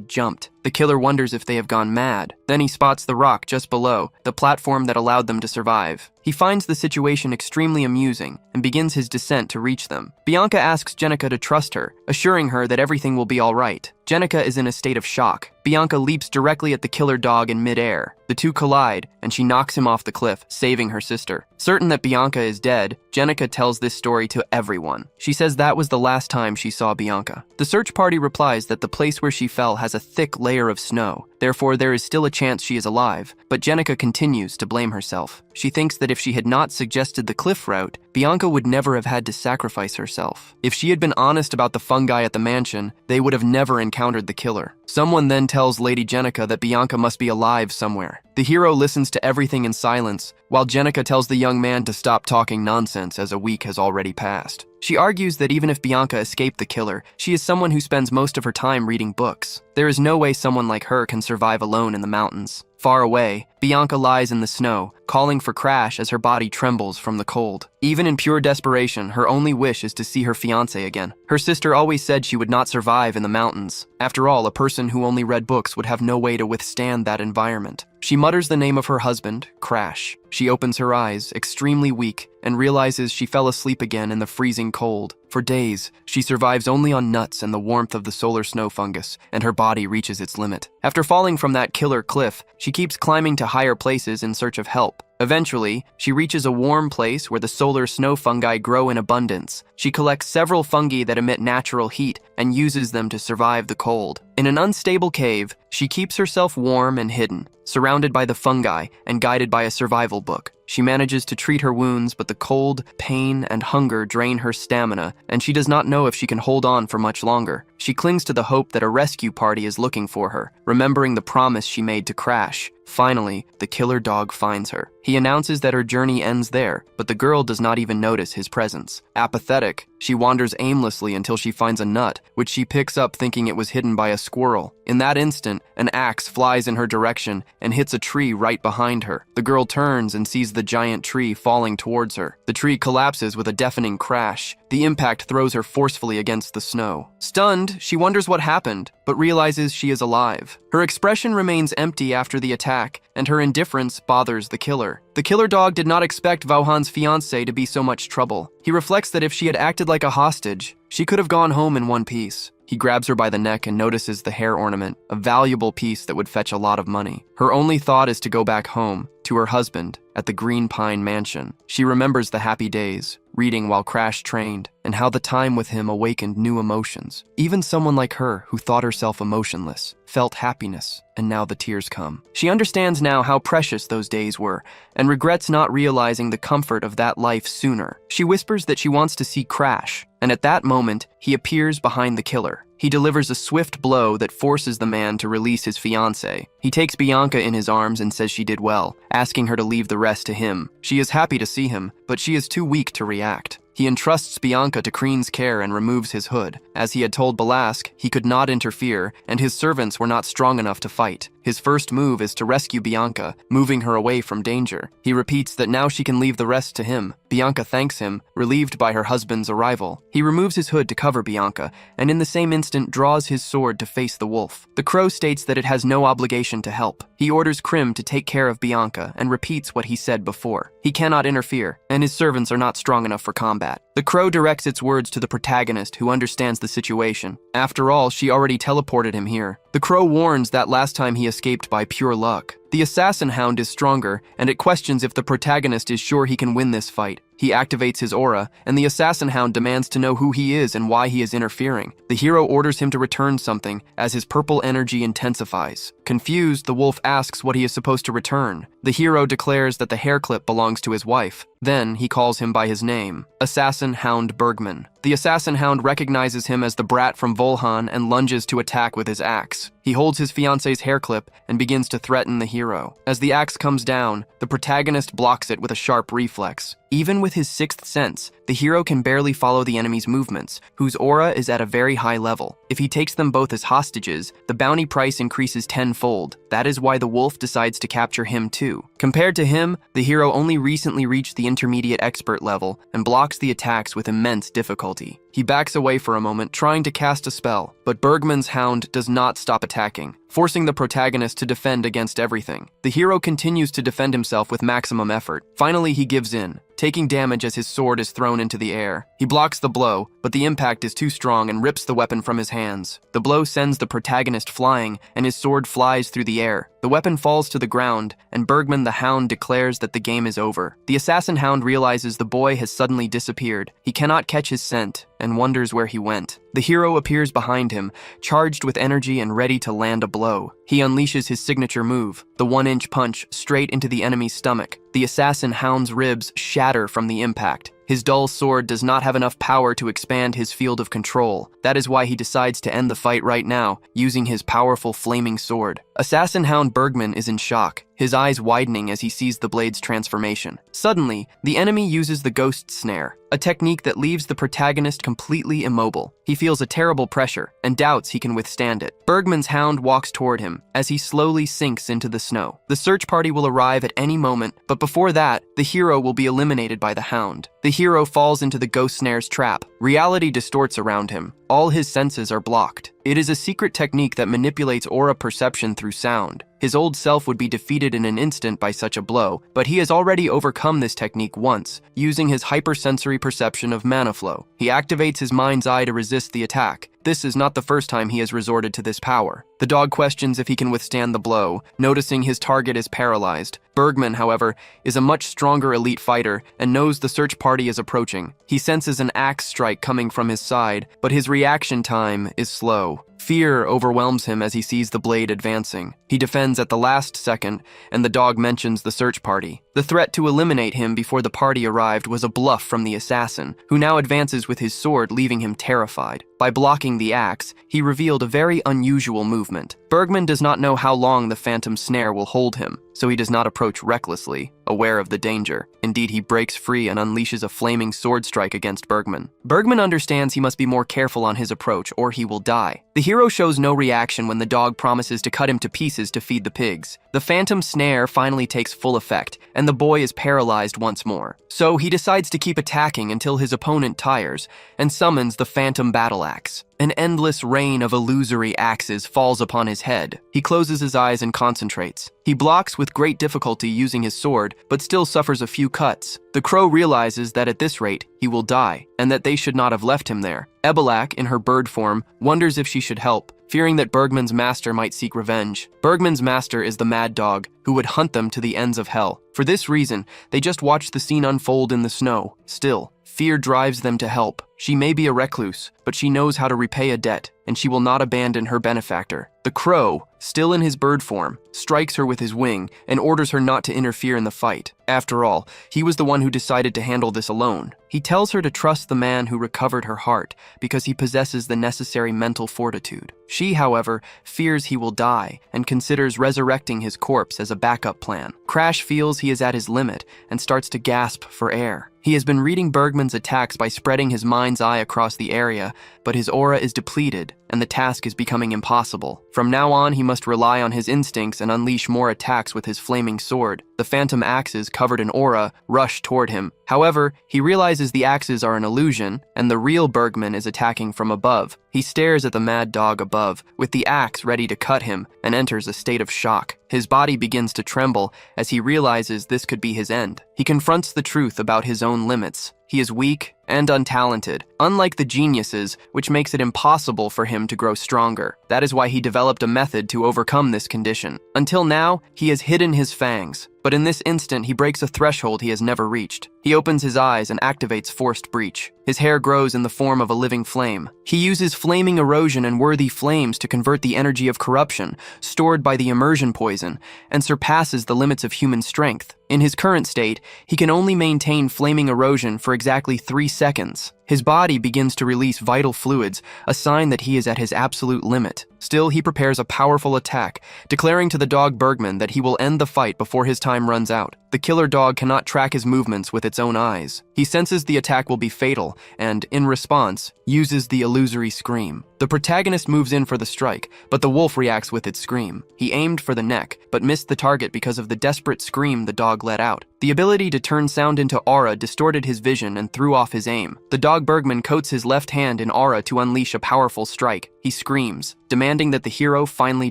jumped. The killer wonders if they have gone mad. Then he spots the rock just below, the platform that allowed them to survive. He finds the situation extremely amusing and begins his descent to reach them. Bianca asks Jenica to trust her, assuring her that everything will be all right. Jenica is in a state of shock. Bianca leaps directly at the killer dog in midair. The two collide, and she knocks him off the cliff, saving her sister. Certain that Bianca is dead, Jenica tells this story to everyone. She says that was the last time she saw Bianca. The search party replies that the place where she fell has a thick layer of snow. Therefore, there is still a chance she is alive, but Jenica continues to blame herself. She thinks that if she had not suggested the cliff route, Bianca would never have had to sacrifice herself. If she had been honest about the fungi at the mansion, they would have never encountered the killer. Someone then tells Lady Jenica that Bianca must be alive somewhere. The hero listens to everything in silence, while Jenica tells the young man to stop talking nonsense as a week has already passed. She argues that even if Bianca escaped the killer, she is someone who spends most of her time reading books. There is no way someone like her can survive alone in the mountains. Far away, Bianca lies in the snow, calling for Crash as her body trembles from the cold. Even in pure desperation, her only wish is to see her fiancé again. Her sister always said she would not survive in the mountains. After all, a person who only read books would have no way to withstand that environment. She mutters the name of her husband, Crash. She opens her eyes, extremely weak, and realizes she fell asleep again in the freezing cold. For days, she survives only on nuts and the warmth of the solar snow fungus, and her body reaches its limit. After falling from that killer cliff, she keeps climbing to higher places in search of help. Eventually, she reaches a warm place where the solar snow fungi grow in abundance. She collects several fungi that emit natural heat and uses them to survive the cold. In an unstable cave, she keeps herself warm and hidden, surrounded by the fungi and guided by a survival book. She manages to treat her wounds, but the cold, pain, and hunger drain her stamina, and she does not know if she can hold on for much longer. She clings to the hope that a rescue party is looking for her, remembering the promise she made to Crash. Finally, the killer dog finds her. He announces that her journey ends there, but the girl does not even notice his presence. Apathetic, she wanders aimlessly until she finds a nut, which she picks up thinking it was hidden by a squirrel. In that instant, an axe flies in her direction and hits a tree right behind her. The girl turns and sees the giant tree falling towards her. The tree collapses with a deafening crash. The impact throws her forcefully against the snow. Stunned, she wonders what happened, but realizes she is alive. Her expression remains empty after the attack, and her indifference bothers the killer. The killer dog did not expect Vauhan's fiancé to be so much trouble. He reflects that if she had acted like a hostage, she could have gone home in one piece. He grabs her by the neck and notices the hair ornament, a valuable piece that would fetch a lot of money. Her only thought is to go back home, to her husband, at the Green Pine Mansion. She remembers the happy days, reading while Crash trained, and how the time with him awakened new emotions. Even someone like her, who thought herself emotionless, felt happiness, and now the tears come. She understands now how precious those days were, and regrets not realizing the comfort of that life sooner. She whispers that she wants to see Crash, and at that moment, he appears behind the killer. He delivers a swift blow that forces the man to release his fiancée. He takes Bianca in his arms and says she did well, asking her to leave the rest to him. She is happy to see him, but she is too weak to react. He entrusts Bianca to Kreen's care and removes his hood. As he had told Balask, he could not interfere, and his servants were not strong enough to fight. His first move is to rescue Bianca, moving her away from danger. He repeats that now she can leave the rest to him. Bianca thanks him, relieved by her husband's arrival. He removes his hood to cover Bianca, and in the same instant draws his sword to face the wolf. The crow states that it has no obligation to help. He orders Krim to take care of Bianca and repeats what he said before. He cannot interfere, and his servants are not strong enough for combat. The crow directs its words to the protagonist, who understands the situation. After all, she already teleported him here. The crow warns that last time he escaped by pure luck. The assassin hound is stronger, and it questions if the protagonist is sure he can win this fight. He activates his aura, and the assassin hound demands to know who he is and why he is interfering. The hero orders him to return something, as his purple energy intensifies. Confused, the wolf asks what he is supposed to return. The hero declares that the hair clip belongs to his wife. Then he calls him by his name, Assassin Hound Bergman. The assassin hound recognizes him as the brat from Volhan and lunges to attack with his axe. He holds his fiancé's hair clip and begins to threaten the hero. As the axe comes down, the protagonist blocks it with a sharp reflex. Even with his sixth sense, the hero can barely follow the enemy's movements, whose aura is at a very high level. If he takes them both as hostages, the bounty price increases tenfold. That is why the wolf decides to capture him too. Compared to him, the hero only recently reached the intermediate expert level and blocks the attacks with immense difficulty. He backs away for a moment, trying to cast a spell, but Bergman's hound does not stop attacking, forcing the protagonist to defend against everything. The hero continues to defend himself with maximum effort. Finally, he gives in, taking damage as his sword is thrown into the air. He blocks the blow, but the impact is too strong and rips the weapon from his hands. The blow sends the protagonist flying, and his sword flies through the air. The weapon falls to the ground, and Bergman the hound declares that the game is over. The assassin hound realizes the boy has suddenly disappeared. He cannot catch his scent, and wonders where he went. The hero appears behind him, charged with energy and ready to land a blow. He unleashes his signature move, the 1-inch punch, straight into the enemy's stomach. The assassin hound's ribs shatter from the impact. His dull sword does not have enough power to expand his field of control. That is why he decides to end the fight right now, using his powerful flaming sword. Assassin Hound Bergman is in shock, his eyes widening as he sees the blade's transformation. Suddenly, the enemy uses the ghost snare, a technique that leaves the protagonist completely immobile. He feels a terrible pressure and doubts he can withstand it. Bergman's hound walks toward him as he slowly sinks into the snow. The search party will arrive at any moment, but before that, the hero will be eliminated by the hound. The hero falls into the ghost snare's trap. Reality distorts around him. All his senses are blocked. It is a secret technique that manipulates aura perception through sound. His old self would be defeated in an instant by such a blow, but he has already overcome this technique once, using his hypersensory perception of mana flow. He activates his mind's eye to resist the attack. This is not the first time he has resorted to this power. The dog questions if he can withstand the blow, noticing his target is paralyzed. Bergman, however, is a much stronger elite fighter and knows the search party is approaching. He senses an axe strike coming from his side, but his reaction time is slow. Fear overwhelms him as he sees the blade advancing. He defends at the last second, and the dog mentions the search party. The threat to eliminate him before the party arrived was a bluff from the assassin, who now advances with his sword, leaving him terrified. By blocking the axe, he revealed a very unusual movement. Bergman does not know how long the phantom snare will hold him, so he does not approach recklessly, aware of the danger. Indeed, he breaks free and unleashes a flaming sword strike against Bergman. Bergman understands he must be more careful on his approach or he will die. The hero shows no reaction when the dog promises to cut him to pieces to feed the pigs. The phantom snare finally takes full effect, and the boy is paralyzed once more. So he decides to keep attacking until his opponent tires and summons the phantom battle axe. An endless rain of illusory axes falls upon his head. He closes his eyes and concentrates. He blocks with great difficulty using his sword, but still suffers a few cuts. The crow realizes that at this rate, he will die, and that they should not have left him there. Ebelak, in her bird form, wonders if she should help, fearing that Bergman's master might seek revenge. Bergman's master is the mad dog, who would hunt them to the ends of hell. For this reason, they just watch the scene unfold in the snow. Still, fear drives them to help. She may be a recluse, but she knows how to repay a debt, and she will not abandon her benefactor. The crow, still in his bird form, strikes her with his wing and orders her not to interfere in the fight. After all, he was the one who decided to handle this alone. He tells her to trust the man who recovered her heart because he possesses the necessary mental fortitude. She, however, fears he will die and considers resurrecting his corpse as a backup plan. Crash feels he is at his limit and starts to gasp for air. He has been reading Bergman's attacks by spreading his mind's eye across the area, but his aura is depleted, and the task is becoming impossible. From now on, he must rely on his instincts and unleash more attacks with his flaming sword. The phantom axes, covered in aura, rush toward him. However, he realizes the axes are an illusion, and the real Bergman is attacking from above. He stares at the mad dog above, with the axe ready to cut him, and enters a state of shock. His body begins to tremble as he realizes this could be his end. He confronts the truth about his own limits. He is weak and untalented, unlike the geniuses, which makes it impossible for him to grow stronger. That is why he developed a method to overcome this condition. Until now, he has hidden his fangs, but in this instant he breaks a threshold he has never reached. He opens his eyes and activates Forced Breach. His hair grows in the form of a living flame. He uses flaming erosion and worthy flames to convert the energy of corruption, stored by the immersion poison, and surpasses the limits of human strength. In his current state, he can only maintain flaming erosion for exactly 3 seconds. His body begins to release vital fluids, a sign that he is at his absolute limit. Still, he prepares a powerful attack, declaring to the dog Bergman that he will end the fight before his time runs out. The killer dog cannot track his movements with its own eyes. He senses the attack will be fatal and, in response, uses the illusory scream. The protagonist moves in for the strike, but the wolf reacts with its scream. He aimed for the neck, but missed the target because of the desperate scream the dog let out. The ability to turn sound into aura distorted his vision and threw off his aim. The dog Bergman coats his left hand in aura to unleash a powerful strike. He screams, demanding that the hero finally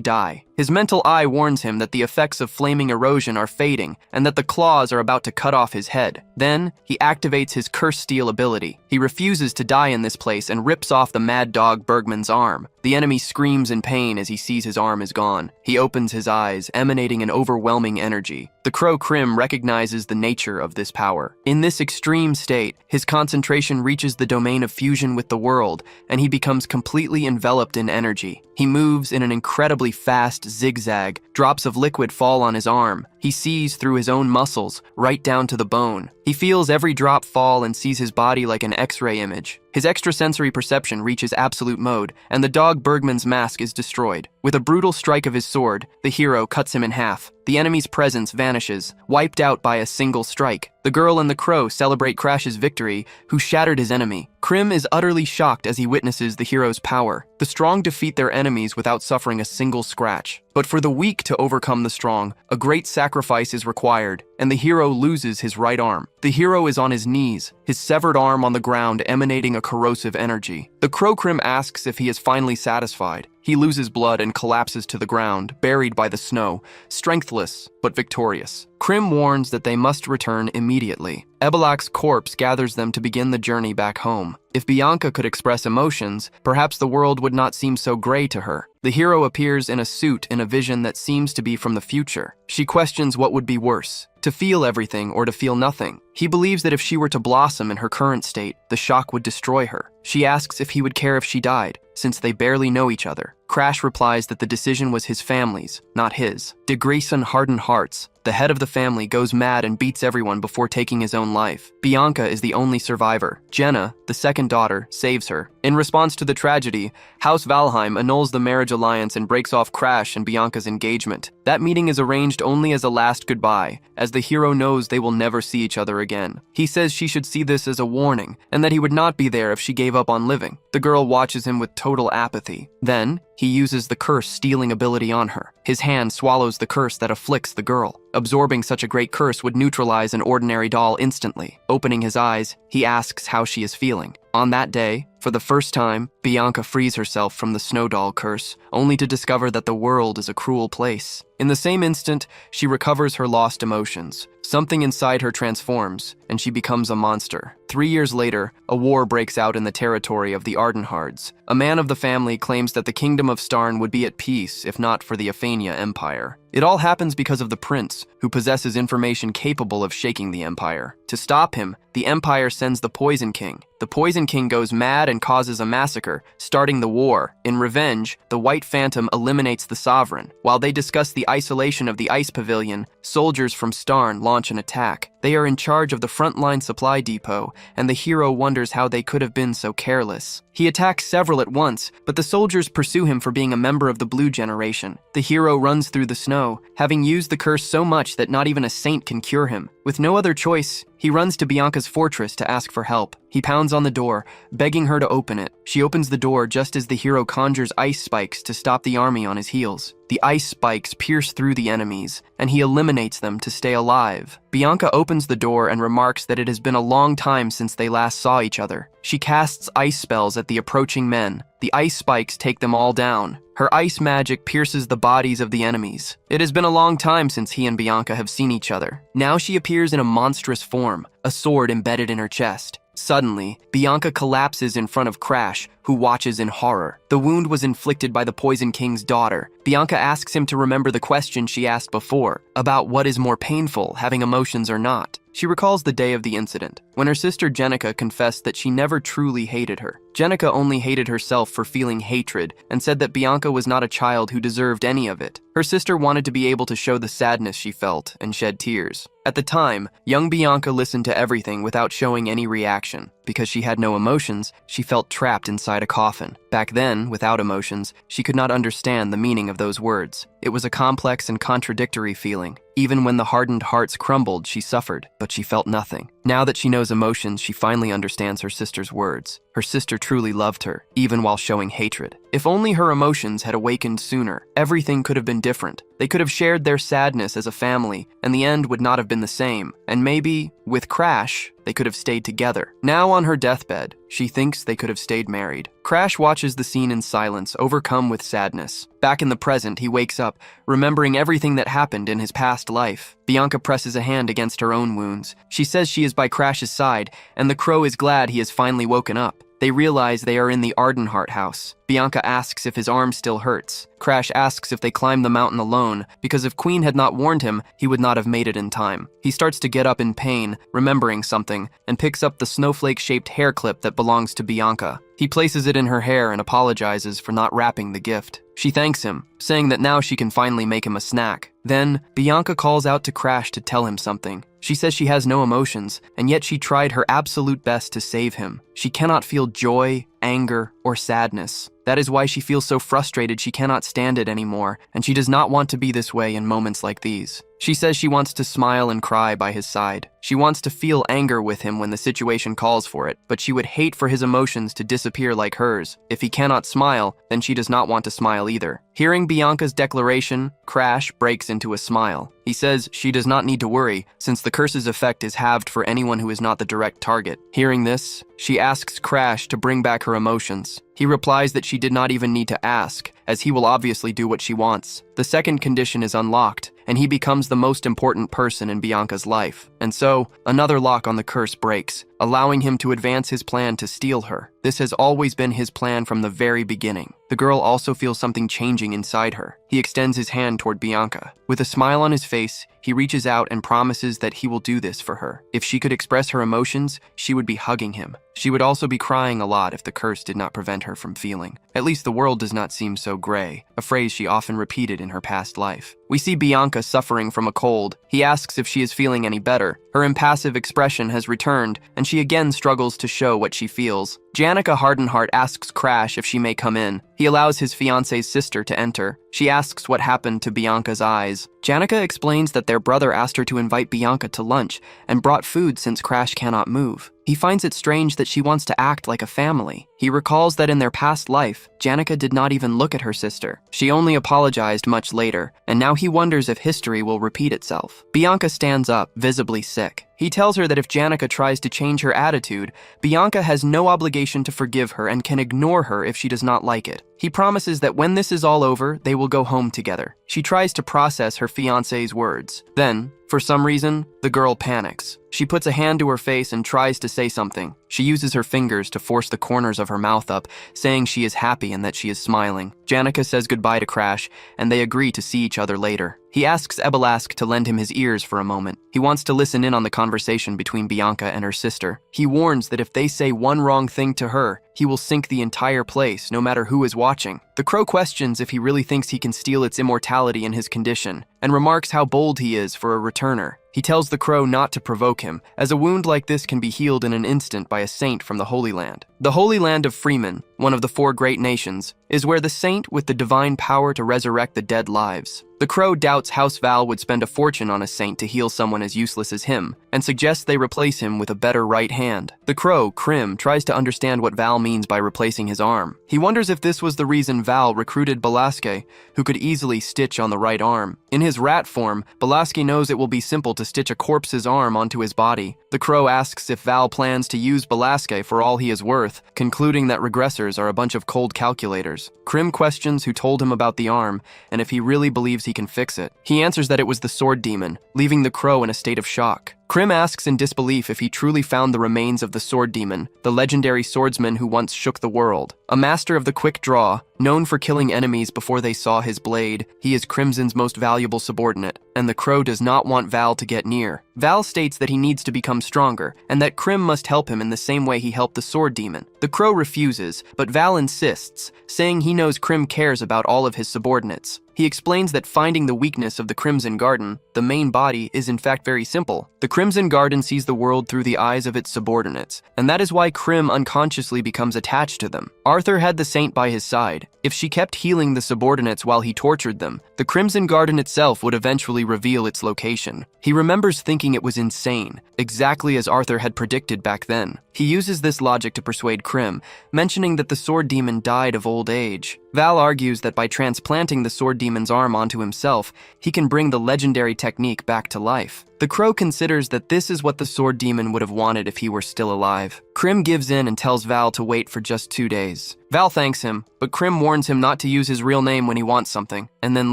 die. His mental eye warns him that the effects of flaming erosion are fading and that the claws are about to cut off his head. Then, he activates his curse steel ability. He refuses to die in this place and rips off the mad dog Bergman's arm. The enemy screams in pain as he sees his arm is gone. He opens his eyes, emanating an overwhelming energy. The crow Krim recognizes the nature of this power. In this extreme state, his concentration reaches the domain of fusion with the world, and he becomes completely enveloped in energy. He moves in an incredibly fast zigzag. Drops of liquid fall on his arm. He sees through his own muscles, right down to the bone. He feels every drop fall and sees his body like an X-ray image. His extrasensory perception reaches absolute mode, and the dog Bergman's mask is destroyed. With a brutal strike of his sword, the hero cuts him in half. The enemy's presence vanishes, wiped out by a single strike. The girl and the crow celebrate Crash's victory, who shattered his enemy. Krim is utterly shocked as he witnesses the hero's power. The strong defeat their enemies without suffering a single scratch. But for the weak to overcome the strong, a great sacrifice is required, and the hero loses his right arm. The hero is on his knees, his severed arm on the ground emanating a corrosive energy. The crow Krim asks if he is finally satisfied. He loses blood and collapses to the ground, buried by the snow, strengthless but victorious. Krim warns that they must return immediately. Ebelak's corpse gathers them to begin the journey back home. If Bianca could express emotions, perhaps the world would not seem so gray to her. The hero appears in a suit in a vision that seems to be from the future. She questions what would be worse, to feel everything or to feel nothing. He believes that if she were to blossom in her current state, the shock would destroy her. She asks if he would care if she died, since they barely know each other. Crash replies that the decision was his family's, not his. De Grayson hardened hearts. The head of the family goes mad and beats everyone before taking his own life. Bianca is the only survivor. Jenna, the second daughter, saves her. In response to the tragedy, House Valheim annuls the marriage alliance and breaks off Crash and Bianca's engagement. That meeting is arranged only as a last goodbye, as the hero knows they will never see each other again. He says she should see this as a warning, and that he would not be there if she gave up on living. The girl watches him with total apathy. Then, he uses the curse stealing ability on her. His hand swallows the curse that afflicts the girl. Absorbing such a great curse would neutralize an ordinary doll instantly. Opening his eyes, he asks how she is feeling. On that day, for the first time, Bianca frees herself from the snow doll curse, only to discover that the world is a cruel place. In the same instant, she recovers her lost emotions. Something inside her transforms, and she becomes a monster. 3 years later, a war breaks out in the territory of the Ardenhards. A man of the family claims that the kingdom of Starn would be at peace if not for the Aphania Empire. It all happens because of the prince, who possesses information capable of shaking the empire. To stop him, the empire sends the Poison King. The Poison King goes mad and causes a massacre, starting the war. In revenge, the White Phantom eliminates the sovereign. While they discuss the isolation of the Ice Pavilion, soldiers from Starn launch an attack. They are in charge of the frontline supply depot, and the hero wonders how they could have been so careless. He attacks several at once, but the soldiers pursue him for being a member of the Blue Generation. The hero runs through the snow, having used the curse so much that not even a saint can cure him. With no other choice, he runs to Bianca's fortress to ask for help. He pounds on the door, begging her to open it. She opens the door just as the hero conjures ice spikes to stop the army on his heels. The ice spikes pierce through the enemies, and he eliminates them to stay alive. Bianca opens the door and remarks that it has been a long time since they last saw each other. She casts ice spells at the approaching men. The ice spikes take them all down. Her ice magic pierces the bodies of the enemies. It has been a long time since he and Bianca have seen each other. Now she appears in a monstrous form, a sword embedded in her chest. Suddenly, Bianca collapses in front of Crash, who watches in horror. The wound was inflicted by the Poison King's daughter. Bianca asks him to remember the question she asked before, about what is more painful, having emotions or not. She recalls the day of the incident, when her sister Jenica confessed that she never truly hated her. Jenica only hated herself for feeling hatred and said that Bianca was not a child who deserved any of it. Her sister wanted to be able to show the sadness she felt and shed tears. At the time, young Bianca listened to everything without showing any reaction. Because she had no emotions, she felt trapped inside a coffin. Back then, without emotions, she could not understand the meaning of those words. It was a complex and contradictory feeling. Even when the hardened hearts crumbled, she suffered, but she felt nothing. Now that she knows emotions, she finally understands her sister's words. Her sister truly loved her, even while showing hatred. If only her emotions had awakened sooner, everything could have been different. They could have shared their sadness as a family, and the end would not have been the same. And maybe, with Crash, they could have stayed together. Now on her deathbed, she thinks they could have stayed married. Crash watches the scene in silence, overcome with sadness. Back in the present, he wakes up, remembering everything that happened in his past life. Bianca presses a hand against her own wounds. She says she is by Crash's side, and the crow is glad he has finally woken up. They realize they are in the Ardenheart house. Bianca asks if his arm still hurts. Crash asks if they climbed the mountain alone, because if Queen had not warned him, he would not have made it in time. He starts to get up in pain, remembering something, and picks up the snowflake-shaped hair clip that belongs to Bianca. He places it in her hair and apologizes for not wrapping the gift. She thanks him, saying that now she can finally make him a snack. Then, Bianca calls out to Crash to tell him something. She says she has no emotions, and yet she tried her absolute best to save him. She cannot feel joy, anger, or sadness. That is why she feels so frustrated she cannot stand it anymore, and she does not want to be this way in moments like these. She says she wants to smile and cry by his side. She wants to feel anger with him when the situation calls for it, but she would hate for his emotions to disappear like hers. If he cannot smile, then she does not want to smile either. Hearing Bianca's declaration, Crash breaks into a smile. He says she does not need to worry, since the curse's effect is halved for anyone who is not the direct target. Hearing this, she asks Crash to bring back her emotions. He replies that she did not even need to ask, as he will obviously do what she wants. The second condition is unlocked, and he becomes the most important person in Bianca's life. And so, another lock on the curse breaks, allowing him to advance his plan to steal her. This has always been his plan from the very beginning. The girl also feels something changing inside her. He extends his hand toward Bianca. With a smile on his face, he reaches out and promises that he will do this for her. If she could express her emotions, she would be hugging him. She would also be crying a lot if the curse did not prevent her from feeling. At least the world does not seem so gray, a phrase she often repeated in her past life. We see Bianca suffering from a cold. He asks if she is feeling any better. Her impassive expression has returned, and she again struggles to show what she feels. Jenica Hardenheart asks Crash if she may come in. He allows his fiance's sister to enter. She asks what happened to Bianca's eyes. Jenica explains that their brother asked her to invite Bianca to lunch and brought food since Crash cannot move. He finds it strange that she wants to act like a family. He recalls that in their past life, Jenica did not even look at her sister. She only apologized much later, and now he wonders if history will repeat itself. Bianca stands up, visibly sick. He tells her that if Jenica tries to change her attitude, Bianca has no obligation to forgive her and can ignore her if she does not like it. He promises that when this is all over, they will go home together. She tries to process her fiancé's words. Then, for some reason, the girl panics. She puts a hand to her face and tries to say something. She uses her fingers to force the corners of her mouth up, saying she is happy and that she is smiling. Jenica says goodbye to Crash, and they agree to see each other later. He asks Ebelask to lend him his ears for a moment. He wants to listen in on the conversation between Bianca and her sister. He warns that if they say one wrong thing to her, he will sink the entire place, no matter who is watching. The crow questions if he really thinks he can steal its immortality in his condition, and remarks how bold he is for a returner. He tells the crow not to provoke him, as a wound like this can be healed in an instant by a saint from the Holy Land. The Holy Land of Freeman, one of the 4 great nations, is where the saint with the divine power to resurrect the dead lives. The crow doubts House Val would spend a fortune on a saint to heal someone as useless as him, and suggests they replace him with a better right hand. The crow, Krim, tries to understand what Val means by replacing his arm. He wonders if this was the reason Val recruited Balaske, who could easily stitch on the right arm. In his rat form, Balaske knows it will be simple to stitch a corpse's arm onto his body. The crow asks if Val plans to use Balaske for all he is worth, concluding that regressors are a bunch of cold calculators. Krim questions who told him about the arm, and if he really believes he can fix it. He answers that it was the sword demon, leaving the crow in a state of shock. Krim asks in disbelief if he truly found the remains of the sword demon, the legendary swordsman who once shook the world. A master of the quick draw, known for killing enemies before they saw his blade, he is Crimson's most valuable subordinate, and the Crow does not want Val to get near. Val states that he needs to become stronger, and that Krim must help him in the same way he helped the sword demon. The Crow refuses, but Val insists, saying he knows Krim cares about all of his subordinates. He explains that finding the weakness of the Crimson Garden, the main body, is in fact very simple. The Crimson Garden sees the world through the eyes of its subordinates, and that is why Krim unconsciously becomes attached to them. Arthur had the saint by his side. If she kept healing the subordinates while he tortured them, the Crimson Garden itself would eventually reveal its location. He remembers thinking it was insane, exactly as Arthur had predicted back then. He uses this logic to persuade Krim, mentioning that the sword demon died of old age. Val argues that by transplanting the sword demon's arm onto himself, he can bring the legendary technique back to life. The Crow considers that this is what the sword demon would have wanted if he were still alive. Krim gives in and tells Val to wait for just 2 days. Val thanks him, but Krim warns him not to use his real name when he wants something, and then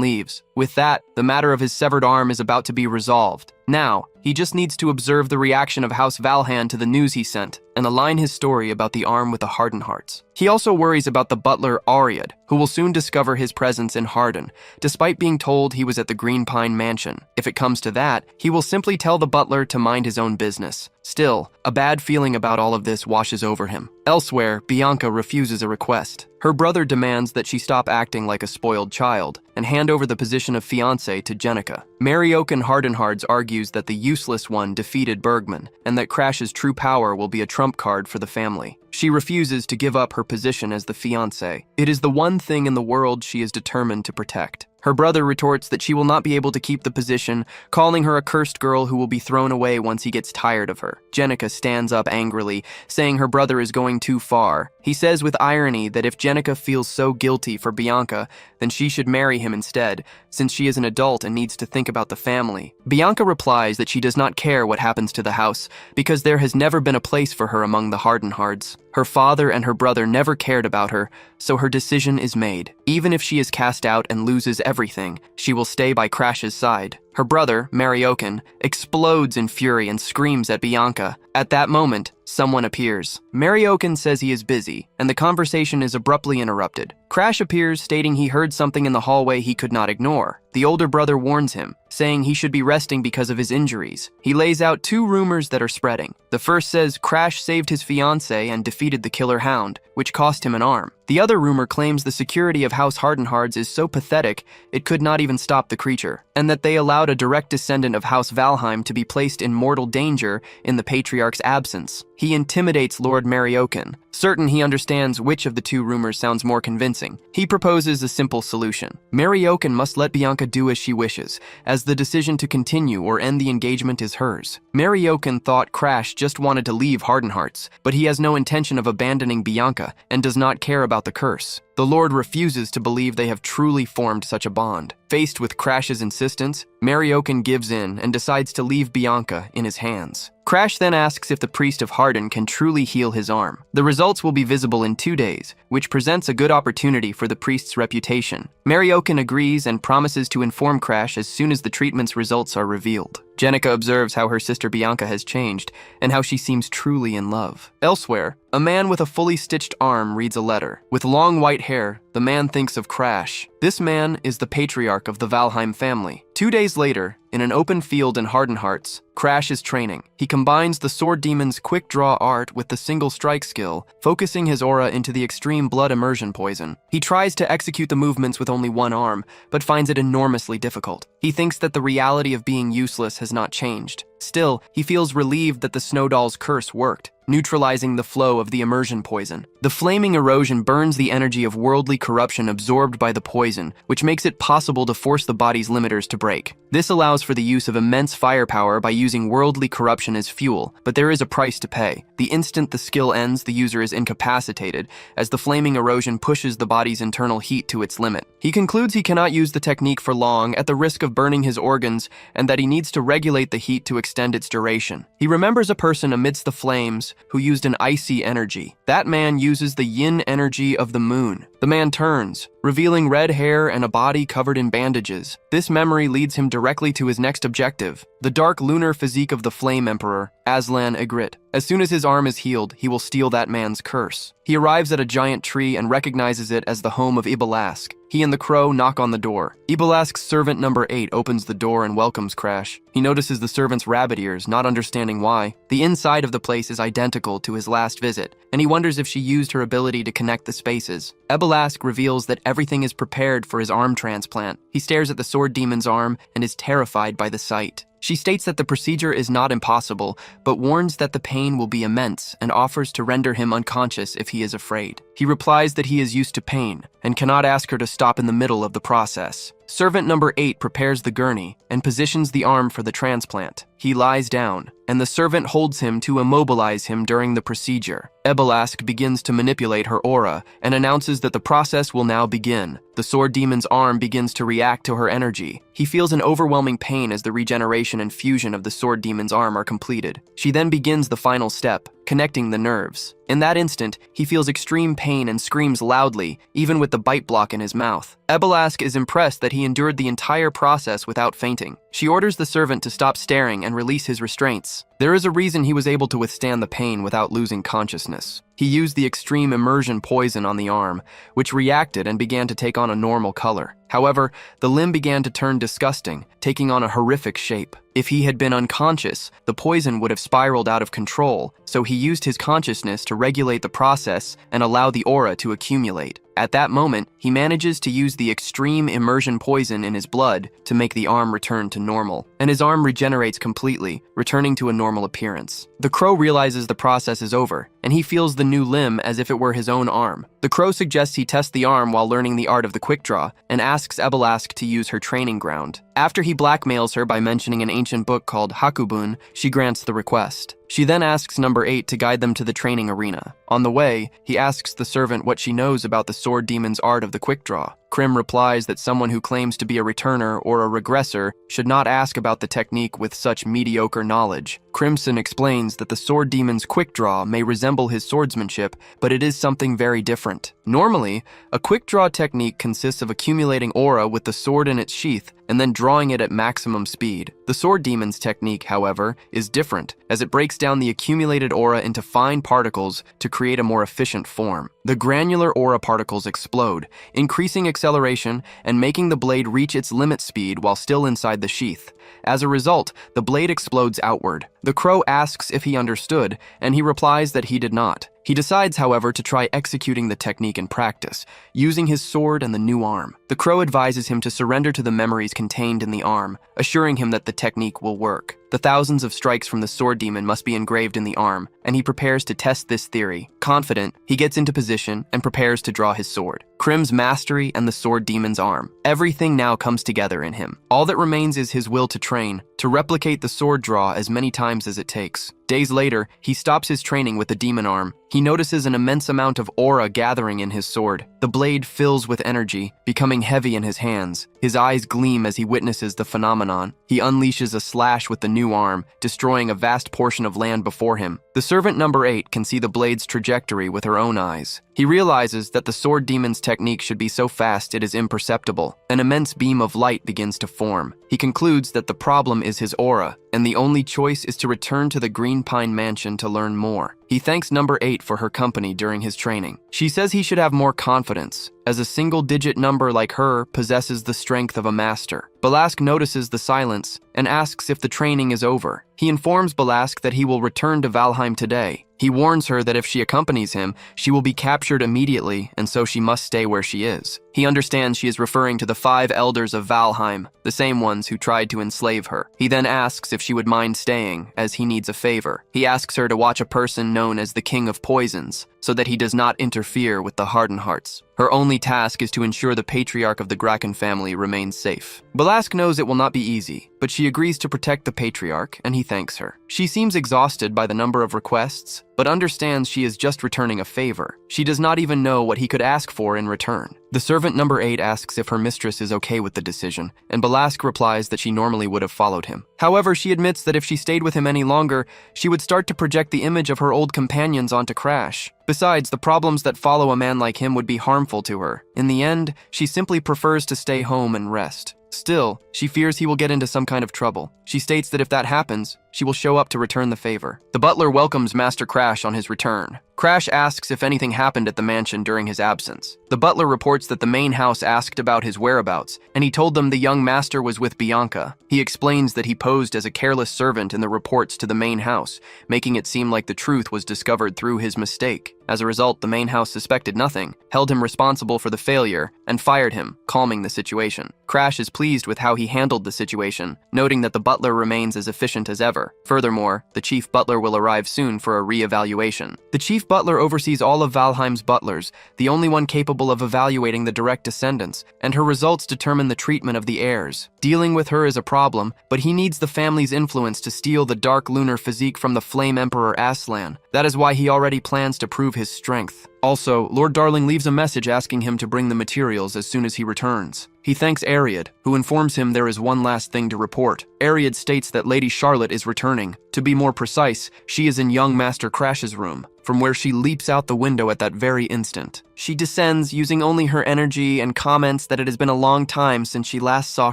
leaves. With that, the matter of his severed arm is about to be resolved. Now, he just needs to observe the reaction of House Valhan to the news he sent, and align his story about the arm with the Harden Hearts. He also worries about the butler Ariad, who will soon discover his presence in Harden, despite being told he was at the Green Pine Mansion. If it comes to that, he will simply tell the butler to mind his own business. Still, a bad feeling about all of this washes over him. Elsewhere, Bianca refuses a request. Her brother demands that she stop acting like a spoiled child and hand over the position of fiancé to Jenica. Mariokin Hardenhards argues that the useless one defeated Bergman and that Crash's true power will be a trump card for the family. She refuses to give up her position as the fiancé. It is the one thing in the world she is determined to protect. Her brother retorts that she will not be able to keep the position, calling her a cursed girl who will be thrown away once he gets tired of her. Jenica stands up angrily, saying her brother is going too far. He says with irony that if Jenica feels so guilty for Bianca, then she should marry him instead, since she is an adult and needs to think about the family. Bianca replies that she does not care what happens to the house, because there has never been a place for her among the Hardenhards. Her father and her brother never cared about her, so her decision is made. Even if she is cast out and loses everything, she will stay by Crash's side. Her brother, Mariokin, explodes in fury and screams at Bianca. At that moment, someone appears. Mariokin says he is busy, and the conversation is abruptly interrupted. Crash appears, stating he heard something in the hallway he could not ignore. The older brother warns him, saying he should be resting because of his injuries. He lays out 2 rumors that are spreading. The first says Crash saved his fiancée and defeated the killer hound, which cost him an arm. The other rumor claims the security of House Hardenhards is so pathetic it could not even stop the creature, and that they allowed a direct descendant of House Valheim to be placed in mortal danger in the Patriarch's absence. He intimidates Lord Mariokin. Certain he understands which of the 2 rumors sounds more convincing, he proposes a simple solution. Mariokin must let Bianca do as she wishes, as the decision to continue or end the engagement is hers. Mariokin thought Crash just wanted to leave Hardenhearts, but he has no intention of abandoning Bianca and does not care about the curse. The Lord refuses to believe they have truly formed such a bond. Faced with Crash's insistence, Mariokin gives in and decides to leave Bianca in his hands. Crash then asks if the priest of Harden can truly heal his arm. The results will be visible in 2 days, which presents a good opportunity for the priest's reputation. Mariokin agrees and promises to inform Crash as soon as the treatment's results are revealed. Jenica observes how her sister Bianca has changed, and how she seems truly in love. Elsewhere, a man with a fully stitched arm reads a letter. With long white hair, the man thinks of Crash. This man is the patriarch of the Valheim family. 2 days later, in an open field in Hardenhearts, Crash is training. He combines the sword demon's quick draw art with the single strike skill, focusing his aura into the extreme blood immersion poison. He tries to execute the movements with only one arm, but finds it enormously difficult. He thinks that the reality of being useless has not changed. Still, he feels relieved that the Snow Doll's curse worked, neutralizing the flow of the immersion poison. The flaming erosion burns the energy of worldly corruption absorbed by the poison, which makes it possible to force the body's limiters to break. This allows for the use of immense firepower by using worldly corruption as fuel, but there is a price to pay. The instant the skill ends, the user is incapacitated, as the flaming erosion pushes the body's internal heat to its limit. He concludes he cannot use the technique for long at the risk of burning his organs, and that he needs to regulate the heat to extend its duration. He remembers a person amidst the flames who used an icy energy. That man uses the yin energy of the moon. The man turns, revealing red hair and a body covered in bandages. This memory leads him directly to his next objective, the dark lunar physique of the Flame Emperor, Aslan Ygritte. As soon as his arm is healed, he will steal that man's curse. He arrives at a giant tree and recognizes it as the home of Ibalask. He and the crow knock on the door. Ibalask's servant number 8 opens the door and welcomes Crash. He notices the servant's rabbit ears, not understanding why. The inside of the place is identical to his last visit, and he wonders if she used her ability to connect the spaces. Ibalask reveals that everything is prepared for his arm transplant. He stares at the sword demon's arm and is terrified by the sight. She states that the procedure is not impossible, but warns that the pain will be immense and offers to render him unconscious if he is afraid. He replies that he is used to pain and cannot ask her to stop in the middle of the process. Servant number 8 prepares the gurney and positions the arm for the transplant. He lies down, and the servant holds him to immobilize him during the procedure. Ibalask begins to manipulate her aura and announces that the process will now begin. The sword demon's arm begins to react to her energy. He feels an overwhelming pain as the regeneration and fusion of the sword demon's arm are completed. She then begins the final step, connecting the nerves. In that instant, he feels extreme pain and screams loudly, even with the bite block in his mouth. Ibalask is impressed that he endured the entire process without fainting. She orders the servant to stop staring and release his restraints. There is a reason he was able to withstand the pain without losing consciousness. He used the extreme immersion poison on the arm, which reacted and began to take on a normal color. However, the limb began to turn disgusting, taking on a horrific shape. If he had been unconscious, the poison would have spiraled out of control, so he used his consciousness to regulate the process and allow the aura to accumulate. At that moment, he manages to use the extreme immersion poison in his blood to make the arm return to normal, and his arm regenerates completely, returning to a normal appearance. The crow realizes the process is over, and he feels the new limb as if it were his own arm. The crow suggests he test the arm while learning the art of the quick draw, and asks Ibalask to use her training ground. After he blackmails her by mentioning an ancient book called Hakubun, she grants the request. She then asks number 8 to guide them to the training arena. On the way, he asks the servant what she knows about the sword demon's art of the quick draw. Krim replies that someone who claims to be a returner or a regressor should not ask about the technique with such mediocre knowledge. Crimson explains that the sword demon's quick draw may resemble his swordsmanship, but it is something very different. Normally, a quick draw technique consists of accumulating aura with the sword in its sheath and then drawing it at maximum speed. The sword demon's technique, however, is different, as it breaks down the accumulated aura into fine particles to create a more efficient form. The granular aura particles explode, increasing acceleration and making the blade reach its limit speed while still inside the sheath. As a result, the blade explodes outward. The crow asks if he understood, and he replies that he did not. He decides, however, to try executing the technique in practice, using his sword and the new arm. The crow advises him to surrender to the memories contained in the arm, assuring him that the technique will work. The thousands of strikes from the sword demon must be engraved in the arm, and he prepares to test this theory. Confident, he gets into position and prepares to draw his sword. Krim's mastery and the sword demon's arm. Everything now comes together in him. All that remains is his will to train, to replicate the sword draw as many times as it takes. Days later, he stops his training with the demon arm. He notices an immense amount of aura gathering in his sword. The blade fills with energy, becoming heavy in his hands. His eyes gleam as he witnesses the phenomenon. He unleashes a slash with the new arm, destroying a vast portion of land before him. The servant number 8 can see the blade's trajectory with her own eyes. He realizes that the sword demon's technique should be so fast it is imperceptible. An immense beam of light begins to form. He concludes that the problem is his aura, and the only choice is to return to the Green Pine Mansion to learn more. He thanks number 8 for her company during his training. She says he should have more confidence, as a single-digit number like her possesses the strength of a master. Balask notices the silence and asks if the training is over. He informs Balask that he will return to Valheim today. He warns her that if she accompanies him, she will be captured immediately, and so she must stay where she is. He understands she is referring to the 5 elders of Valheim, the same ones who tried to enslave her. He then asks if she would mind staying, as he needs a favor. He asks her to watch a person known as the King of Poisons, so that he does not interfere with the Hardened Hearts. Her only task is to ensure the patriarch of the Graken family remains safe. Balask knows it will not be easy, but she agrees to protect the patriarch, and he thanks her. She seems exhausted by the number of requests, but understands she is just returning a favor. She does not even know what he could ask for in return. The servant number 8 asks if her mistress is okay with the decision, and Balask replies that she normally would have followed him. However, she admits that if she stayed with him any longer, she would start to project the image of her old companions onto Crash. Besides, the problems that follow a man like him would be harmful to her. In the end, she simply prefers to stay home and rest. Still, she fears he will get into some kind of trouble. She states that if that happens, she will show up to return the favor. The butler welcomes Master Crash on his return. Crash asks if anything happened at the mansion during his absence. The butler reports that the main house asked about his whereabouts, and he told them the young master was with Bianca. He explains that he posed as a careless servant in the reports to the main house, making it seem like the truth was discovered through his mistake. As a result, the main house suspected nothing, held him responsible for the failure, and fired him, calming the situation. Crash is pleased with how he handled the situation, noting that the butler remains as efficient as ever. Furthermore, the chief butler will arrive soon for a re-evaluation. The chief butler oversees all of Valheim's butlers, the only one capable of evaluating the direct descendants, and her results determine the treatment of the heirs. Dealing with her is a problem, but he needs the family's influence to steal the dark lunar physique from the Flame Emperor Aslan. That is why he already plans to prove his strength. Also, Lord Darling leaves a message asking him to bring the materials as soon as he returns. He thanks Ariad, who informs him there is one last thing to report. Ariad states that Lady Charlotte is returning. To be more precise, she is in young Master Crash's room, from where she leaps out the window at that very instant. She descends using only her energy and comments that it has been a long time since she last saw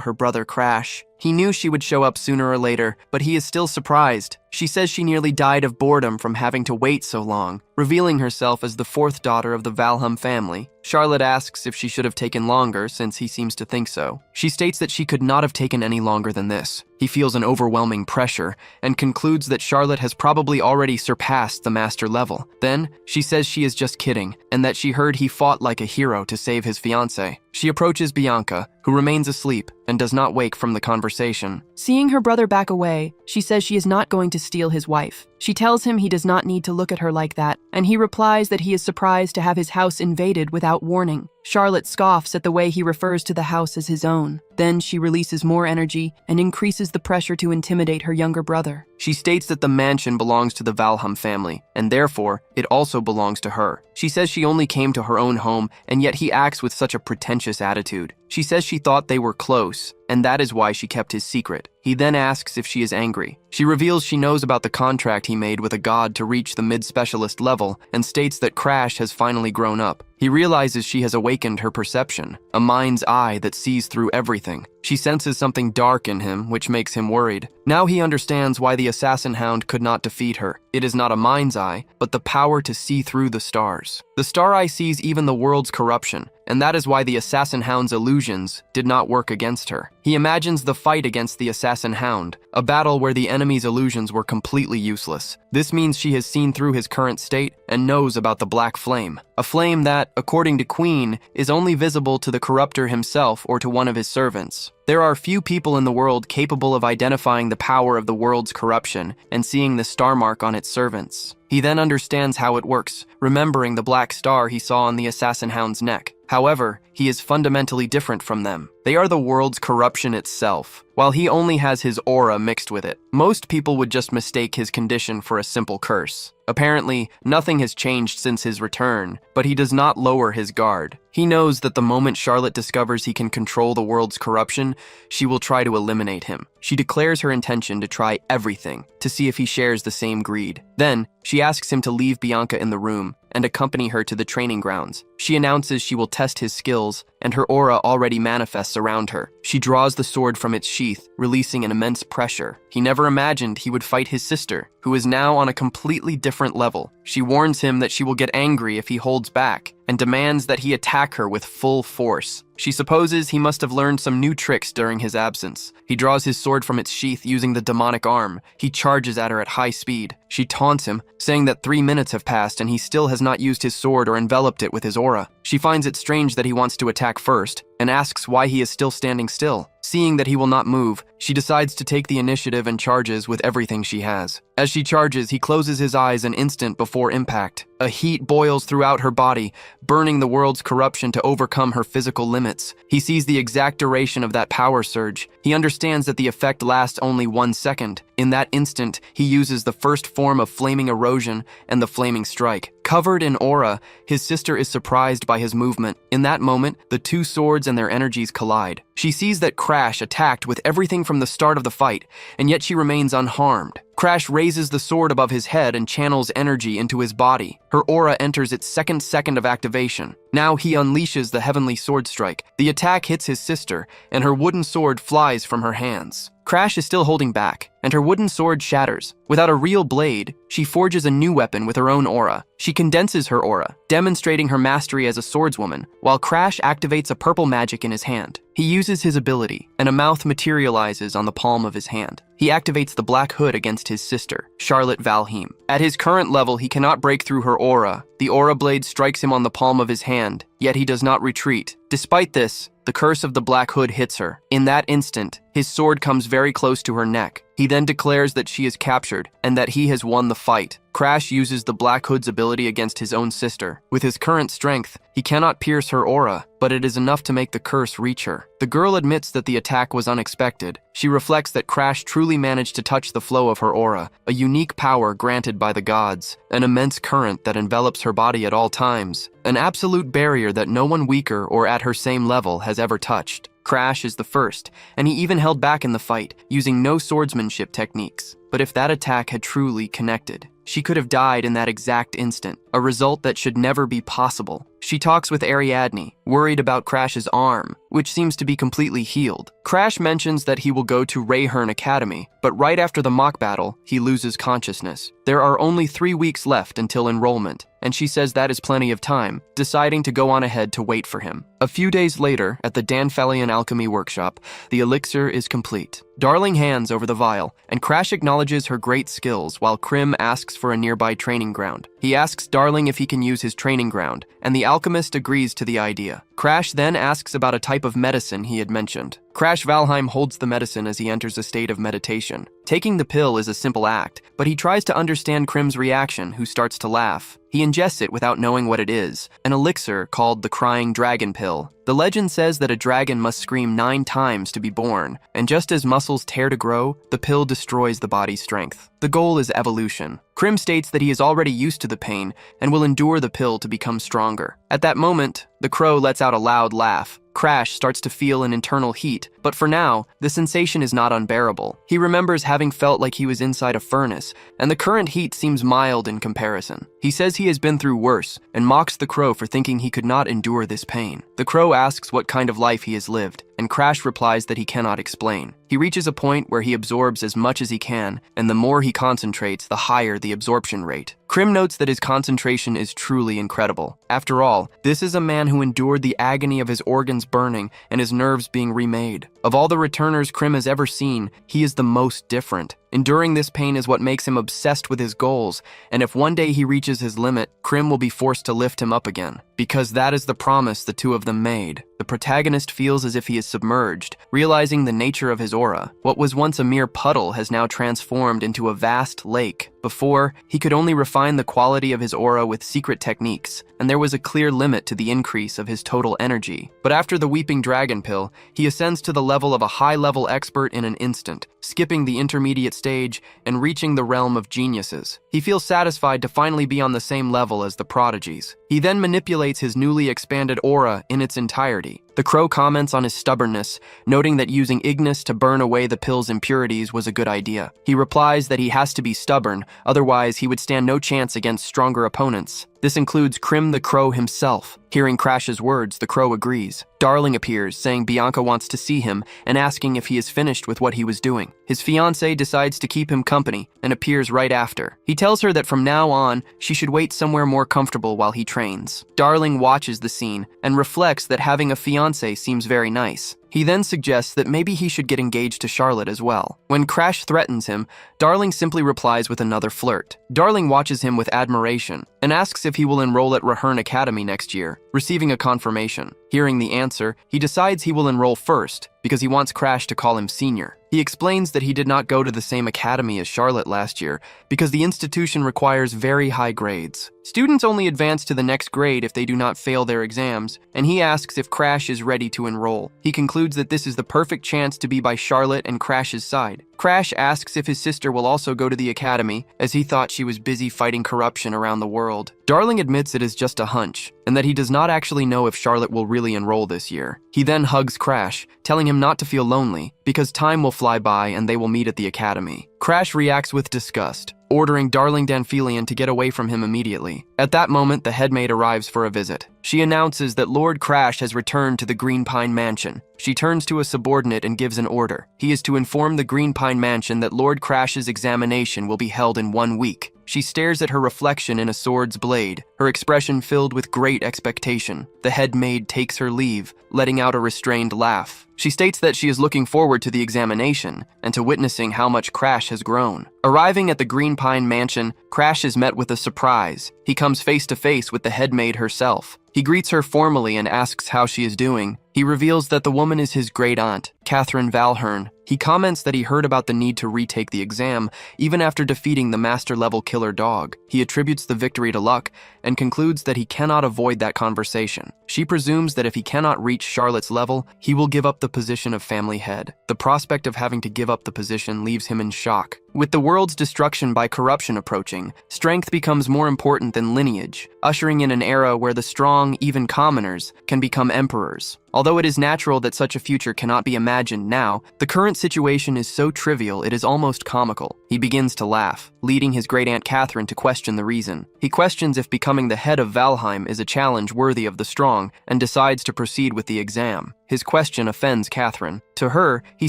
her brother Crash. He knew she would show up sooner or later, but he is still surprised. She says she nearly died of boredom from having to wait so long, revealing herself as the 4th daughter of the Valheim family. Charlotte asks if she should have taken longer, since he seems to think so. She states that she could not have taken any longer than this. He feels an overwhelming pressure, and concludes that Charlotte has probably already surpassed the master level. Then, she says she is just kidding, and that she heard he fought like a hero to save his fiancée. She approaches Bianca, who remains asleep and does not wake from the conversation. Seeing her brother back away, she says she is not going to steal his wife. She tells him he does not need to look at her like that, and he replies that he is surprised to have his house invaded without warning. Charlotte scoffs at the way he refers to the house as his own. Then she releases more energy and increases the pressure to intimidate her younger brother. She states that the mansion belongs to the Valheim family, and therefore, it also belongs to her. She says she only came to her own home, and yet he acts with such a pretentious attitude. She says she thought they were close, and that is why she kept his secret. He then asks if she is angry. She reveals she knows about the contract he made with a god to reach the mid-specialist level, and states that Crash has finally grown up. He realizes she has awakened her perception, a mind's eye that sees through everything. She senses something dark in him, which makes him worried. Now he understands why the assassin hound could not defeat her. It is not a mind's eye, but the power to see through the stars. The star eye sees even the world's corruption, and that is why the assassin hound's illusions did not work against her. He imagines the fight against the assassin hound, a battle where the enemy's illusions were completely useless. This means she has seen through his current state and knows about the black flame, a flame that, according to Queen, is only visible to the corruptor himself or to one of his servants. There are few people in the world capable of identifying the power of the world's corruption and seeing the star mark on its servants. He then understands how it works, remembering the black star he saw on the assassin hound's neck. However, he is fundamentally different from them. They are the world's corruption itself, while he only has his aura mixed with it. Most people would just mistake his condition for a simple curse. Apparently, nothing has changed since his return, but he does not lower his guard. He knows that the moment Charlotte discovers he can control the world's corruption, she will try to eliminate him. She declares her intention to try everything to see if he shares the same greed. Then, she asks him to leave Bianca in the room and accompany her to the training grounds. She announces she will test his skills, and her aura already manifests around her. She draws the sword from its sheath, releasing an immense pressure. He never imagined he would fight his sister, who is now on a completely different level. She warns him that she will get angry if he holds back, and demands that he attack her with full force. She supposes he must have learned some new tricks during his absence. He draws his sword from its sheath using the demonic arm. He charges at her at high speed. She taunts him, saying that 3 minutes have passed and he still has not used his sword or enveloped it with his aura. She finds it strange that he wants to attack first, and asks why he is still standing still. Seeing that he will not move, she decides to take the initiative and charges with everything she has. As she charges, he closes his eyes an instant before impact. A heat boils throughout her body, burning the world's corruption to overcome her physical limits. He sees the exact duration of that power surge. He understands that the effect lasts only 1 second. In that instant, he uses the first form of flaming erosion and the flaming strike. Covered in aura, his sister is surprised by his movement. In that moment, the two swords and their energies collide. She sees that Crash attacked with everything from the start of the fight, and yet she remains unharmed. Crash raises the sword above his head and channels energy into his body. Her aura enters its second of activation. Now he unleashes the heavenly sword strike. The attack hits his sister, and her wooden sword flies from her hands. Crash is still holding back, and her wooden sword shatters. Without a real blade, she forges a new weapon with her own aura. She condenses her aura, demonstrating her mastery as a swordswoman, while Crash activates a purple magic in his hand. He uses his ability, and a mouth materializes on the palm of his hand. He activates the Black Hood against his sister, Charlotte Valheim. At his current level, he cannot break through her aura. The aura blade strikes him on the palm of his hand, yet he does not retreat. Despite this, the curse of the Black Hood hits her. In that instant, his sword comes very close to her neck. He then declares that she is captured and that he has won the fight. Crash uses the Black Hood's ability against his own sister. With his current strength, he cannot pierce her aura, but it is enough to make the curse reach her. The girl admits that the attack was unexpected. She reflects that Crash truly managed to touch the flow of her aura, a unique power granted by the gods, an immense current that envelops her body at all times, an absolute barrier that no one weaker or at her same level has ever touched. Crash is the first, and he even held back in the fight, using no swordsmanship techniques. But if that attack had truly connected, she could have died in that exact instant, a result that should never be possible. She talks with Ariadne, worried about Crash's arm, which seems to be completely healed. Crash mentions that he will go to Rayhern Academy, but right after the mock battle, he loses consciousness. There are only 3 weeks left until enrollment, and she says that is plenty of time, deciding to go on ahead to wait for him. A few days later, at the Danfalian Alchemy Workshop, the elixir is complete. Darling hands over the vial, and Crash acknowledges her great skills while Krim asks for a nearby training ground. He asks Darling if he can use his training ground, and the alchemist agrees to the idea. Crash then asks about a type of medicine he had mentioned. Crash Valheim holds the medicine as he enters a state of meditation. Taking the pill is a simple act, but he tries to understand Krim's reaction, who starts to laugh. He ingests it without knowing what it is, an elixir called the Crying Dragon Pill. The legend says that a dragon must scream 9 times to be born, and just as muscles tear to grow, the pill destroys the body's strength. The goal is evolution. Krim states that he is already used to the pain and will endure the pill to become stronger. At that moment, the crow lets out a loud laugh. Crash starts to feel an internal heat, but for now, the sensation is not unbearable. He remembers having felt like he was inside a furnace, and the current heat seems mild in comparison. He says he has been through worse, and mocks the crow for thinking he could not endure this pain. The crow asks what kind of life he has lived, and Crash replies that he cannot explain. He reaches a point where he absorbs as much as he can, and the more he concentrates, the higher the absorption rate. Krim notes that his concentration is truly incredible. After all, this is a man who endured the agony of his organs burning and his nerves being remade. Of all the returners Krim has ever seen, he is the most different. Enduring this pain is what makes him obsessed with his goals, and if one day he reaches his limit, Krim will be forced to lift him up again. Because that is the promise the two of them made. The protagonist feels as if he is submerged, realizing the nature of his aura. What was once a mere puddle has now transformed into a vast lake. Before, he could only refine the quality of his aura with secret techniques, and there was a clear limit to the increase of his total energy. But after the Weeping Dragon Pill, he ascends to the level of a high-level expert in an instant, skipping the intermediate stage and reaching the realm of geniuses. He feels satisfied to finally be on the same level as the prodigies. He then manipulates his newly expanded aura in its entirety. The crow comments on his stubbornness, noting that using Ignis to burn away the pill's impurities was a good idea. He replies that he has to be stubborn, otherwise he would stand no chance against stronger opponents. This includes Krim the Crow himself. Hearing Crash's words, the crow agrees. Darling appears, saying Bianca wants to see him and asking if he is finished with what he was doing. His fiancée decides to keep him company and appears right after. He tells her that from now on, she should wait somewhere more comfortable while he trains. Darling watches the scene and reflects that having a fiancé seems very nice. He then suggests that maybe he should get engaged to Charlotte as well. When Crash threatens him, Darling simply replies with another flirt. Darling watches him with admiration and asks if he will enroll at Rahern Academy next year, receiving a confirmation. Hearing the answer, he decides he will enroll first because he wants Crash to call him senior. He explains that he did not go to the same academy as Charlotte last year because the institution requires very high grades. Students only advance to the next grade if they do not fail their exams, and he asks if Crash is ready to enroll. He concludes that this is the perfect chance to be by Charlotte and Crash's side. Crash asks if his sister will also go to the academy, as he thought she was busy fighting corruption around the world. Darling admits it is just a hunch, and that he does not actually know if Charlotte will really enroll this year. He then hugs Crash, telling him not to feel lonely, because time will fly by and they will meet at the academy. Crash reacts with disgust, ordering Darling Danfilian to get away from him immediately. At that moment, the headmaid arrives for a visit. She announces that Lord Crash has returned to the Green Pine Mansion. She turns to a subordinate and gives an order. He is to inform the Green Pine Mansion that Lord Crash's examination will be held in 1 week. She stares at her reflection in a sword's blade, her expression filled with great expectation. The head maid takes her leave, letting out a restrained laugh. She states that she is looking forward to the examination and to witnessing how much Crash has grown. Arriving at the Green Pine Mansion, Crash is met with a surprise. He comes face to face with the head maid herself. He greets her formally and asks how she is doing. He reveals that the woman is his great-aunt, Catherine Valhern. He comments that he heard about the need to retake the exam, even after defeating the master-level killer dog. He attributes the victory to luck and concludes that he cannot avoid that conversation. She presumes that if he cannot reach Charlotte's level, he will give up the position of family head. The prospect of having to give up the position leaves him in shock. With the world's destruction by corruption approaching, strength becomes more important than lineage, ushering in an era where the strong, even commoners, can become emperors. Although it is natural that such a future cannot be imagined now, the current situation is so trivial it is almost comical. He begins to laugh, leading his great-aunt Catherine to question the reason. He questions if becoming the head of Valheim is a challenge worthy of the strong, and decides to proceed with the exam. His question offends Catherine. To her, he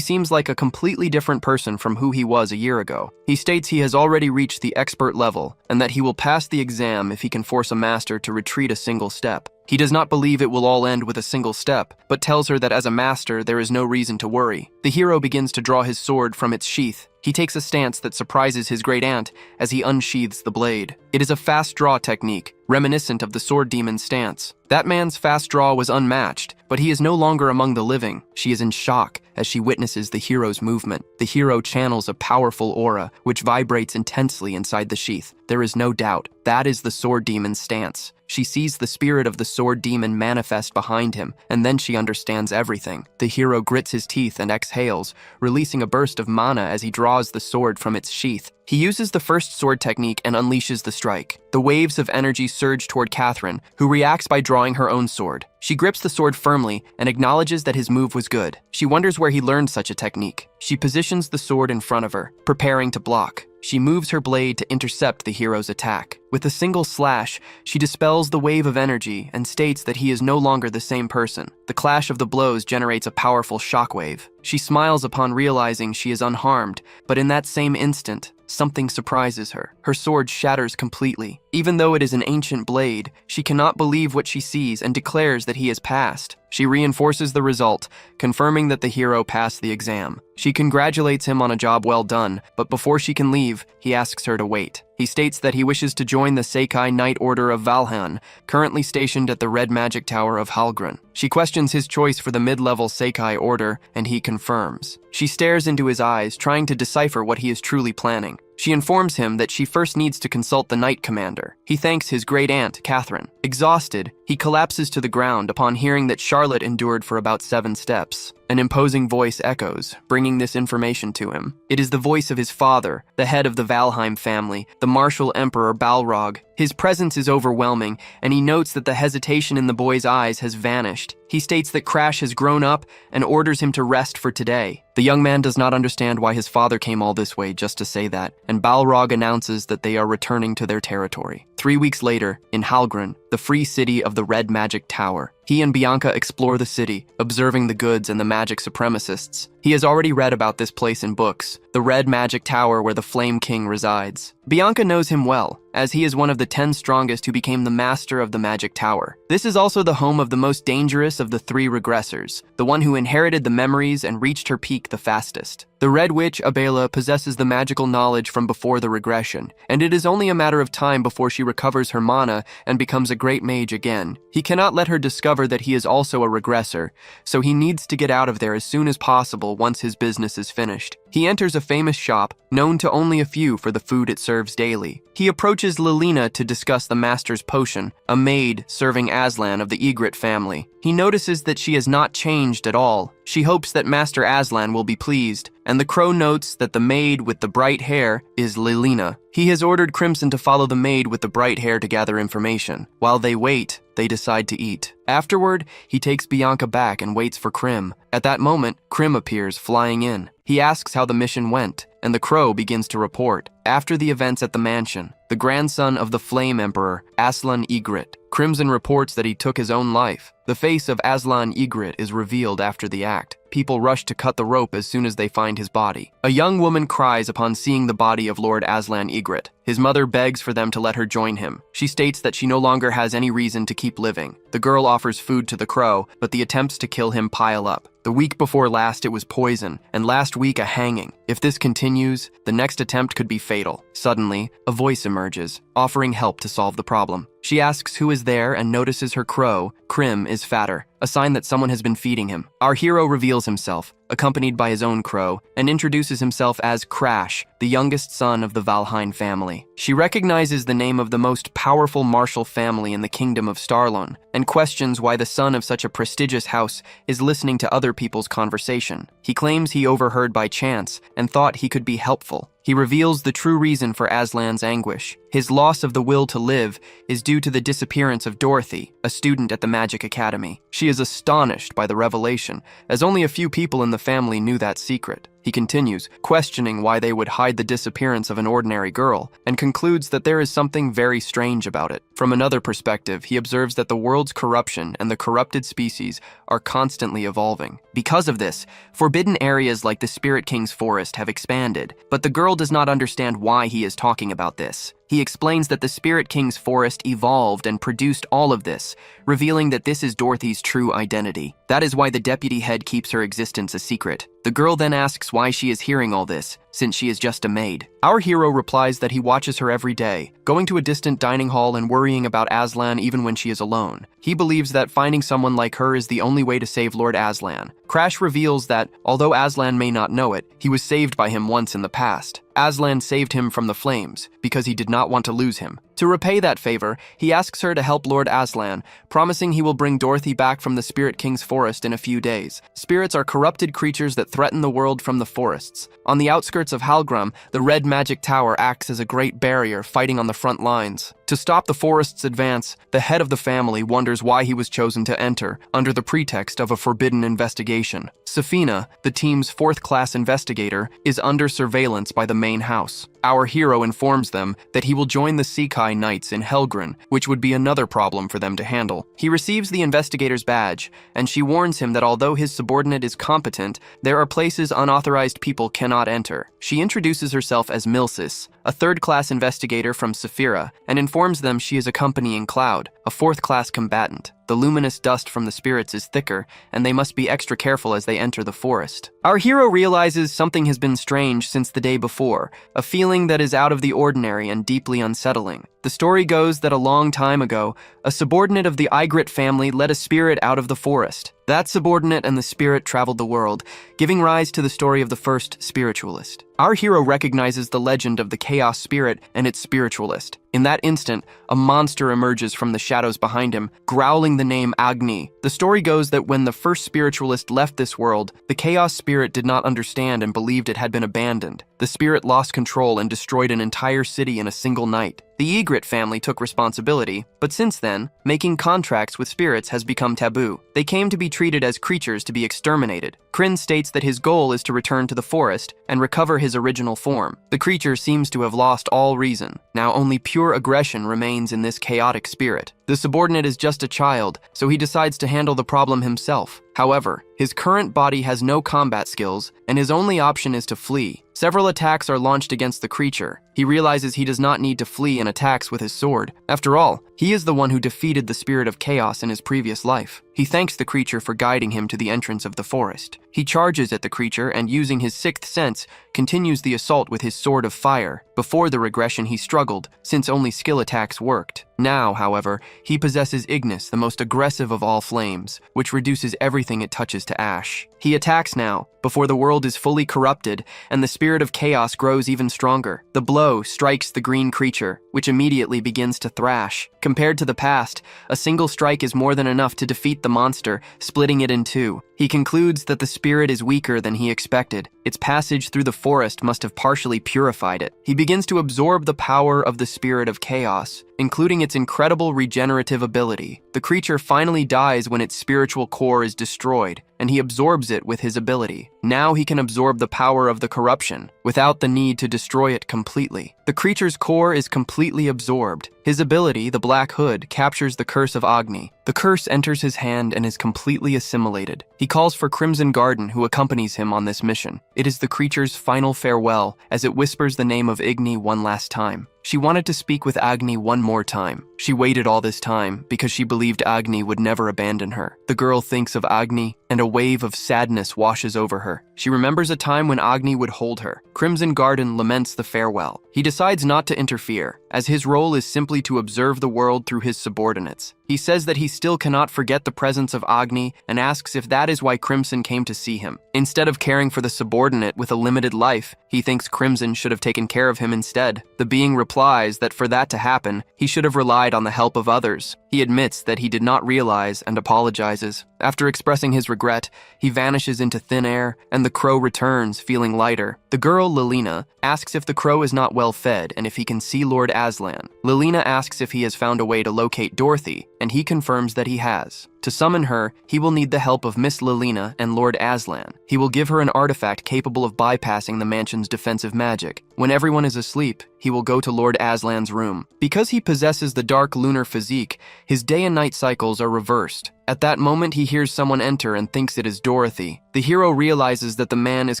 seems like a completely different person from who he was a year ago. He states he has already reached the expert level, and that he will pass the exam if he can force a master to retreat a single step. He does not believe it will all end with a single step, but tells her that as a master, there is no reason to worry. The hero begins to draw his sword from its sheath. He takes a stance that surprises his great-aunt as he unsheathes the blade. It is a fast draw technique, reminiscent of the sword demon's stance. That man's fast draw was unmatched, but he is no longer among the living. She is in shock as she witnesses the hero's movement. The hero channels a powerful aura, which vibrates intensely inside the sheath. There is no doubt, that is the sword demon's stance. She sees the spirit of the sword demon manifest behind him, and then she understands everything. The hero grits his teeth and exhales, releasing a burst of mana as he draws the sword from its sheath. He uses the first sword technique and unleashes the strike. The waves of energy surge toward Catherine, who reacts by drawing her own sword. She grips the sword firmly and acknowledges that his move was good. She wonders where he learned such a technique. She positions the sword in front of her, preparing to block. She moves her blade to intercept the hero's attack. With a single slash, she dispels the wave of energy and states that he is no longer the same person. The clash of the blows generates a powerful shockwave. She smiles upon realizing she is unharmed, but in that same instant, something surprises her. Her sword shatters completely. Even though it is an ancient blade, she cannot believe what she sees and declares that he has passed. She reinforces the result, confirming that the hero passed the exam. She congratulates him on a job well done, but before she can leave, he asks her to wait. He states that he wishes to join the Isekai Knight Order of Valhan, currently stationed at the Red Magic Tower of Halgren. She questions his choice for the mid-level Isekai Order, and he confirms. She stares into his eyes, trying to decipher what he is truly planning. She informs him that she first needs to consult the Knight Commander. He thanks his great-aunt, Catherine. Exhausted, he collapses to the ground upon hearing that Charlotte endured for about 7 steps. An imposing voice echoes, bringing this information to him. It is the voice of his father, the head of the Valheim family, the martial emperor Balrog. His presence is overwhelming, and he notes that the hesitation in the boy's eyes has vanished. He states that Crash has grown up and orders him to rest for today. The young man does not understand why his father came all this way just to say that, and Balrog announces that they are returning to their territory. 3 weeks later, in Halgren, the free city of the Red Magic Tower, he and Bianca explore the city, observing the goods and the magic supremacists. He has already read about this place in books, the Red Magic Tower where the Flame King resides. Bianca knows him well, as he is one of the 10 strongest who became the master of the Magic Tower. This is also the home of the most dangerous of the three regressors, the one who inherited the memories and reached her peak the fastest. The Red Witch, Abela, possesses the magical knowledge from before the regression, and it is only a matter of time before she recovers her mana and becomes a great mage again. He cannot let her discover that he is also a regressor, so he needs to get out of there as soon as possible once his business is finished. He enters a famous shop, known to only a few for the food it serves daily. He approaches Lilina to discuss the master's potion, a maid serving Aslan of the Egret family. He notices that she has not changed at all. She hopes that Master Aslan will be pleased, and the crow notes that the maid with the bright hair is Lilina. He has ordered Crimson to follow the maid with the bright hair to gather information. While they wait, they decide to eat. Afterward, he takes Bianca back and waits for Krim. At that moment, Krim appears, flying in. He asks how the mission went, and the crow begins to report. After the events at the mansion, the grandson of the Flame Emperor, Aslan Egret, Crimson reports that he took his own life. The face of Aslan Egret is revealed after the act. People rush to cut the rope as soon as they find his body. A young woman cries upon seeing the body of Lord Aslan Egret. His mother begs for them to let her join him. She states that she no longer has any reason to keep living. The girl offers food to the crow, but the attempts to kill him pile up. The week before last, it was poison, and last week a hanging. If this continues, the next attempt could be fatal. Suddenly, a voice emerges, offering help to solve the problem. She asks who is there and notices her crow, Krim, is fatter, a sign that someone has been feeding him. Our hero reveals himself, accompanied by his own crow, and introduces himself as Crash, the youngest son of the Valheim family. She recognizes the name of the most powerful martial family in the kingdom of Starlon, and questions why the son of such a prestigious house is listening to other people's conversation. He claims he overheard by chance and thought he could be helpful. He reveals the true reason for Aslan's anguish. His loss of the will to live is due to the disappearance of Dorothy, a student at the Magic Academy. She is astonished by the revelation, as only a few people in the family knew that secret. He continues, questioning why they would hide the disappearance of an ordinary girl, and concludes that there is something very strange about it. From another perspective, he observes that the world's corruption and the corrupted species are constantly evolving. Because of this, forbidden areas like the Spirit King's forest have expanded, but the girl does not understand why he is talking about this. He explains that the Spirit King's forest evolved and produced all of this, revealing that this is Dorothy's true identity. That is why the deputy head keeps her existence a secret. The girl then asks why she is hearing all this, since she is just a maid. Our hero replies that he watches her every day, going to a distant dining hall and worrying about Aslan even when she is alone. He believes that finding someone like her is the only way to save Lord Aslan. Crash reveals that, although Aslan may not know it, he was saved by him once in the past. Aslan saved him from the flames, because he did not want to lose him. To repay that favor, he asks her to help Lord Aslan, promising he will bring Dorothy back from the Spirit King's forest in a few days. Spirits are corrupted creatures that threaten the world from the forests. On the outskirts of Halgrim, the Red Magic Tower acts as a great barrier fighting on the front lines. To stop the forest's advance, the head of the family wonders why he was chosen to enter, under the pretext of a forbidden investigation. Safina, the team's fourth-class investigator, is under surveillance by the main house. Our hero informs them that he will join the Isekai Knights in Helgrin, which would be another problem for them to handle. He receives the investigator's badge, and she warns him that although his subordinate is competent, there are places unauthorized people cannot enter. She introduces herself as Milsis, a third-class investigator from Saphira, and informs them she is accompanying Cloud, a fourth-class combatant. The luminous dust from the spirits is thicker, and they must be extra careful as they enter the forest. Our hero realizes something has been strange since the day before, a feeling that is out of the ordinary and deeply unsettling. The story goes that a long time ago, a subordinate of the Egret family led a spirit out of the forest. That subordinate and the spirit traveled the world, giving rise to the story of the first spiritualist. Our hero recognizes the legend of the chaos spirit and its spiritualist. In that instant, a monster emerges from the shadows behind him, growling the name Agni. The story goes that when the first spiritualist left this world, the chaos spirit did not understand and believed it had been abandoned. The spirit lost control and destroyed an entire city in a single night. The Egret family took responsibility, but since then, making contracts with spirits has become taboo. They came to be treated as creatures to be exterminated. Kryn states that his goal is to return to the forest and recover his original form. The creature seems to have lost all reason. Now only pure aggression remains in this chaotic spirit. The subordinate is just a child, so he decides to handle the problem himself. However, his current body has no combat skills, and his only option is to flee. Several attacks are launched against the creature. He realizes he does not need to flee and attacks with his sword. After all, he is the one who defeated the spirit of chaos in his previous life. He thanks the creature for guiding him to the entrance of the forest. He charges at the creature and, using his sixth sense, continues the assault with his sword of fire. Before the regression, he struggled, since only skill attacks worked. Now, however, he possesses Ignis, the most aggressive of all flames, which reduces everything it touches to ash. He attacks now, before the world is fully corrupted, and the spirit of chaos grows even stronger. The blow strikes the green creature, which immediately begins to thrash. Compared to the past, a single strike is more than enough to defeat the monster, splitting it in two. He concludes that the spirit is weaker than he expected. Its passage through the forest must have partially purified it. He begins to absorb the power of the spirit of chaos, including its incredible regenerative ability. The creature finally dies when its spiritual core is destroyed, and he absorbs it with his ability. Now he can absorb the power of the corruption, without the need to destroy it completely. The creature's core is completely absorbed. His ability, the Black Hood, captures the curse of Agni. The curse enters his hand and is completely assimilated. He calls for Crimson Garden, who accompanies him on this mission. It is the creature's final farewell, as it whispers the name of Igni one last time. She wanted to speak with Agni one more time. She waited all this time because she believed Agni would never abandon her. The girl thinks of Agni, and a wave of sadness washes over her. She remembers a time when Agni would hold her. Crimson Garden laments the farewell. He decides not to interfere, as his role is simply to observe the world through his subordinates. He says that he still cannot forget the presence of Agni and asks if that is why Crimson came to see him. Instead of caring for the subordinate with a limited life, he thinks Crimson should have taken care of him instead. The being replies that for that to happen, he should have relied on the help of others. He admits that he did not realize and apologizes. After expressing his regret, he vanishes into thin air, and the crow returns, feeling lighter. The girl, Lilina, asks if the crow is not well fed and if he can see Lord Aslan. Lilina asks if he has found a way to locate Dorothy, and he confirms that he has. To summon her, he will need the help of Miss Lilina and Lord Aslan. He will give her an artifact capable of bypassing the mansion's defensive magic. When everyone is asleep, he will go to Lord Aslan's room. Because he possesses the dark lunar physique, his day and night cycles are reversed. At that moment, he hears someone enter and thinks it is Dorothy. The hero realizes that the man is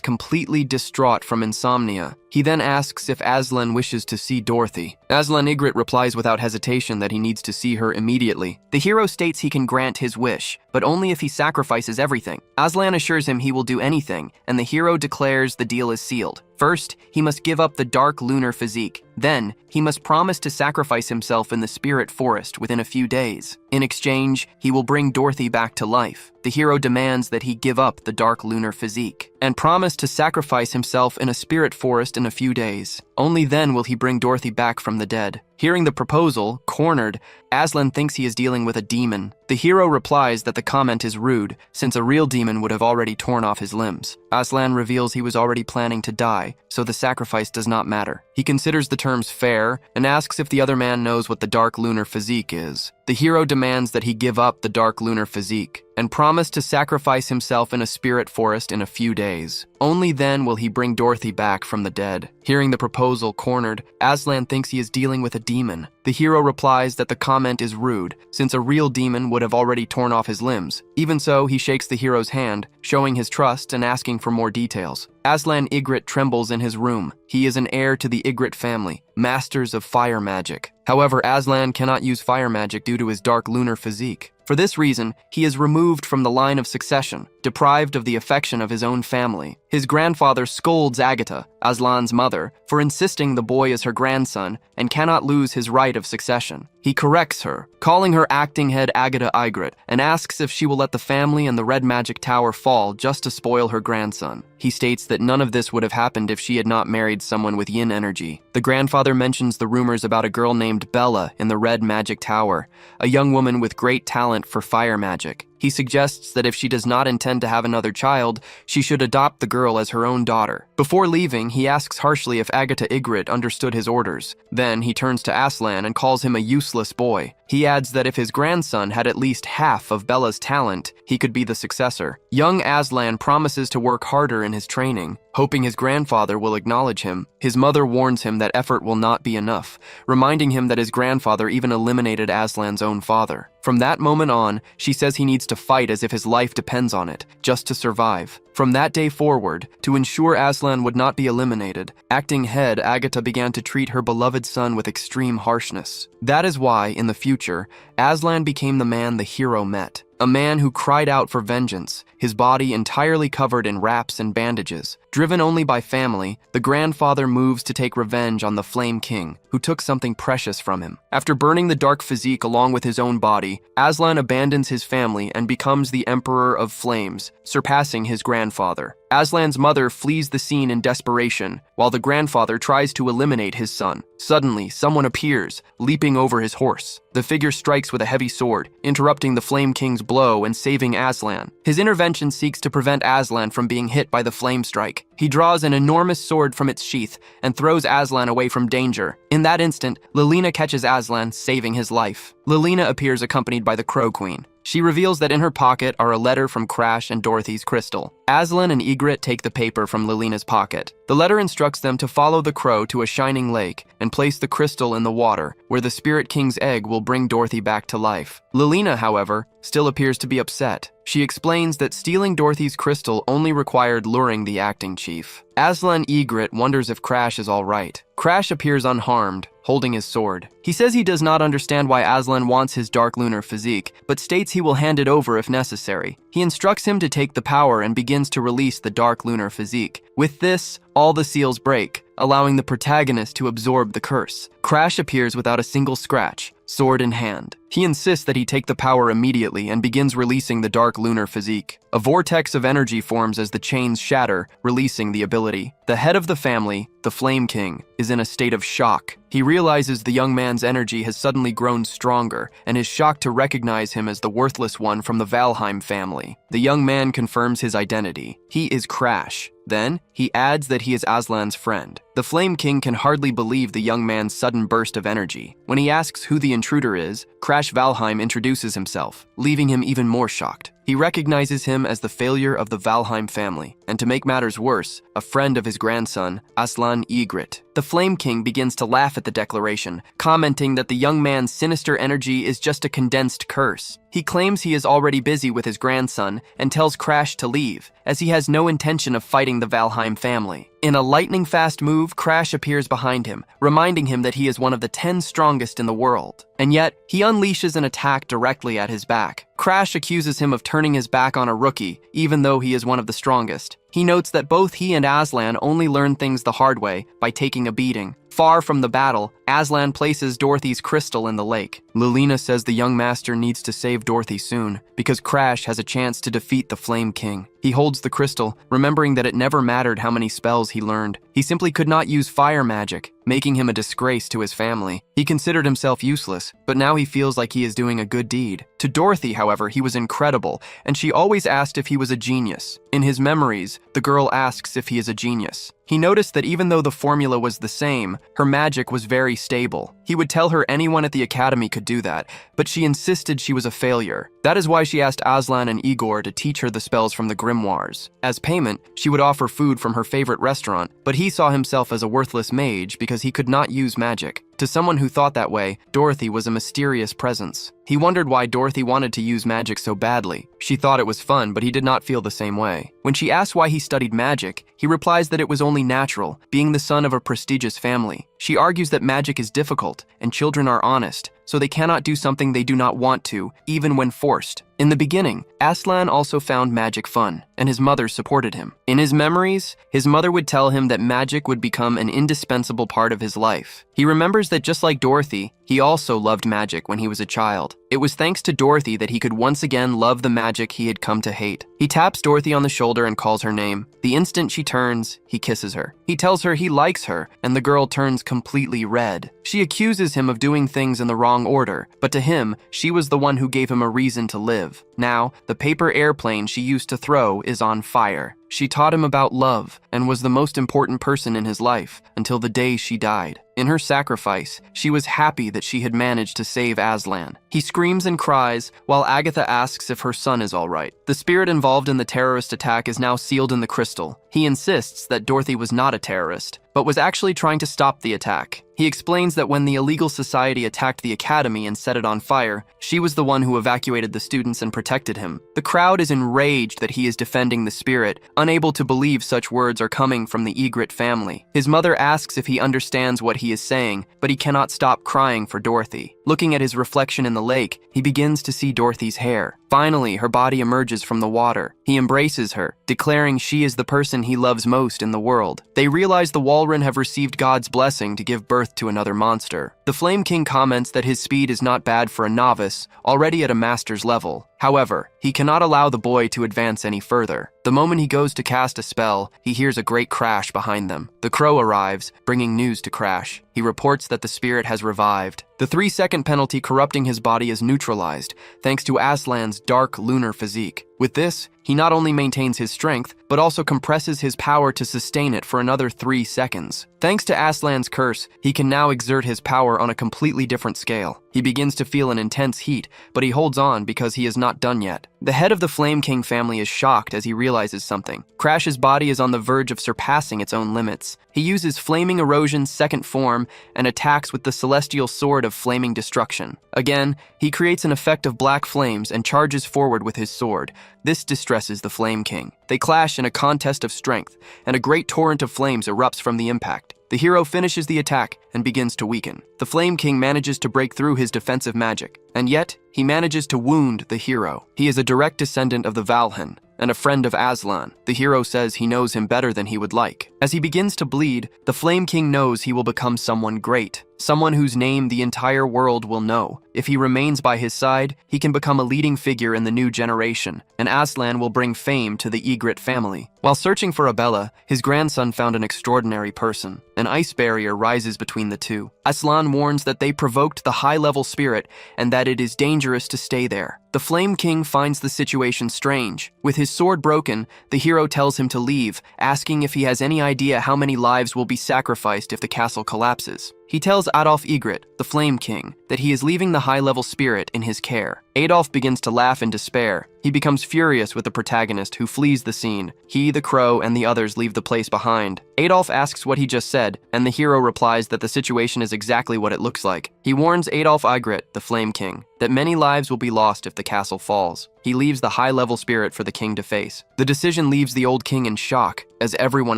completely distraught from insomnia. He then asks if Aslan wishes to see Dorothy. Aslan Ygritte replies without hesitation that he needs to see her immediately. The hero states he can grant his wish, but only if he sacrifices everything. Aslan assures him he will do anything, and the hero declares the deal is sealed. First, he must give up the dark lunar physique. Then, he must promise to sacrifice himself in the spirit forest within a few days. In exchange, he will bring Dorothy back to life. The hero demands that he give up the dark lunar physique and promise to sacrifice himself in a spirit forest in a few days. Only then will he bring Dorothy back from the dead. Hearing the proposal, cornered, Aslan thinks he is dealing with a demon. The hero replies that the comment is rude, since a real demon would have already torn off his limbs. Aslan reveals he was already planning to die, so the sacrifice does not matter. He considers the terms fair and asks if the other man knows what the dark lunar physique is. The hero demands that he give up the dark lunar physique and promise to sacrifice himself in a spirit forest in a few days. Only then will he bring Dorothy back from the dead. Hearing the proposal, cornered, Aslan thinks he is dealing with a demon. The hero replies that the comment is rude, since a real demon would have already torn off his limbs. Even so, he shakes the hero's hand, showing his trust and asking for more details. Aslan Ygritte trembles in his room. He is an heir to the Ygritte family, masters of fire magic. However, Aslan cannot use fire magic due to his dark lunar physique. For this reason, he is removed from the line of succession, deprived of the affection of his own family. His grandfather scolds Agatha, Aslan's mother, for insisting the boy is her grandson and cannot lose his right of succession. He corrects her, calling her acting head Agatha Ygritte, and asks if she will let the family and the Red Magic Tower fall just to spoil her grandson. He states that none of this would have happened if she had not married someone with yin energy. The grandfather mentions the rumors about a girl named Bella in the Red Magic Tower, a young woman with great talent for fire magic. He suggests that if she does not intend to have another child, she should adopt the girl as her own daughter. Before leaving, he asks harshly if Agatha Ygritte understood his orders. Then he turns to Aslan and calls him a useless boy. He adds that if his grandson had at least half of Bella's talent, he could be the successor. Young Aslan promises to work harder in his training. hoping his grandfather will acknowledge him. His mother warns him that effort will not be enough, reminding him that his grandfather even eliminated Aslan's own father. From that moment on, she says he needs to fight as if his life depends on it, just to survive. From that day forward, to ensure Aslan would not be eliminated, acting head Agatha began to treat her beloved son with extreme harshness. That is why, in the future, Aslan became the man the hero met. A man who cried out for vengeance, his body entirely covered in wraps and bandages. Driven only by family, the grandfather moves to take revenge on the Flame King, who took something precious from him. After burning the dark physique along with his own body, Aslan abandons his family and becomes the Emperor of Flames, surpassing his grandfather. Aslan's mother flees the scene in desperation, while the grandfather tries to eliminate his son. Suddenly, someone appears, leaping over his horse. The figure strikes with a heavy sword, interrupting the Flame King's blow and saving Aslan. His intervention seeks to prevent Aslan from being hit by the flame strike. He draws an enormous sword from its sheath and throws Aslan away from danger. In that instant, Lilina catches Aslan, saving his life. Lilina appears accompanied by the Crow Queen. She reveals that in her pocket are a letter from Crash and Dorothy's crystal. Aslan and Ygritte take the paper from Lilina's pocket. The letter instructs them to follow the crow to a shining lake and place the crystal in the water, where the Spirit King's egg will bring Dorothy back to life. Lilina, however, still appears to be upset. She explains that stealing Dorothy's crystal only required luring the acting chief. Aslan Ygritte wonders if Crash is all right. Crash appears unharmed, holding his sword. He says he does not understand why Aslan wants his dark lunar physique, but states he will hand it over if necessary. He instructs him to take the power and begins to release the dark lunar physique. With this, all the seals break, allowing the protagonist to absorb the curse. Crash appears without a single scratch, sword in hand. He insists that he take the power immediately and begins releasing the dark lunar physique. A vortex of energy forms as the chains shatter, releasing the ability. The head of the family, the Flame King, is in a state of shock. He realizes the young man's energy has suddenly grown stronger and is shocked to recognize him as the worthless one from the Valheim family. The young man confirms his identity. He is Crash. Then, he adds that he is Aslan's friend. The Flame King can hardly believe the young man's sudden burst of energy. When he asks who the intruder is, Crash Valheim introduces himself, leaving him even more shocked. He recognizes him as the failure of the Valheim family, and to make matters worse, a friend of his grandson, Aslan Ygritte. The Flame King begins to laugh at the declaration, commenting that the young man's sinister energy is just a condensed curse. He claims he is already busy with his grandson and tells Crash to leave, as he has no intention of fighting the Valheim family. In a lightning-fast move, Crash appears behind him, reminding him that he is one of the 10 strongest in the world. And yet, he unleashes an attack directly at his back. Crash accuses him of turning his back on a rookie, even though he is one of the strongest. He notes that both he and Aslan only learn things the hard way, by taking a beating. Far from the battle, Aslan places Dorothy's crystal in the lake. Lilina says the young master needs to save Dorothy soon, because Crash has a chance to defeat the Flame King. He holds the crystal, remembering that it never mattered how many spells he learned. He simply could not use fire magic, making him a disgrace to his family. He considered himself useless, but now he feels like he is doing a good deed. To Dorothy, however, he was incredible, and she always asked if he was a genius. In his memories, the girl asks if he is a genius. He noticed that even though the formula was the same, her magic was very stable. He would tell her anyone at the academy could do that, but she insisted she was a failure. That is why she asked Aslan and Igor to teach her the spells from the grimoires. As payment, she would offer food from her favorite restaurant, but he saw himself as a worthless mage because he could not use magic. To someone who thought that way, Dorothy was a mysterious presence. He wondered why Dorothy wanted to use magic so badly. She thought it was fun, but he did not feel the same way. When she asked why he studied magic, he replies that it was only natural, being the son of a prestigious family. She argues that magic is difficult, and children are honest, so they cannot do something they do not want to, even when forced. In the beginning, Aslan also found magic fun, and his mother supported him. In his memories, his mother would tell him that magic would become an indispensable part of his life. He remembers that just like Dorothy, he also loved magic when he was a child. It was thanks to Dorothy that he could once again love the magic he had come to hate. He taps Dorothy on the shoulder and calls her name. The instant she turns, he kisses her. He tells her he likes her, and the girl turns completely red. She accuses him of doing things in the wrong order, but to him, she was the one who gave him a reason to live. Now, the paper airplane she used to throw is on fire. She taught him about love and was the most important person in his life until the day she died. In her sacrifice, she was happy that she had managed to save Aslan. He screams and cries while Agatha asks if her son is all right. The spirit involved in the terrorist attack is now sealed in the crystal. He insists that Dorothy was not a terrorist, but was actually trying to stop the attack. He explains that when the illegal society attacked the academy and set it on fire, she was the one who evacuated the students and protected him. The crowd is enraged that he is defending the spirit, unable to believe such words are coming from the Egret family. His mother asks if he understands what he is saying, but he cannot stop crying for Dorothy. Looking at his reflection in the lake, he begins to see Dorothy's hair. Finally, her body emerges from the water. He embraces her, declaring she is the person he loves most in the world. They realize the Walren have received God's blessing to give birth to another monster. The Flame King comments that his speed is not bad for a novice, already at a master's level. However, he cannot allow the boy to advance any further. The moment he goes to cast a spell, he hears a great crash behind them. The crow arrives, bringing news to Crash. He reports that the spirit has revived. The 3-second penalty corrupting his body is neutralized, thanks to Aslan's dark lunar physique. With this, he not only maintains his strength, but also compresses his power to sustain it for another 3 seconds. Thanks to Aslan's curse, he can now exert his power on a completely different scale. He begins to feel an intense heat, but he holds on because he is not done yet. The head of the Flame King family is shocked as he realizes something. Crash's body is on the verge of surpassing its own limits. He uses Flaming Erosion's second form and attacks with the celestial sword of Flaming Destruction. Again, he creates an effect of black flames and charges forward with his sword. This distresses the Flame King. They clash in a contest of strength, and a great torrent of flames erupts from the impact. The hero finishes the attack and begins to weaken. The Flame King manages to break through his defensive magic, and yet he manages to wound the hero. He is a direct descendant of the Valhen and a friend of Aslan. The hero says he knows him better than he would like. As he begins to bleed, the Flame King knows he will become someone great, someone whose name the entire world will know. If he remains by his side, he can become a leading figure in the new generation, and Aslan will bring fame to the Egret family. While searching for Abella, his grandson found an extraordinary person. An ice barrier rises between the two. Aslan warns that they provoked the high-level spirit and that it is dangerous to stay there. The Flame King finds the situation strange. With his sword broken, the hero tells him to leave, asking if he has any idea how many lives will be sacrificed if the castle collapses. He tells Adolf Egret, the Flame King, that he is leaving the high-level spirit in his care. Adolf begins to laugh in despair. He becomes furious with the protagonist, who flees the scene. He, the crow, and the others leave the place behind. Adolf asks what he just said, and the hero replies that the situation is exactly what it looks like. He warns Adolf Egret, the Flame King, that many lives will be lost if the castle falls. He leaves the high-level spirit for the king to face. The decision leaves the old king in shock, as everyone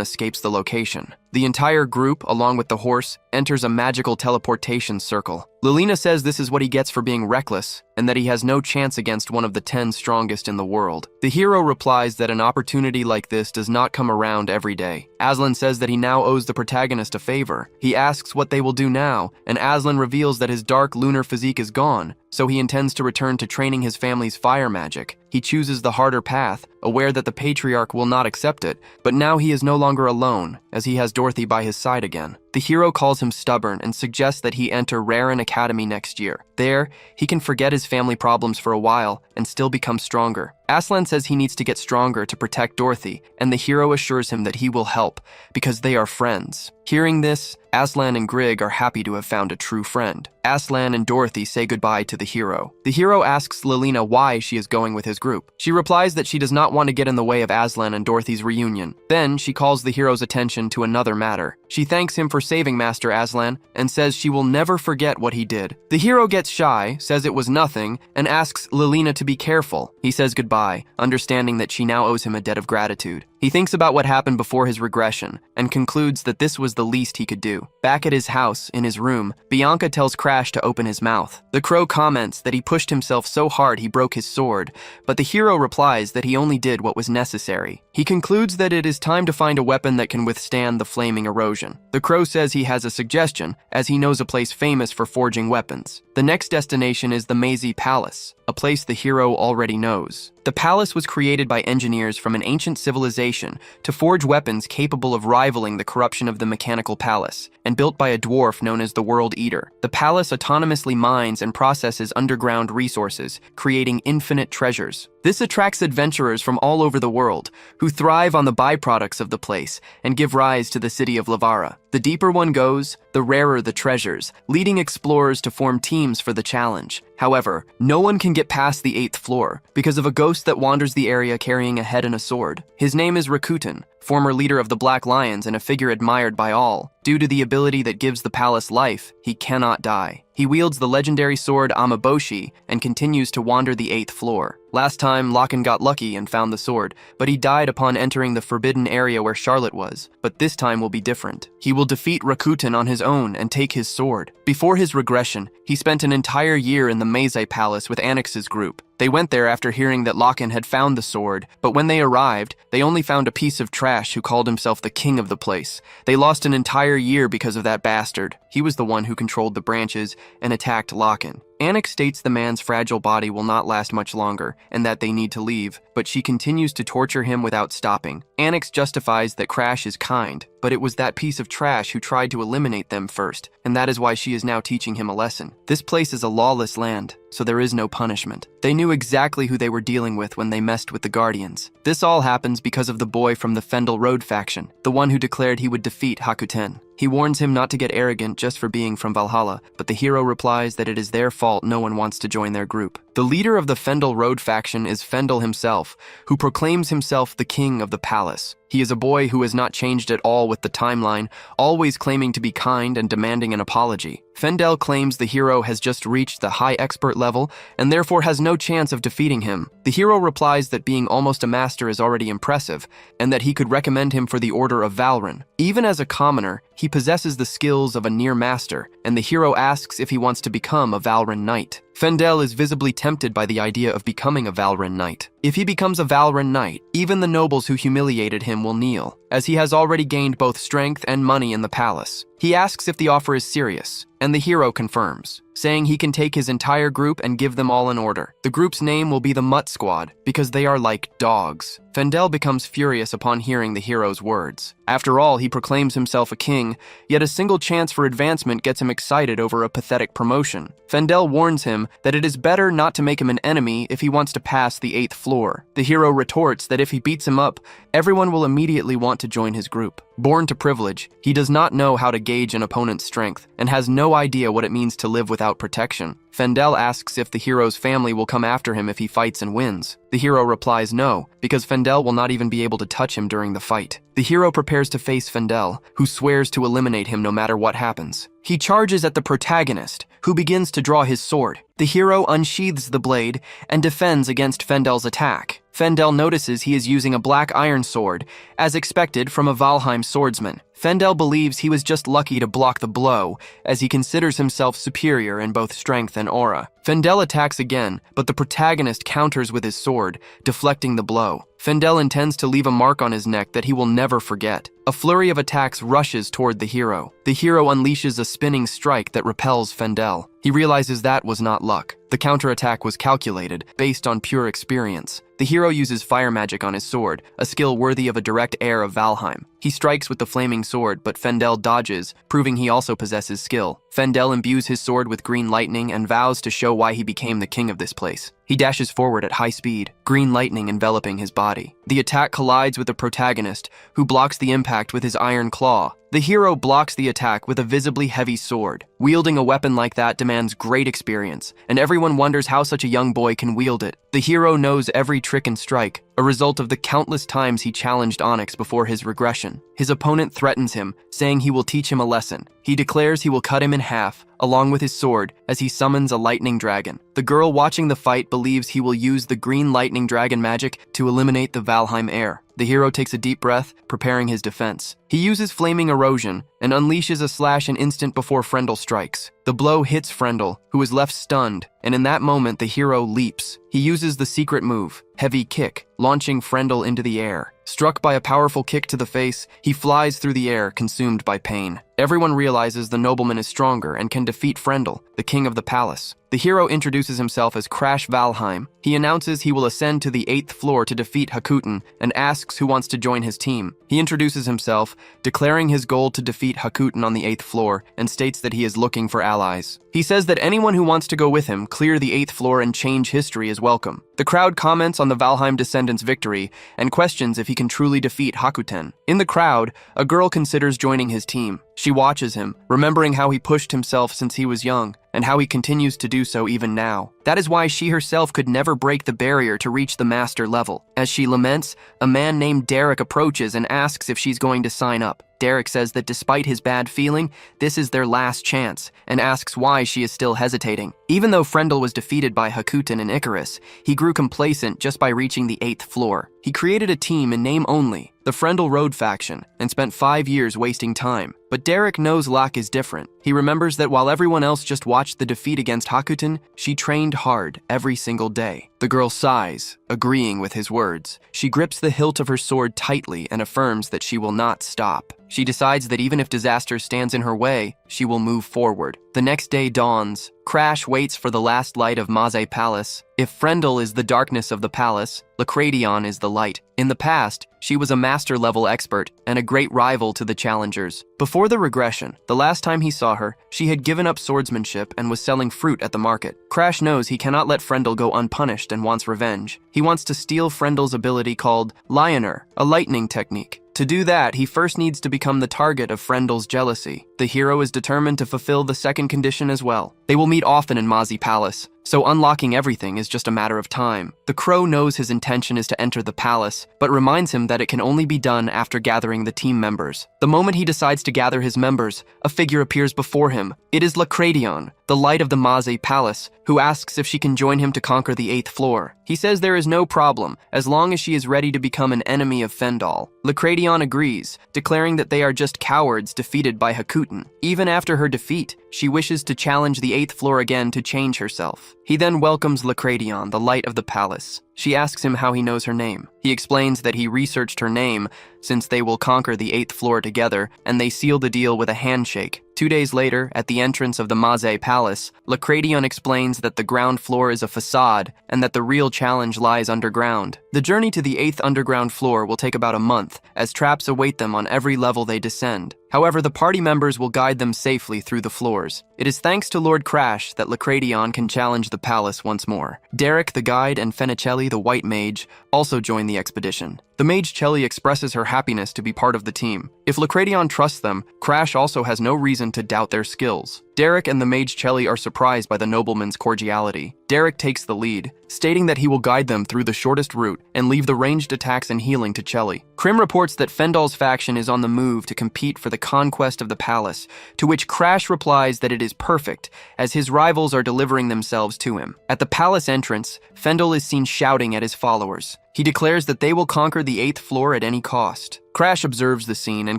escapes the location. The entire group, along with the horse, enters a magical teleportation circle. Lilina says this is what he gets for being reckless, and that he has no chance against one of the 10 strongest in the world. The hero replies that an opportunity like this does not come around every day. Aslan says that he now owes the protagonist a favor. He asks what they will do now, and Aslan reveals that his dark lunar physique is gone, so he intends to return to training his family's fire magic. He chooses the harder path, aware that the patriarch will not accept it, but now he is no longer alone, as he has Dorothy by his side again. The hero calls him stubborn and suggests that he enter Raren Academy next year. There, he can forget his family problems for a while and still become stronger. Aslan says he needs to get stronger to protect Dorothy, and the hero assures him that he will help, because they are friends. Hearing this, Aslan and Grig are happy to have found a true friend. Aslan and Dorothy say goodbye to the hero. The hero asks Lilina why she is going with his group. She replies that she does not want to get in the way of Aslan and Dorothy's reunion. Then, she calls the hero's attention to another matter. She thanks him for saving Master Aslan, and says she will never forget what he did. The hero gets shy, says it was nothing, and asks Lilina to be careful. He says goodbye, understanding that she now owes him a debt of gratitude. He thinks about what happened before his regression, and concludes that this was the least he could do. Back at his house, in his room, Bianca tells Crash to open his mouth. The crow comments that he pushed himself so hard he broke his sword, but the hero replies that he only did what was necessary. He concludes that it is time to find a weapon that can withstand the flaming erosion. The crow says he has a suggestion, as he knows a place famous for forging weapons. The next destination is the Mazy Palace, a place the hero already knows. The palace was created by engineers from an ancient civilization to forge weapons capable of rivaling the corruption of the mechanical palace, and built by a dwarf known as the World Eater. The palace autonomously mines and processes underground resources, creating infinite treasures. This attracts adventurers from all over the world, who thrive on the byproducts of the place and give rise to the city of Lavara. The deeper one goes, the rarer the treasures, leading explorers to form teams for the challenge. However, no one can get past the 8th floor because of a ghost that wanders the area carrying a head and a sword. His name is Rakuten, former leader of the Black Lions and a figure admired by all. Due to the ability that gives the palace life, he cannot die. He wields the legendary sword Amaboshi and continues to wander the 8th floor. Last time, Locken got lucky and found the sword, but he died upon entering the forbidden area where Charlotte was. But this time will be different. He will defeat Rakuten on his own and take his sword. Before his regression, he spent an entire year in the Meizai Palace with Annix's group. They went there after hearing that Locken had found the sword, but when they arrived, they only found a piece of trash who called himself the king of the place. They lost an entire year because of that bastard. He was the one who controlled the branches and attacked Locken. Annix states the man's fragile body will not last much longer and that they need to leave, but she continues to torture him without stopping. Annix justifies that Crash is kind, but it was that piece of trash who tried to eliminate them first, and that is why she is now teaching him a lesson. This place is a lawless land, so there is no punishment. They knew exactly who they were dealing with when they messed with the Guardians. This all happens because of the boy from the Fendel Road faction, the one who declared he would defeat Hakuten. He warns him not to get arrogant just for being from Valhalla, but the hero replies that it is their fault no one wants to join their group. The leader of the Fendel Road faction is Fendel himself, who proclaims himself the king of the palace. He is a boy who has not changed at all with the timeline, always claiming to be kind and demanding an apology. Fendel claims the hero has just reached the high expert level and therefore has no chance of defeating him. The hero replies that being almost a master is already impressive and that he could recommend him for the Order of Valren. Even as a commoner, he possesses the skills of a near master, and the hero asks if he wants to become a Valren Knight. Fendel is visibly tempted by the idea of becoming a Valren Knight. If he becomes a Valren Knight, even the nobles who humiliated him will kneel, as he has already gained both strength and money in the palace. He asks if the offer is serious, and the hero confirms, saying he can take his entire group and give them all an order. The group's name will be the Mutt Squad, because they are like dogs. Fendel becomes furious upon hearing the hero's words. After all, he proclaims himself a king, yet a single chance for advancement gets him excited over a pathetic promotion. Fendel warns him that it is better not to make him an enemy if he wants to pass the 8th floor. The hero retorts that if he beats him up, everyone will immediately want to join his group. Born to privilege, he does not know how to gauge an opponent's strength and has no idea what it means to live without protection. Fendel asks if the hero's family will come after him if he fights and wins. The hero replies no, because Fendel will not even be able to touch him during the fight. The hero prepares to face Fendel, who swears to eliminate him no matter what happens. He charges at the protagonist, who begins to draw his sword. The hero unsheathes the blade and defends against Fendel's attack. Fendel notices he is using a black iron sword, as expected from a Valheim swordsman. Fendel believes he was just lucky to block the blow, as he considers himself superior in both strength and aura. Fendel attacks again, but the protagonist counters with his sword, deflecting the blow. Fendel intends to leave a mark on his neck that he will never forget. A flurry of attacks rushes toward the hero. The hero unleashes a spinning strike that repels Fendel. He realizes that was not luck. The counterattack was calculated, based on pure experience. The hero uses fire magic on his sword, a skill worthy of a direct heir of Valheim. He strikes with the flaming sword, but Fendel dodges, proving he also possesses skill. Fendel imbues his sword with green lightning and vows to show why he became the king of this place. He dashes forward at high speed, green lightning enveloping his body. The attack collides with the protagonist, who blocks the impact with his iron claw. The hero blocks the attack with a visibly heavy sword. Wielding a weapon like that demands great experience, and everyone wonders how such a young boy can wield it. The hero knows every trick and strike, a result of the countless times he challenged Onyx before his regression. His opponent threatens him, saying he will teach him a lesson. He declares he will cut him in half, along with his sword, as he summons a lightning dragon. The girl watching the fight believes he will use the green lightning dragon magic to eliminate the Valheim heir. The hero takes a deep breath, preparing his defense. He uses flaming erosion and unleashes a slash an instant before Frendel strikes. The blow hits Frendel, who is left stunned, and in that moment the hero leaps. He uses the secret move, Heavy Kick, launching Frendel into the air. Struck by a powerful kick to the face, he flies through the air, consumed by pain. Everyone realizes the nobleman is stronger and can defeat Frendel, the king of the palace. The hero introduces himself as Crash Valheim. He announces he will ascend to the 8th floor to defeat Hakuten and asks who wants to join his team. He introduces himself, declaring his goal to defeat Hakuten on the 8th floor, and states that he is looking for allies. He says that anyone who wants to go with him, clear the 8th floor and change history is welcome. The crowd comments on the Valheim descendant's victory and questions if he can truly defeat Hakuten. In the crowd, a girl considers joining his team. She watches him, remembering how he pushed himself since he was young, and how he continues to do so even now. That is why she herself could never break the barrier to reach the master level. As she laments, a man named Derek approaches and asks if she's going to sign up. Derek says that despite his bad feeling, this is their last chance, and asks why she is still hesitating. Even though Frendel was defeated by Hakuten and Icarus, he grew complacent just by reaching the 8th floor. He created a team in name only, the Frendel Road faction, and spent 5 years wasting time. But Derek knows Locke is different. He remembers that while everyone else just watched the defeat against Hakuten, she trained hard every single day. The girl sighs, agreeing with his words. She grips the hilt of her sword tightly and affirms that she will not stop. She decides that even if disaster stands in her way, she will move forward. The next day dawns. Crash waits for the last light of Maze Palace. If Frendel is the darkness of the palace, Lacradion is the light. In the past, she was a master-level expert and a great rival to the challengers. Before the regression, the last time he saw her, she had given up swordsmanship and was selling fruit at the market. Crash knows he cannot let Frendel go unpunished and wants revenge. He wants to steal Frendel's ability called Lioner, a lightning technique. To do that, he first needs to become the target of Frendel's jealousy. The hero is determined to fulfill the second condition as well. They will meet often in Maze Palace, so unlocking everything is just a matter of time. The crow knows his intention is to enter the palace, but reminds him that it can only be done after gathering the team members. The moment he decides to gather his members, a figure appears before him. It is Lacradion, the light of the Maze Palace, who asks if she can join him to conquer the 8th floor. He says there is no problem, as long as she is ready to become an enemy of Fendal. Lacradion agrees, declaring that they are just cowards defeated by Hakuten. Even after her defeat, she wishes to challenge the 8th floor again to change herself. He then welcomes Lacradion, the light of the palace. She asks him how he knows her name. He explains that he researched her name since they will conquer the 8th floor together, and they seal the deal with a handshake. 2 days later, at the entrance of the Maze Palace, Lacradion explains that the ground floor is a facade and that the real challenge lies underground. The journey to the 8th underground floor will take about a month, as traps await them on every level they descend. However, the party members will guide them safely through the floors. It is thanks to Lord Crash that Lacradion can challenge the palace once more. Derek, the guide, and Fenicelli, the white mage, also join the expedition. The mage Chelly expresses her happiness to be part of the team. If Lacradion trusts them, Crash also has no reason to doubt their skills. Derek and the mage Chelly are surprised by the nobleman's cordiality. Derek takes the lead, stating that he will guide them through the shortest route and leave the ranged attacks and healing to Chelly. Krim reports that Fendal's faction is on the move to compete for the conquest of the palace, to which Crash replies that it is perfect, as his rivals are delivering themselves to him. At the palace entrance, Fendal is seen shouting at his followers. He declares that they will conquer the 8th floor at any cost. Crash observes the scene and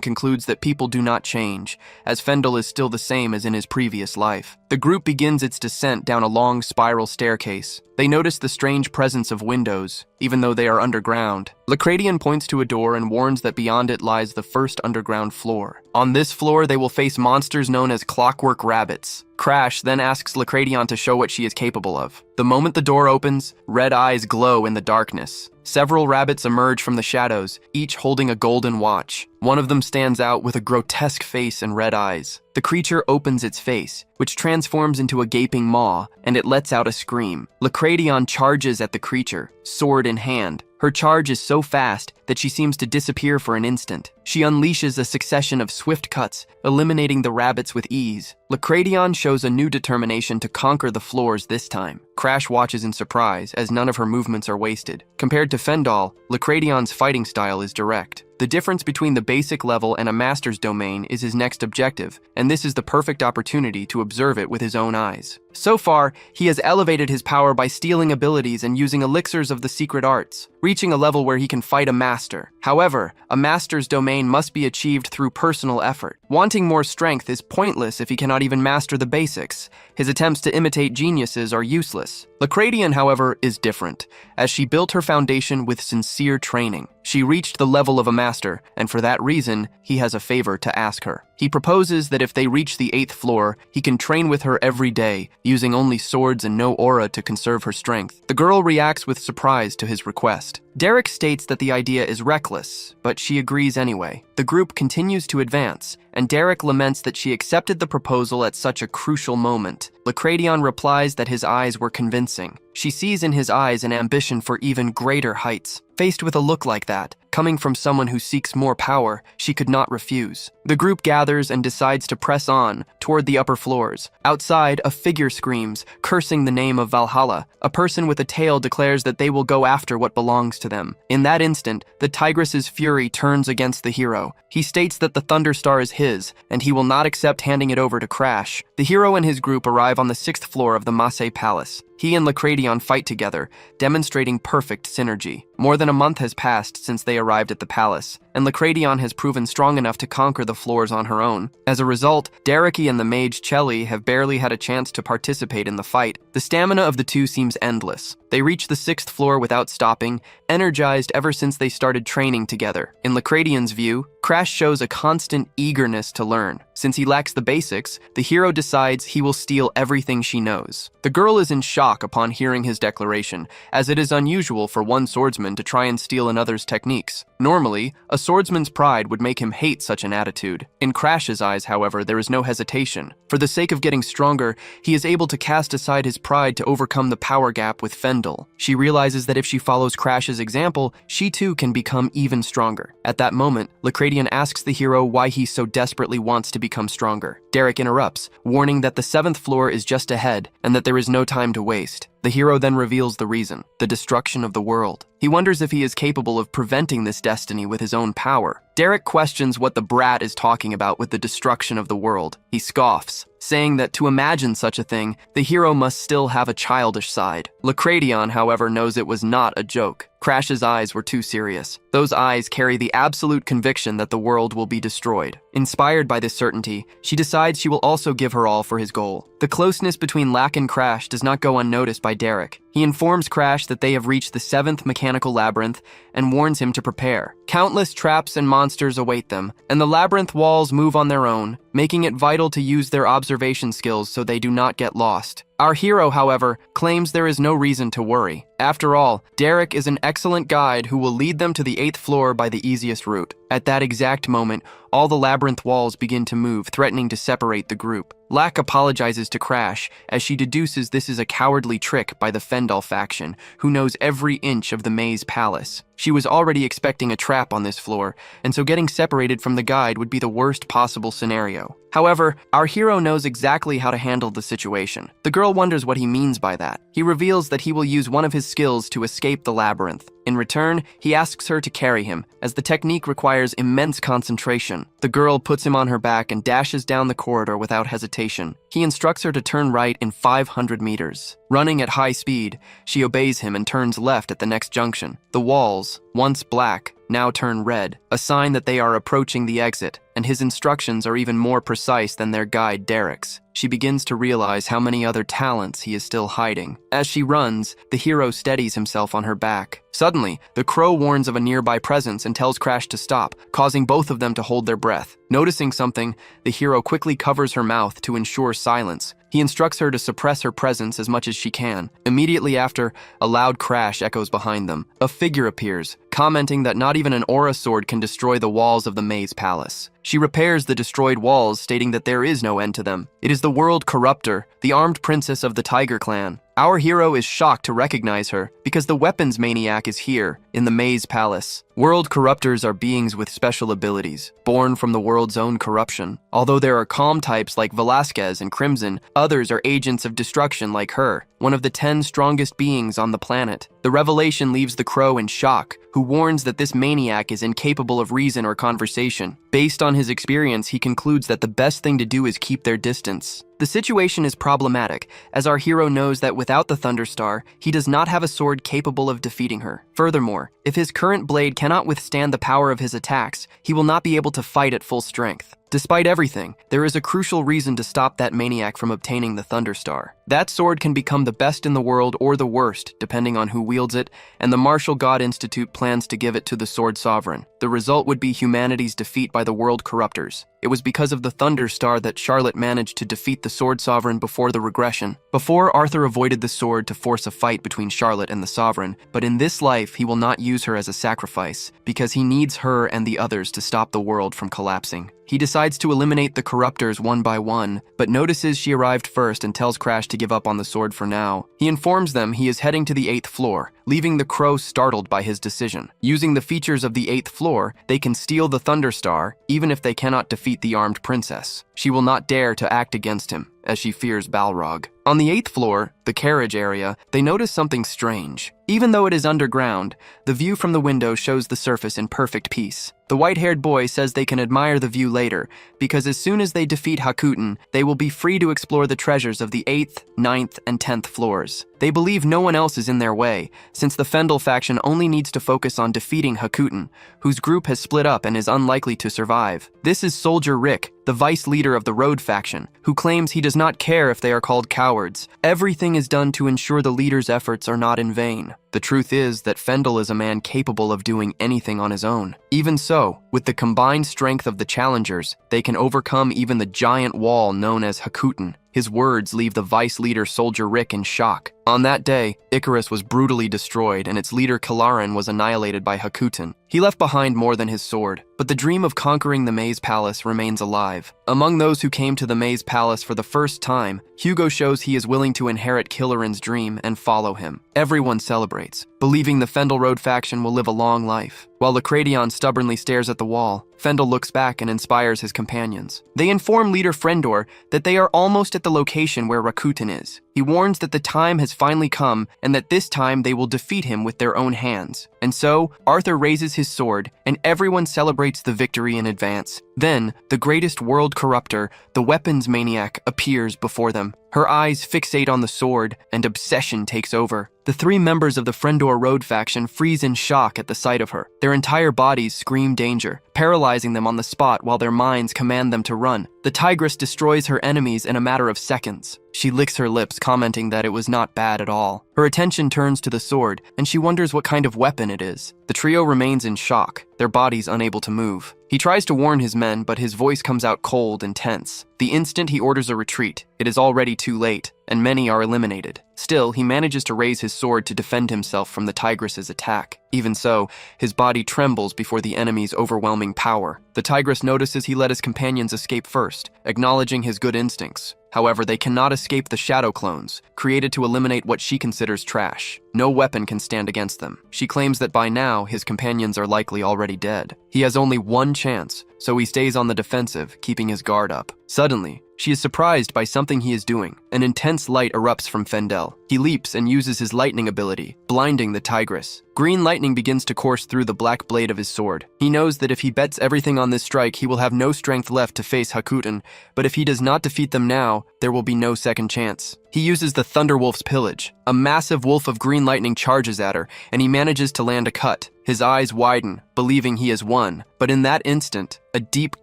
concludes that people do not change, as Fendal is still the same as in his previous life. The group begins its descent down a long spiral staircase. They notice the strange presence of windows, even though they are underground. Lacradion points to a door and warns that beyond it lies the first underground floor. On this floor, they will face monsters known as clockwork rabbits. Crash then asks Lacradion to show what she is capable of. The moment the door opens, red eyes glow in the darkness. Several rabbits emerge from the shadows, each holding a golden watch. One of them stands out with a grotesque face and red eyes. The creature opens its face, which transforms into a gaping maw, and it lets out a scream. Lacradion charges at the creature, sword in hand. Her charge is so fast that she seems to disappear for an instant. She unleashes a succession of swift cuts, eliminating the rabbits with ease. Lacradion shows a new determination to conquer the floors this time. Crash watches in surprise, as none of her movements are wasted. Compared to Fendal, Lacradion's fighting style is direct. The difference between the basic level and a master's domain is his next objective, and this is the perfect opportunity to observe it with his own eyes. So far, he has elevated his power by stealing abilities and using elixirs of the secret arts, reaching a level where he can fight a master. However, a master's domain must be achieved through personal effort. Wanting more strength is pointless if he cannot even master the basics. His attempts to imitate geniuses are useless. Lacradion, however, is different, as she built her foundation with sincere training. She reached the level of a master, and for that reason, he has a favor to ask her. He proposes that if they reach the 8th floor, he can train with her every day, using only swords and no aura to conserve her strength. The girl reacts with surprise to his request. Derek states that the idea is reckless, but she agrees anyway. The group continues to advance, and Derek laments that she accepted the proposal at such a crucial moment. Lacradion replies that his eyes were convincing. She sees in his eyes an ambition for even greater heights. Faced with a look like that, Coming from someone who seeks more power, she could not refuse. The group gathers and decides to press on toward the upper floors. Outside, a figure screams, cursing the name of Valhalla. A person with a tail declares that they will go after what belongs to them. In that instant, the tigress's fury turns against the hero. He states that the Thunderstar is his, and he will not accept handing it over to Crash. The hero and his group arrive on the 6th floor of the Masse Palace. He and Lacradion fight together, demonstrating perfect synergy. More than a month has passed since they arrived at the palace, and Lacradion has proven strong enough to conquer the floors on her own. As a result, Dereki and the mage Chelly have barely had a chance to participate in the fight. The stamina of the two seems endless. They reach the 6th floor without stopping, energized ever since they started training together. In Lacradion's view, Crash shows a constant eagerness to learn. Since he lacks the basics, the hero decides he will steal everything she knows. The girl is in shock upon hearing his declaration, as it is unusual for one swordsman to try and steal another's techniques. Normally, a swordsman's pride would make him hate such an attitude. In Crash's eyes, however, there is no hesitation. For the sake of getting stronger, he is able to cast aside his pride to overcome the power gap with Fendel. She realizes that if she follows Crash's example, she too can become even stronger. At that moment, Lacradion asks the hero why he so desperately wants to become stronger. Derek interrupts, warning that the 7th floor is just ahead and that there is no time to waste. The hero then reveals the reason: the destruction of the world. He wonders if he is capable of preventing this destiny with his own power. Derek questions what the brat is talking about with the destruction of the world. He scoffs, saying that to imagine such a thing, the hero must still have a childish side. Lacradion, however, knows it was not a joke. Crash's eyes were too serious. Those eyes carry the absolute conviction that the world will be destroyed. Inspired by this certainty, she decides she will also give her all for his goal. The closeness between Lack and Crash does not go unnoticed by Derek. He informs Crash that they have reached the 7th mechanical labyrinth and warns him to prepare. Countless traps and monsters await them, and the labyrinth walls move on their own, making it vital to use their observation skills so they do not get lost. Our hero, however, claims there is no reason to worry. After all, Derek is an excellent guide who will lead them to the 8th floor by the easiest route. At that exact moment, all the labyrinth walls begin to move, threatening to separate the group. Lack apologizes to Crash, as she deduces this is a cowardly trick by the Fendal faction, who knows every inch of the maze palace. She was already expecting a trap on this floor, and so getting separated from the guide would be the worst possible scenario. However, our hero knows exactly how to handle the situation. The girl wonders what he means by that. He reveals that he will use one of his skills to escape the labyrinth. In return, he asks her to carry him, as the technique requires immense concentration. The girl puts him on her back and dashes down the corridor without hesitation. He instructs her to turn right in 500 meters. Running at high speed, she obeys him and turns left at the next junction. The walls, once black, now turn red, a sign that they are approaching the exit, and his instructions are even more precise than their guide Derek's. She begins to realize how many other talents he is still hiding. As she runs, the hero steadies himself on her back. Suddenly, the crow warns of a nearby presence and tells Crash to stop, causing both of them to hold their breath. Noticing something, the hero quickly covers her mouth to ensure silence. He instructs her to suppress her presence as much as she can. Immediately after, a loud crash echoes behind them. A figure appears, commenting that not even an aura sword can destroy the walls of the maze palace. She repairs the destroyed walls, stating that there is no end to them. It is the World Corruptor, the armed princess of the Tiger Clan. Our hero is shocked to recognize her, because the weapons maniac is here, in the maze palace. World Corruptors are beings with special abilities, born from the world's own corruption. Although there are calm types like Velasquez and Crimson, others are agents of destruction like her, one of the 10 strongest beings on the planet. The revelation leaves the crow in shock, who warns that this maniac is incapable of reason or conversation. Based on his experience, he concludes that the best thing to do is keep their distance. The situation is problematic, as our hero knows that without the Thunderstar, he does not have a sword capable of defeating her. Furthermore, if his current blade cannot withstand the power of his attacks, he will not be able to fight at full strength. Despite everything, there is a crucial reason to stop that maniac from obtaining the Thunderstar. That sword can become the best in the world or the worst, depending on who wields it, and the Martial God Institute plans to give it to the Sword Sovereign. The result would be humanity's defeat by the World Corruptors. It was because of the Thunderstar that Charlotte managed to defeat the Sword Sovereign before the regression. Before, Arthur avoided the sword to force a fight between Charlotte and the Sovereign, but in this life he will not use her as a sacrifice, because he needs her and the others to stop the world from collapsing. He decides to eliminate the corruptors one by one, but notices she arrived first and tells Crash to give up on the sword for now. He informs them he is heading to the 8th floor, leaving the crow startled by his decision. Using the features of the 8th floor, they can steal the Thunder Star, even if they cannot defeat the armed princess. She will not dare to act against him, as she fears Balrog. On the 8th floor, the carriage area, they notice something strange. Even though it is underground, the view from the window shows the surface in perfect peace. The white-haired boy says they can admire the view later, because as soon as they defeat Hakuten, they will be free to explore the treasures of the 8th, 9th, and 10th floors. They believe no one else is in their way, since the Fendel faction only needs to focus on defeating Hakuten, whose group has split up and is unlikely to survive. This is Soldier Rick, the vice leader of the Road faction, who claims he does not care if they are called cowards. Everything is done to ensure the leader's efforts are not in vain. The truth is that Fendel is a man capable of doing anything on his own. Even so, with the combined strength of the challengers, they can overcome even the giant wall known as Hakuten. His words leave the vice leader Soldier Rick in shock. On that day, Icarus was brutally destroyed and its leader Kalaran was annihilated by Hakuten. He left behind more than his sword, but the dream of conquering the Maze Palace remains alive. Among those who came to the Maze Palace for the first time, Hugo shows he is willing to inherit Killaran's dream and follow him. Everyone celebrates, believing the Fendel Road faction will live a long life. While Lacradion stubbornly stares at the wall, Fendel looks back and inspires his companions. They inform leader Frendor that they are almost at the location where Rakuten is. He warns that the time has finally come and that this time they will defeat him with their own hands. And so, Arthur raises his sword and everyone celebrates the victory in advance. Then, the greatest world corruptor, the weapons maniac, appears before them. Her eyes fixate on the sword and obsession takes over. The 3 members of the Frendor Road faction freeze in shock at the sight of her. Their entire bodies scream danger, paralyzing them on the spot while their minds command them to run. The tigress destroys her enemies in a matter of seconds. She licks her lips, commenting that it was not bad at all. Her attention turns to the sword, and she wonders what kind of weapon it is. The trio remains in shock, their bodies unable to move. He tries to warn his men, but his voice comes out cold and tense. The instant he orders a retreat, it is already too late, and many are eliminated. Still, he manages to raise his sword to defend himself from the tigress's attack. Even so, his body trembles before the enemy's overwhelming power. The tigress notices he let his companions escape first, acknowledging his good instincts. However, they cannot escape the shadow clones, created to eliminate what she considers trash. No weapon can stand against them. She claims that by now, his companions are likely already dead. He has only one chance, so he stays on the defensive, keeping his guard up. Suddenly, she is surprised by something he is doing. An intense light erupts from Fendel. He leaps and uses his lightning ability, blinding the tigress. Green lightning begins to course through the black blade of his sword. He knows that if he bets everything on this strike, he will have no strength left to face Hakuten, but if he does not defeat them now, there will be no second chance. He uses the Thunderwolf's pillage. A massive wolf of green lightning charges at her, and he manages to land a cut. His eyes widen, believing he has won, but in that instant, a deep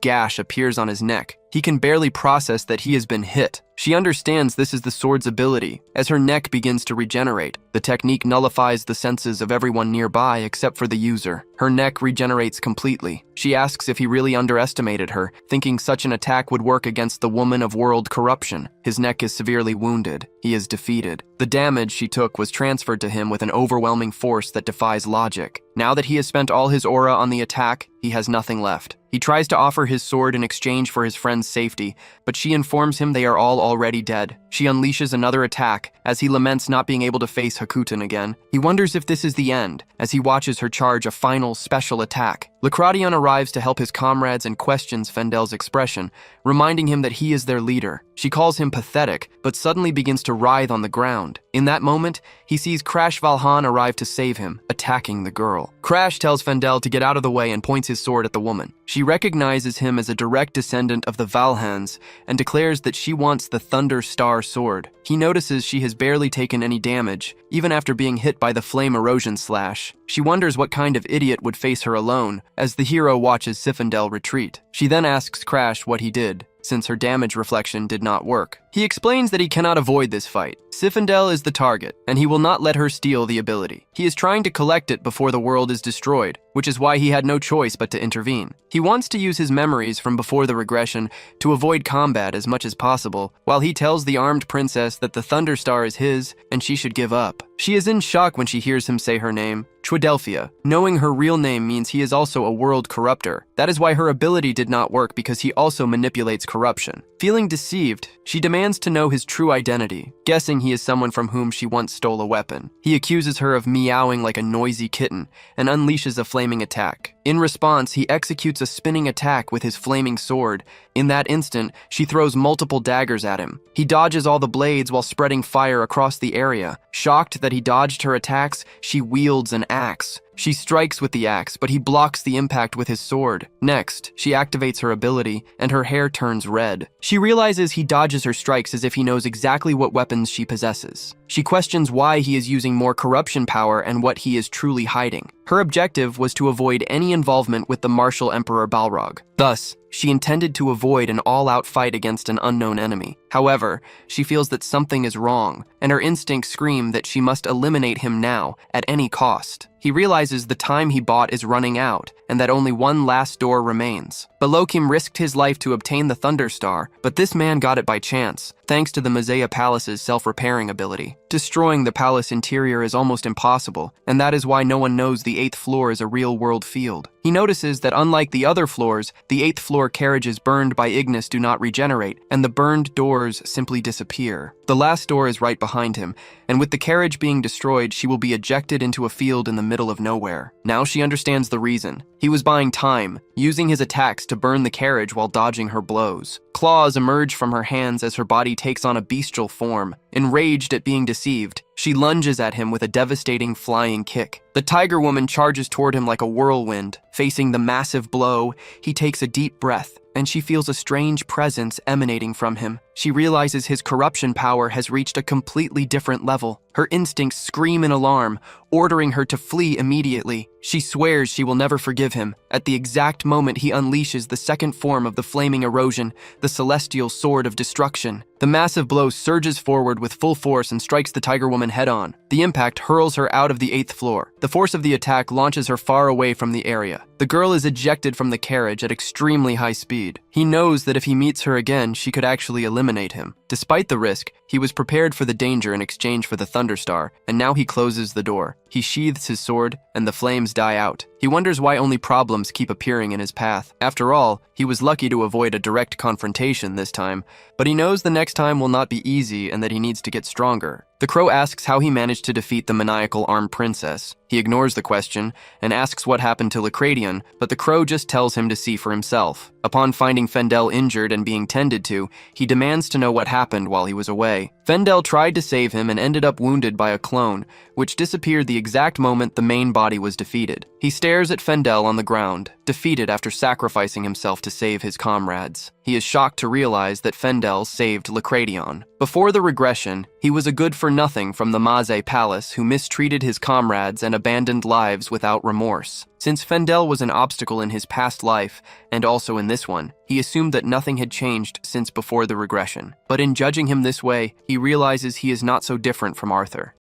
gash appears on his neck. He can barely process that he has been hit. She understands this is the sword's ability. As her neck begins to regenerate, the technique nullifies the senses of everyone nearby except for the user. Her neck regenerates completely. She asks if he really underestimated her, thinking such an attack would work against the woman of world corruption. His neck is severely wounded. He is defeated. The damage she took was transferred to him with an overwhelming force that defies logic. Now that he has spent all his aura on the attack, he has nothing left. He tries to offer his sword in exchange for his friend's safety, but she informs him they are all already dead. She unleashes another attack, as he laments not being able to face Hakuten again. He wonders if this is the end, as he watches her charge a final special attack. Lacradion arrives to help his comrades and questions Fendel's expression, reminding him that he is their leader. She calls him pathetic, but suddenly begins to writhe on the ground. In that moment, he sees Crash Valhan arrive to save him, attacking the girl. Crash tells Fendel to get out of the way and points his sword at the woman. She recognizes him as a direct descendant of the Valhans and declares that she wants the Thunder Star sword. He notices she has barely taken any damage, even after being hit by the flame erosion slash. She wonders what kind of idiot would face her alone, as the hero watches Sifendel retreat. She then asks Crash what he did, since her damage reflection did not work. He explains that he cannot avoid this fight. Sifendel is the target, and he will not let her steal the ability. He is trying to collect it before the world is destroyed, which is why he had no choice but to intervene. He wants to use his memories from before the regression to avoid combat as much as possible, while he tells the armed princess that the Thunderstar is his and she should give up. She is in shock when she hears him say her name, Twidelphia. Knowing her real name means he is also a world corruptor. That is why her ability did not work, because he also manipulates corruption. Feeling deceived, she demands to know his true identity, guessing he is someone from whom she once stole a weapon. He accuses her of meowing like a noisy kitten and unleashes a flaming attack. In response, he executes a spinning attack with his flaming sword. In that instant, she throws multiple daggers at him. He dodges all the blades while spreading fire across the area. Shocked that he dodged her attacks, she wields an axe. She strikes with the axe, but he blocks the impact with his sword. Next, she activates her ability, and her hair turns red. She realizes he dodges her strikes as if he knows exactly what weapons she possesses. She questions why he is using more corruption power and what he is truly hiding. Her objective was to avoid any involvement with the martial Emperor Balrog. Thus, she intended to avoid an all-out fight against an unknown enemy. However, she feels that something is wrong, and her instincts scream that she must eliminate him now, at any cost. He realizes the time he bought is running out, and that only one last door remains. Belokim risked his life to obtain the Thunderstar, but this man got it by chance, thanks to the Mazaya Palace's self-repairing ability. Destroying the palace interior is almost impossible, and that is why no one knows the 8th floor is a real-world field. He notices that unlike the other floors, the 8th floor carriages burned by Ignis do not regenerate, and the burned doors simply disappear. The last door is right behind him, and with the carriage being destroyed, she will be ejected into a field in the middle of nowhere. Now she understands the reason. He was buying time, using his attacks to burn the carriage while dodging her blows. Claws emerge from her hands as her body takes on a bestial form. Enraged at being deceived, she lunges at him with a devastating flying kick. The Tiger Woman charges toward him like a whirlwind. Facing the massive blow, he takes a deep breath, and she feels a strange presence emanating from him. She realizes his corruption power has reached a completely different level. Her instincts scream in alarm, ordering her to flee immediately. She swears she will never forgive him. At the exact moment he unleashes the second form of the flaming erosion, the celestial sword of destruction. The massive blow surges forward with full force and strikes the Tiger Woman head-on. The impact hurls her out of the 8th floor. The force of the attack launches her far away from the area. The girl is ejected from the carriage at extremely high speed. He knows that if he meets her again, she could actually eliminate him. Despite the risk, he was prepared for the danger in exchange for the Thunderstar, and now he closes the door. He sheathes his sword, and the flames die out. He wonders why only problems keep appearing in his path. After all, he was lucky to avoid a direct confrontation this time, but he knows the next time will not be easy and that he needs to get stronger. The crow asks how he managed to defeat the maniacal armed princess. He ignores the question and asks what happened to Lacradion, but the crow just tells him to see for himself. Upon finding Fendel injured and being tended to, he demands to know what happened while he was away. Fendel tried to save him and ended up wounded by a clone, which disappeared the exact moment the main body was defeated. He stares at Fendel on the ground, defeated after sacrificing himself to save his comrades. He is shocked to realize that Fendel saved Lacradion. Before the regression, he was a good-for-nothing from the Maze Palace who mistreated his comrades and abandoned lives without remorse. Since Fendel was an obstacle in his past life, and also in this one, he assumed that nothing had changed since before the regression. But in judging him this way, he realizes he is not so different from Arthur.